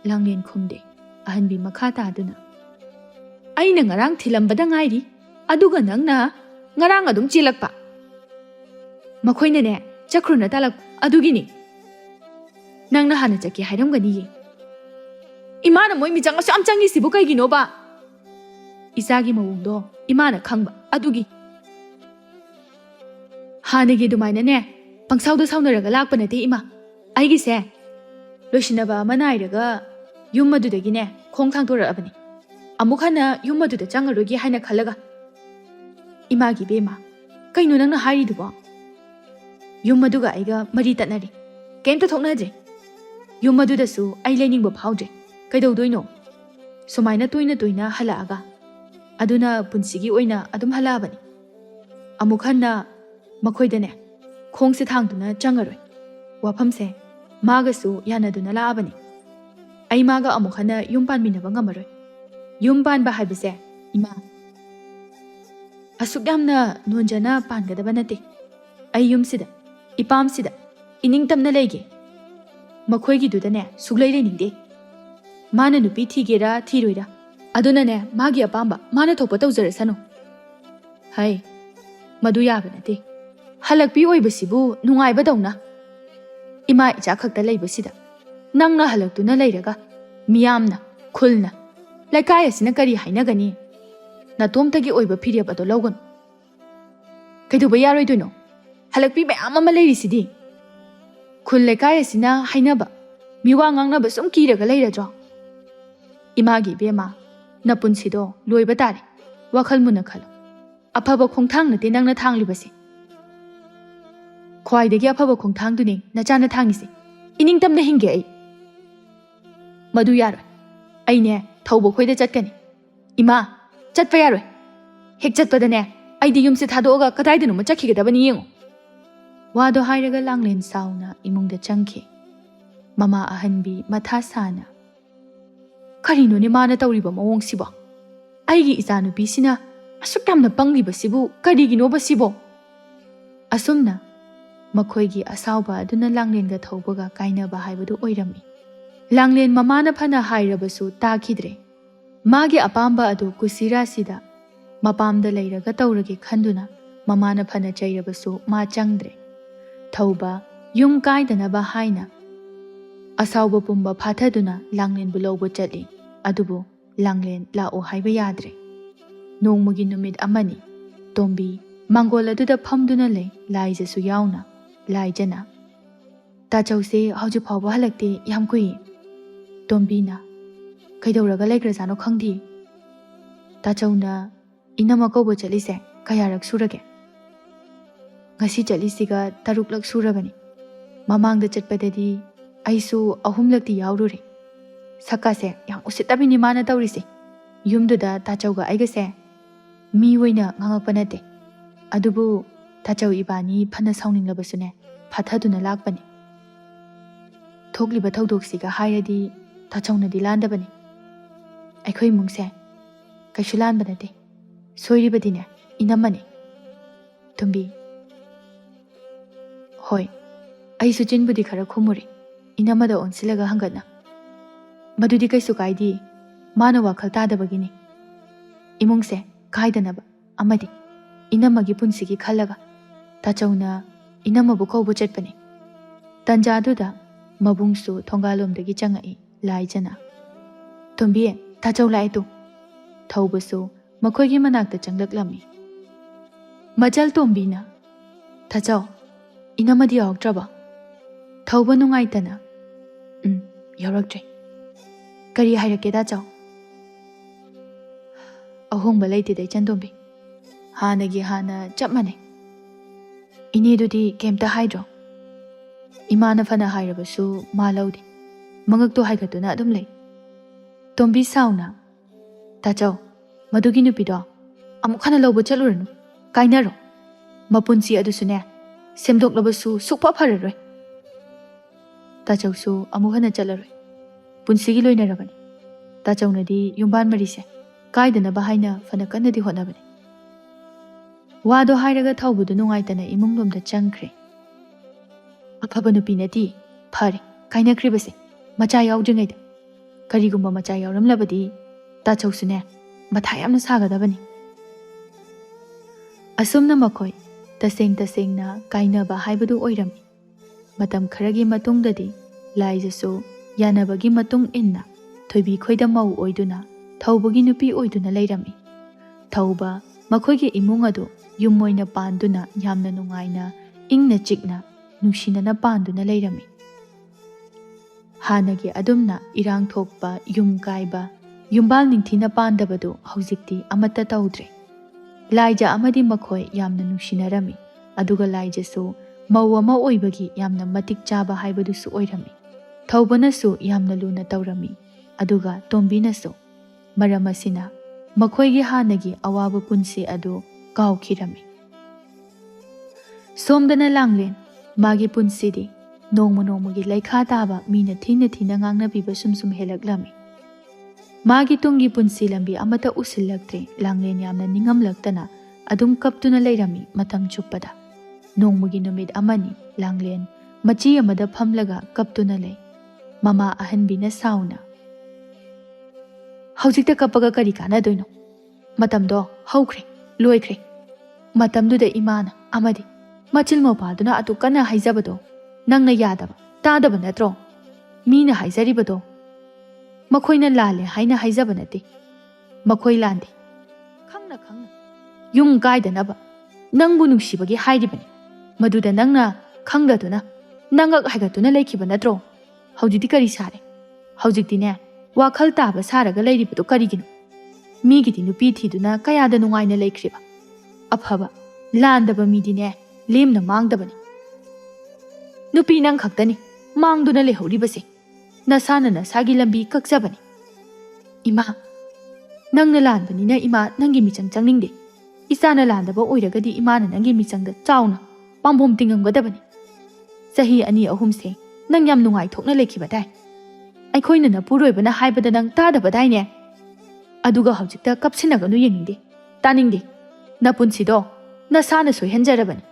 Langlen khumde ahanbi makha taduna. Aina ngarang thilambada ngairi. Aduga nangna ngarang adum chilakpa. Makhoina ne chakruna talak adugini. Nangna hana chaki hairamgani. Imana moi mi changa sam changi sibu kai gino ba. Isagi mawungdo imana khangba adugi. Hanagi dumaina ne pangsaudo saunaraga lakpa nate ima. Aigi se loishinaba manairaga yumadudagi ne khong thangtora abani. Amukhana yumaduda changarogi haina khalaga. Imagi bema kaino nangna hari duba. Yumaduga aiga mari tatnari. Kemta thoknadre. Yumadudasu ai leningba phawdre. Kaidawdoino. Sumaina toina halaaga. Aduna punsigi oina adum halabani. Amukhanna makhoidane khongse thangduna changaroi. Wafamse magasu yanaduna laabani. Ai maga amukhanna yumpan minaba ngamaroi. ꯌꯨꯝ ꯄꯥꯟꯕ ꯍꯥꯏꯕꯁꯦ ꯏꯃꯥ ꯑꯁꯨꯛ ꯌꯥꯝꯅ ꯅꯣꯟꯖꯅ ꯄꯥꯟꯒꯗꯕ ꯅꯠꯇꯦ ꯑꯩ ꯌꯨꯝꯁꯤꯗ ꯏꯄꯥꯝꯁꯤꯗ ꯏꯅꯤꯡꯇꯝꯅ ꯂꯩꯒꯦ ꯃꯈꯣꯏꯒꯤꯗꯨꯗꯅꯦ ꯁꯨꯛꯂꯩ ꯂꯩꯅꯤꯡꯗꯦ ꯃꯥꯅ ꯅꯨꯄꯤ ꯊꯤꯒꯦꯔꯥ ꯊꯤꯔꯣꯏꯔꯥ ꯑꯗꯨꯅꯅꯦ ꯃꯥꯒꯤ ꯑꯄꯥꯝꯕ ꯃꯥꯅ ꯊꯣꯛꯄ ꯇꯧꯖꯔꯁꯅꯨ ꯍꯩ ꯃꯗꯨ ꯌꯥꯕ ꯅꯠꯇꯦ ꯍꯜꯂꯛꯄꯤ ꯑꯣꯏꯕꯁꯤꯕꯨ ꯅꯨꯡꯉꯥꯏꯕꯗꯧꯅ ꯏꯃꯥ ꯏꯆꯥ ꯈꯛꯇ ꯂꯩꯕꯁꯤꯗ ꯅꯪꯅ ꯍꯜꯂꯛꯇꯨꯅ ꯂꯩꯔꯒ ꯃꯤꯌꯥꯝꯅ ꯈꯨꯜꯅ ꯂꯩꯀꯥꯏ ꯑꯁꯤꯅ ꯀꯔꯤ ꯍꯥꯏꯅꯒꯅꯤ ꯅꯇꯣꯝꯇꯒꯤ ꯑꯣꯏꯕ ꯐꯤꯔꯦꯞ ꯑꯗꯣ ꯂꯧꯒꯅꯨ ꯀꯩꯗꯧꯕ ꯌꯥꯔꯣꯏꯗꯣꯏꯅꯣ ꯍꯜꯂꯛꯄꯤ ꯃꯌꯥꯝ ꯑꯃ ꯂꯩꯔꯤꯁꯤꯗꯤ ꯈꯨꯜ ꯂꯩꯀꯥꯏ ꯑꯁꯤꯅ ꯍꯥꯏꯅꯕ ꯃꯤꯋꯥ ꯉꯥꯡꯅꯕ ꯁꯨꯝ ꯀꯤꯔꯒ ꯂꯩꯔꯗ꯭ꯔꯣ ꯏꯃꯥꯒꯤ ꯏꯕꯦꯝꯃ ꯅꯄꯨꯟꯁꯤꯗꯣ ꯂꯣꯏꯕ ꯇꯥꯔꯦ ꯋꯥꯈꯜ ꯃꯨꯟꯅ ꯈꯜꯂꯣ ꯑꯐꯕ ꯈꯣꯡꯊꯥꯡ ꯅꯠꯇꯦ ꯅꯪꯅ ꯊꯥꯡꯂꯤꯕꯁꯦ ꯈ꯭ꯋꯥꯏꯗꯒꯤ ꯑꯐꯕ ꯈꯣꯡꯊꯥꯡꯗꯨꯅꯦ ꯅꯆꯥꯅ ꯊꯥꯡꯉꯤꯁꯦ ꯏꯅꯤꯡꯇꯝꯅ ꯍꯤꯡꯒꯦ ꯑꯩ ꯃꯗꯨ ꯌꯥꯔꯣꯏ ꯑꯩꯅꯦ ꯊꯧꯕ ꯈꯣꯏꯗ ꯆꯠꯀꯅꯤ ꯏꯃꯥ ꯆꯠꯄ ꯌꯥꯔꯣꯏ ꯍꯦꯛ ꯆꯠꯄꯗꯅꯦ ꯑꯩꯗꯤ ꯌꯨꯝꯁꯦ ꯊꯥꯗꯣꯛꯑꯒ ꯀꯗꯥꯏꯗꯅꯣꯃ ꯆꯠꯈꯤꯒꯗꯕꯅꯤ ꯌꯦꯡꯉꯨ ꯋꯥꯗꯣ ꯍꯥꯏꯔꯒ ꯂꯥꯡꯂꯦꯟ ꯁꯥꯎꯅ ꯏꯃꯨꯡꯗ ꯆꯪꯈꯤ ꯃꯃꯥ ꯑꯍꯟꯕꯤ ꯃꯊꯥ ꯁꯥꯅ ꯀꯔꯤꯅꯣꯅꯦ ꯃꯥꯅ ꯇꯧꯔꯤꯕ ꯃꯑꯣꯡꯁꯤꯕꯣ ꯑꯩꯒꯤ ꯏꯆꯥꯅꯨꯄꯤꯁꯤꯅ ꯑꯁꯨꯛ ꯌꯥꯝꯅ ꯄꯪꯂꯤꯕꯁꯤꯕꯨ ꯀꯔꯤꯒꯤꯅꯣꯕ ꯁꯤꯕꯣ ꯑꯁꯨꯝꯅ ꯃꯈꯣꯏꯒꯤ ꯑꯁꯥꯎꯕ ꯑꯗꯨꯅ ꯂꯥꯡꯂꯦꯟꯒ ꯊꯧꯕꯒ ꯀꯥꯏꯅꯕ ꯍꯥꯏꯕꯗꯨ ꯑꯣꯏꯔꯝꯃꯤ ꯂꯥꯡꯂꯦꯟ ꯃꯃꯥꯅ ꯐꯅ ꯍꯥꯏꯔꯕꯁꯨ ꯇꯥꯈꯤꯗ꯭ꯔꯦ ꯃꯥꯒꯤ ꯑꯄꯥꯝꯕ ꯑꯗꯨ ꯀꯨꯁꯤꯔꯥꯁꯤꯗ ꯃꯄꯥꯝꯗ ꯂꯩꯔꯒ ꯇꯧꯔꯒꯦ ꯈꯟꯗꯨꯅ ꯃꯃꯥꯅ ꯐꯅ ꯆꯩꯔꯕꯁꯨ ꯃꯥ ꯆꯪꯗ꯭ꯔꯦ ꯊꯧꯕ ꯌꯨꯝ ꯀꯥꯏꯗꯅꯕ ꯍꯥꯏꯅ ꯑꯁꯥꯎꯕ ꯄꯨꯝꯕ ꯐꯥꯊꯗꯨꯅ ꯂꯥꯡꯂꯦꯟꯕꯨ ꯂꯧꯕ ꯆꯠꯂꯤ ꯑꯗꯨꯕꯨ ꯂꯥꯡꯂꯦꯟ ꯂꯥꯛꯑꯣ ꯍꯥꯏꯕ ꯌꯥꯗ꯭ꯔꯦ ꯅꯣꯡꯃꯒꯤ ꯅꯨꯃꯤꯠ ꯑꯃꯅꯤ ꯇꯣꯝꯕꯤ ꯃꯥꯡꯒꯣꯜ ꯑꯗꯨꯗ ꯐꯝꯗꯨꯅ ꯂꯩ ꯂꯥꯏꯖꯁꯨ ꯌꯥꯎꯅ ꯂꯥꯏꯖꯅ ꯇꯥꯆꯧꯁꯦ ꯍꯧꯖꯤꯛ ꯐꯥꯎꯕ ꯍꯜꯂꯛꯇꯦ ꯌꯥꯝ ꯀꯨꯏꯌꯦ ꯇꯣꯝꯕꯤꯅ ꯀꯩꯗꯧꯔꯒ ꯂꯩꯈ꯭ꯔꯖꯥꯠꯅꯣ ꯈꯪꯗꯦ ꯇꯥꯆꯧꯅ ꯏꯅꯝꯃ ꯀꯧꯕ ꯆꯠꯂꯤꯁꯦ ꯀꯌꯥꯔꯛ ꯁꯨꯔꯒꯦ ꯉꯁꯤ ꯆꯠꯂꯤꯁꯤꯒ 3ꯂꯛ ꯁꯨꯔꯕꯅꯤ ꯃꯃꯥꯡꯗ ꯆꯠꯄꯗꯗꯤ ꯑꯩꯁꯨ 3ꯂꯛꯇꯤ ꯌꯥꯎꯔꯨꯔꯦ ꯁꯛꯀꯥꯁꯦ ꯌꯥꯝ ꯎꯁꯤꯠꯇꯕꯤꯅꯤ ꯃꯥꯅ ꯇꯧꯔꯤꯁꯦ ꯌꯨꯝꯗꯨꯗ ꯇꯥꯆꯧꯒ ꯑꯩꯒꯁꯦ ꯃꯤ ꯑꯣꯏꯅ ꯉꯥꯡꯉꯛꯄ ꯅꯠꯇꯦ ꯑꯗꯨꯕꯨ ꯇꯥꯆꯧ ꯏꯕꯥꯅꯤ ꯐꯅ ꯁꯥꯎꯅꯤꯡꯂꯕꯁꯨꯅꯦ ꯐꯥꯊꯗꯨꯅ ꯂꯥꯛꯄꯅꯤ ꯊꯣꯛꯂꯤꯕ ꯊꯧꯗꯣꯛꯁꯤꯒ ꯍꯥꯏꯔꯗꯤ ꯇꯥꯆꯧꯅꯗꯤ ꯂꯥꯟꯗꯕꯅꯤ ꯑꯩꯈꯣꯏ ꯏꯃꯨꯡꯁꯦ ꯀꯩꯁꯨ ꯂꯥꯟꯕ ꯅꯠꯇꯦ ꯁꯣꯏꯔꯤꯕꯗꯤꯅꯦ ꯏꯅꯝꯃꯅꯤ ꯇꯨꯝꯕꯤ ꯍꯣꯏ ꯑꯩꯁꯨ ꯆꯤꯟꯕꯨꯗꯤ ꯈꯔ ꯈꯨꯝꯃꯨꯔꯦ ꯏꯅꯝꯃꯗ ꯑꯣꯟꯁꯤꯜꯂꯒ ꯍꯪꯒꯠꯅ ꯃꯗꯨꯗꯤ ꯀꯩꯁꯨ ꯀꯥꯏꯗꯦ ꯃꯥꯅ ꯋꯥꯈꯜ ꯇꯥꯗꯕꯒꯤꯅꯤ ꯏꯃꯨꯡꯁꯦ ꯀꯥꯏꯗꯅꯕ ꯑꯃꯗꯤ ꯏꯅꯝꯃꯒꯤ ꯄꯨꯟꯁꯤꯒꯤ ꯈꯜꯂꯒ ꯇꯥꯆꯧꯅ ꯏꯅꯝꯃꯕꯨ ꯀꯧꯕ ꯆꯠꯄꯅꯤ ꯇꯟꯖꯥꯗꯨꯗ ꯃꯕꯨꯡꯁꯨ ꯊꯣꯡꯒꯥꯜꯂꯣꯝꯗꯒꯤ ꯆꯪꯉꯛꯏ ꯂꯥꯏꯖꯅ ꯇꯣꯝꯕꯤ ꯇꯥꯆꯧ ꯂꯥꯛꯑꯦ ꯇꯨ ꯊꯧꯕꯁꯨ ꯃꯈꯣꯏꯒꯤ ꯃꯅꯥꯛꯇ ꯆꯪꯂꯛꯂꯝꯃꯤ ꯃꯆꯜ ꯇꯣꯝꯕꯤꯅ ꯇꯥꯆꯧ ꯏꯅꯝꯃꯗꯤ ꯌꯥꯎꯔꯛꯇ꯭ꯔꯕ ꯊꯧꯕ ꯅꯨꯡꯉꯥꯏꯇꯅ ꯌꯥꯎꯔꯛꯇ꯭ꯔꯦ ꯀꯔꯤ ꯍꯥꯏꯔꯛꯀꯦ ꯇꯥꯆꯧ ꯑꯍꯣꯡꯕ ꯂꯩꯇꯦꯗ ꯏꯆꯟꯇꯣꯝꯕꯤ ꯍꯥꯟꯅꯒꯤ ꯍꯥꯟꯅ ꯆꯞ ꯃꯥꯟꯅꯩ ꯏꯅꯦꯗꯨꯗꯤ ꯀꯩꯝꯇ ꯍꯥꯏꯗ꯭ꯔꯣ ꯏꯃꯥꯅ ꯐꯅ ꯍꯥꯏꯔꯕꯁꯨ ꯃꯥ ꯂꯧꯗꯦ ꯃꯉꯛꯇꯣ ꯍꯥꯏꯒꯠꯇꯨꯅ ꯑꯗꯨꯝ ꯂꯩ ꯇꯣꯝꯕꯤ ꯁꯥꯎꯅ ꯇꯥꯆꯧ ꯃꯗꯨꯒꯤ ꯅꯨꯄꯤꯗꯣ ꯑꯃꯨꯛ ꯍꯟꯅ ꯂꯧꯕ ꯆꯠꯂꯨꯔꯅꯨ ꯀꯥꯏꯅꯔꯣ ꯃꯄꯨꯟꯁꯤ ꯑꯗꯨꯁꯨꯅꯦ ꯁꯦꯝꯗꯣꯛꯂꯕꯁꯨ ꯁꯨꯛꯐ ꯐꯔꯔꯣꯏ ꯇꯥꯆꯧꯁꯨ ꯑꯃꯨꯛ ꯍꯟꯅ ꯆꯠꯂꯔꯣꯏ ꯄꯨꯟꯁꯤꯒꯤ ꯂꯣꯏꯅꯔꯕꯅꯤ ꯇꯥꯆꯧꯅꯗꯤ ꯌꯨꯝꯕꯥꯟ ꯃꯔꯤꯁꯦ ꯀꯥꯏꯗꯅꯕ ꯍꯥꯏꯅ ꯐꯅ ꯀꯟꯅꯗꯤ ꯍꯣꯠꯅꯕꯅꯤ ꯋꯥꯗꯣ ꯍꯥꯏꯔꯒ ꯊꯧꯕꯗꯨ ꯅꯨꯡꯉꯥꯏꯇꯅ ꯏꯃꯨꯡꯂꯣꯝꯗ ꯆꯪꯈ꯭ꯔꯦ ꯑꯐꯕ ꯅꯨꯄꯤ ꯅꯠꯇꯦ ꯐꯔꯦ ꯀꯥꯏꯅꯈ꯭ꯔꯤꯕꯁꯦ ꯃꯆꯥ ꯌꯥꯎꯗ꯭ꯔꯤꯉꯩꯗ ꯀꯔꯤꯒꯨꯝꯕ ꯃꯆꯥ ꯌꯥꯎꯔꯝꯂꯕꯗꯤ ꯇꯥꯆꯧꯁꯨꯅꯦ ꯃꯊꯥ ꯌꯥꯝꯅ ꯁꯥꯒꯗꯕꯅꯤ ꯑꯁꯨꯝꯅ ꯃꯈꯣꯏ ꯇꯁꯦꯡꯅ ꯀꯥꯏꯅꯕ ꯍꯥꯏꯕꯗꯨ ꯑꯣꯏꯔꯝꯃꯤ ꯃꯇꯝ ꯈꯔꯒꯤ ꯃꯇꯨꯡꯗꯗꯤ ꯂꯥꯏꯖꯁꯨ ꯌꯥꯅꯕꯒꯤ ꯃꯇꯨꯡ ꯏꯟꯅ ꯊꯣꯏꯕꯤ ꯈꯣꯏꯗ ꯃꯧ ꯑꯣꯏꯗꯨꯅ ꯊꯧꯕꯒꯤ ꯅꯨꯄꯤ ꯑꯣꯏꯗꯨꯅ ꯂꯩꯔꯝꯃꯤ ꯊꯧꯕ ꯃꯈꯣꯏꯒꯤ ꯏꯃꯨꯡ ꯑꯗꯨ ꯌꯨꯝ ꯑꯣꯏꯅ ꯄꯥꯟꯗꯨꯅ ꯌꯥꯝꯅ ꯅꯨꯡꯉꯥꯏꯅ ꯏꯪꯅ ꯆꯤꯛꯅ ꯅꯨꯡꯁꯤꯅꯅ ꯄꯥꯟꯗꯨꯅ ꯂꯩꯔꯝꯃꯤ ꯍꯥꯟꯅꯒꯤ ꯑꯗꯨꯝꯅ ꯏꯔꯥꯡ ꯊꯣꯛꯄ ꯌꯨꯝ ꯀꯥꯏꯕ ꯌꯨꯝꯕꯥꯜ ꯅꯤꯡꯊꯤꯅ ꯄꯥꯟꯗꯕꯗꯨ ꯍꯧꯖꯤꯛꯇꯤ ꯑꯃꯠꯇ ꯇꯧꯗ꯭ꯔꯦ ꯂꯥꯏꯖ ꯑꯃꯗꯤ ꯃꯈꯣꯏ ꯌꯥꯝꯅ ꯅꯨꯡꯁꯤꯅꯔꯝꯃꯤ ꯑꯗꯨꯒ ꯂꯥꯏꯖꯁꯨ ꯃꯧ ꯑꯃ ꯑꯣꯏꯕꯒꯤ ꯌꯥꯝꯅ ꯃꯇꯤꯛ ꯆꯥꯕ ꯍꯥꯏꯕꯗꯨꯁꯨ ꯑꯣꯏꯔꯝꯃꯤ ꯊꯧꯕꯅꯁꯨ ꯌꯥꯝꯅ ꯂꯨꯅ ꯇꯧꯔꯝꯃꯤ ꯑꯗꯨꯒ ꯇꯣꯝꯕꯤꯅꯁꯨ ꯃꯔꯝ ꯑꯁꯤꯅ ꯃꯈꯣꯏꯒꯤ ꯍꯥꯟꯅꯒꯤ ꯑꯋꯥꯕ ꯄꯨꯟꯁꯤ ꯑꯗꯨ ꯀꯥꯎꯈꯤꯔꯝꯃꯤ ꯁꯣꯝꯗꯅ ꯂꯥꯡꯂꯦꯟ ꯃꯥꯒꯤ ꯄꯨꯟꯁꯤꯗꯤ ꯅꯣꯡꯃ ꯅꯣꯡꯃꯒꯤ ꯂꯩꯈꯥ ꯇꯥꯕ ꯃꯤꯅ ꯊꯤꯅ ꯉꯥꯡꯅꯕꯤꯕ ꯁꯨꯝ ꯍꯦꯜꯂꯛꯂꯝꯃꯤ ꯃꯥꯒꯤ ꯇꯨꯡꯒꯤ ꯄꯨꯟꯁꯤ ꯂꯝꯕꯤ ꯑꯃꯠꯇ ꯎꯁꯤꯜꯂꯛꯇ꯭ꯔꯦ ꯂꯥꯡꯂꯦꯟ ꯌꯥꯝꯅ ꯅꯤꯡꯉꯝꯂꯛꯇꯅ ꯑꯗꯨꯝ ꯀꯞꯇꯨꯅ ꯂꯩꯔꯝꯃꯤ ꯃꯇꯝ ꯆꯨꯞꯄꯗ꯫ ꯅꯣꯡꯃꯒꯤ ꯅꯨꯃꯤꯠ ꯑꯃꯅꯤ ꯂꯥꯡꯂꯦꯟ ꯃꯆꯤ ꯑꯃꯗ ꯐꯝꯂꯒ ꯀꯞꯇꯨꯅ ꯂꯩ꯫ ꯃꯃꯥ ꯑꯍꯟꯕꯤꯅ ꯁꯥꯎꯅ "ꯍꯧꯖꯤꯛꯇ ꯀꯞꯄꯒ ꯀꯔꯤ ꯀꯥꯟꯅꯗꯣꯏꯅꯣ? ꯃꯇꯝꯗꯣ ꯍꯧꯈ꯭ꯔꯦ, ꯂꯣꯏꯈ꯭ꯔꯦ꯫ ꯃꯇꯝꯗꯨꯗ ꯏꯃꯥꯅ ꯑꯃꯗꯤ ꯃꯆꯤꯜ ꯃꯧꯄꯥꯗꯨꯅ ꯑꯗꯨ ꯀꯟꯅ ꯍꯥꯏꯖꯕꯗꯣ ꯅꯪꯅ ꯌꯥꯗꯕ, ꯇꯥꯗꯕ ꯅꯠꯇ꯭ꯔꯣ? ꯃꯤꯅ ꯍꯥꯏꯖꯔꯤꯕꯗꯣ ꯃꯈꯣꯏꯅ ꯂꯥꯜꯂꯦ ꯍꯥꯏꯅ ꯍꯥꯏꯖꯕ ꯅꯠꯇꯦ꯫ ꯃꯈꯣꯏ ꯂꯥꯟꯗꯦ꯫ ꯈꯪꯅ ꯈꯪꯅ ꯌꯨꯝ ꯀꯥꯏꯗꯅꯕ ꯅꯪꯕꯨ ꯅꯨꯡꯁꯤꯕꯒꯤ ꯍꯥꯏꯔꯤꯕꯅꯤ꯫ ꯃꯗꯨꯗ ꯅꯪꯅ ꯈꯪꯗꯗꯨꯅ ꯅꯉꯛ ꯍꯥꯏꯒꯠꯇꯨꯅ ꯂꯩꯈꯤꯕ ꯅꯠꯇ꯭ꯔꯣ? ꯍꯧꯖꯤꯛꯇꯤ ꯀꯔꯤ ꯁꯥꯔꯦ? ꯍꯧꯖꯤꯛꯇꯤꯅꯦ ꯋꯥꯈꯜ ꯇꯥꯕ ꯁꯥꯔꯒ ꯂꯩꯔꯤꯕꯗꯣ ꯀꯔꯤꯒꯤꯅꯣ? ꯃꯤꯒꯤꯗꯤ ꯅꯨꯄꯤ ꯊꯤꯗꯨꯅ ꯀꯌꯥꯗ ꯅꯨꯡꯉꯥꯏꯅ ꯂꯩꯈ꯭ꯔꯤꯕ꯫ ꯑꯐꯕ, ꯂꯥꯟꯗꯕ ꯃꯤꯗꯤꯅꯦ ꯂꯦꯝꯅ ꯃꯥꯡꯗꯕꯅꯤ꯫ ꯅꯨꯄꯤ ꯅꯪ ꯈꯛꯇꯅꯤ ꯃꯥꯡꯗꯨꯅ ꯂꯩꯍꯧꯔꯤꯕꯁꯦ꯫ ꯅꯁꯥꯅ ꯅꯁꯥꯒꯤ ꯂꯝꯕꯤ ꯀꯛꯆꯕꯅꯤ꯫ ꯏꯃꯥ, ꯅꯪꯅ ꯂꯥꯟꯕꯅꯤꯅ ꯏꯃꯥ ꯅꯪꯒꯤ ꯃꯤꯆꯪ ꯆꯪꯅꯤꯡꯗꯦ꯫ ꯏꯆꯥꯅ ꯂꯥꯟꯗꯕ ꯑꯣꯏꯔꯒꯗꯤ ꯏꯃꯥꯅ ꯅꯪꯒꯤ ꯃꯤꯆꯪꯗ ꯆꯥꯎꯅ ꯄꯥꯝꯕꯣꯝ ꯇꯤꯡꯉꯝꯒꯗꯕꯅꯤ꯫ ꯆꯍꯤ 2-3ꯁꯦ ꯅꯪ ꯌꯥꯝ ꯅꯨꯡꯉꯥꯏꯊꯣꯛꯅ ꯂꯩꯈꯤꯕꯗꯥꯏ꯫ ꯑꯩꯈꯣꯏꯅ ꯅꯄꯨꯔꯣꯏꯕꯅ ꯍꯥꯏꯕꯗ ꯅꯪ ꯇꯥꯗꯕꯗꯥꯏꯅꯦ꯫ ꯑꯗꯨꯒ ꯍꯧꯖꯤꯛꯇ ꯀꯞꯁꯤꯟꯅꯒꯅꯨ ꯌꯦꯡꯅꯤꯡꯗꯦ, ꯇꯥꯅꯤꯡꯗꯦ꯫ ꯅꯄꯨꯟꯁꯤꯗꯣ ꯅꯁꯥꯅ ꯁꯣꯏꯍꯟꯖꯔꯕꯅꯤ꯫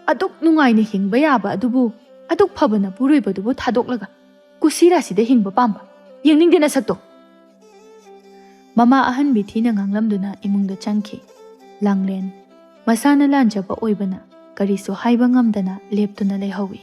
ꯑꯗꯨꯛ ꯅꯨꯡꯉꯥꯏꯅ ꯍꯤꯡꯕ ꯌꯥꯕ ꯑꯗꯨꯕꯨ ꯑꯗꯨꯛ ꯐꯕ ꯅꯄꯨꯔꯣꯏꯕꯗꯨꯕꯨ ꯊꯥꯗꯣꯛꯂꯒ ꯀꯨꯁꯤꯔꯥꯁꯤꯗ ꯍꯤꯡꯕ ꯄꯥꯝꯕ꯫ ꯌꯦꯡꯅꯤꯡꯗꯦ ꯅꯁꯛꯇꯣ꯫ ꯃꯃꯥ ꯑꯍꯟꯕꯤ ꯊꯤꯅ ꯉꯥꯡꯂꯝꯗꯨꯅ ꯏꯃꯨꯡꯗ ꯆꯪꯈꯤ꯫ ꯂꯥꯡꯂꯦꯟ ꯃꯁꯥꯅ ꯂꯥꯟꯖꯕ ꯑꯣꯏꯕꯅ ꯀꯔꯤꯁꯨ ꯍꯥꯏꯕ ꯉꯝꯗꯅ ꯂꯦꯞꯇꯨꯅ ꯂꯩꯍꯧꯏ꯫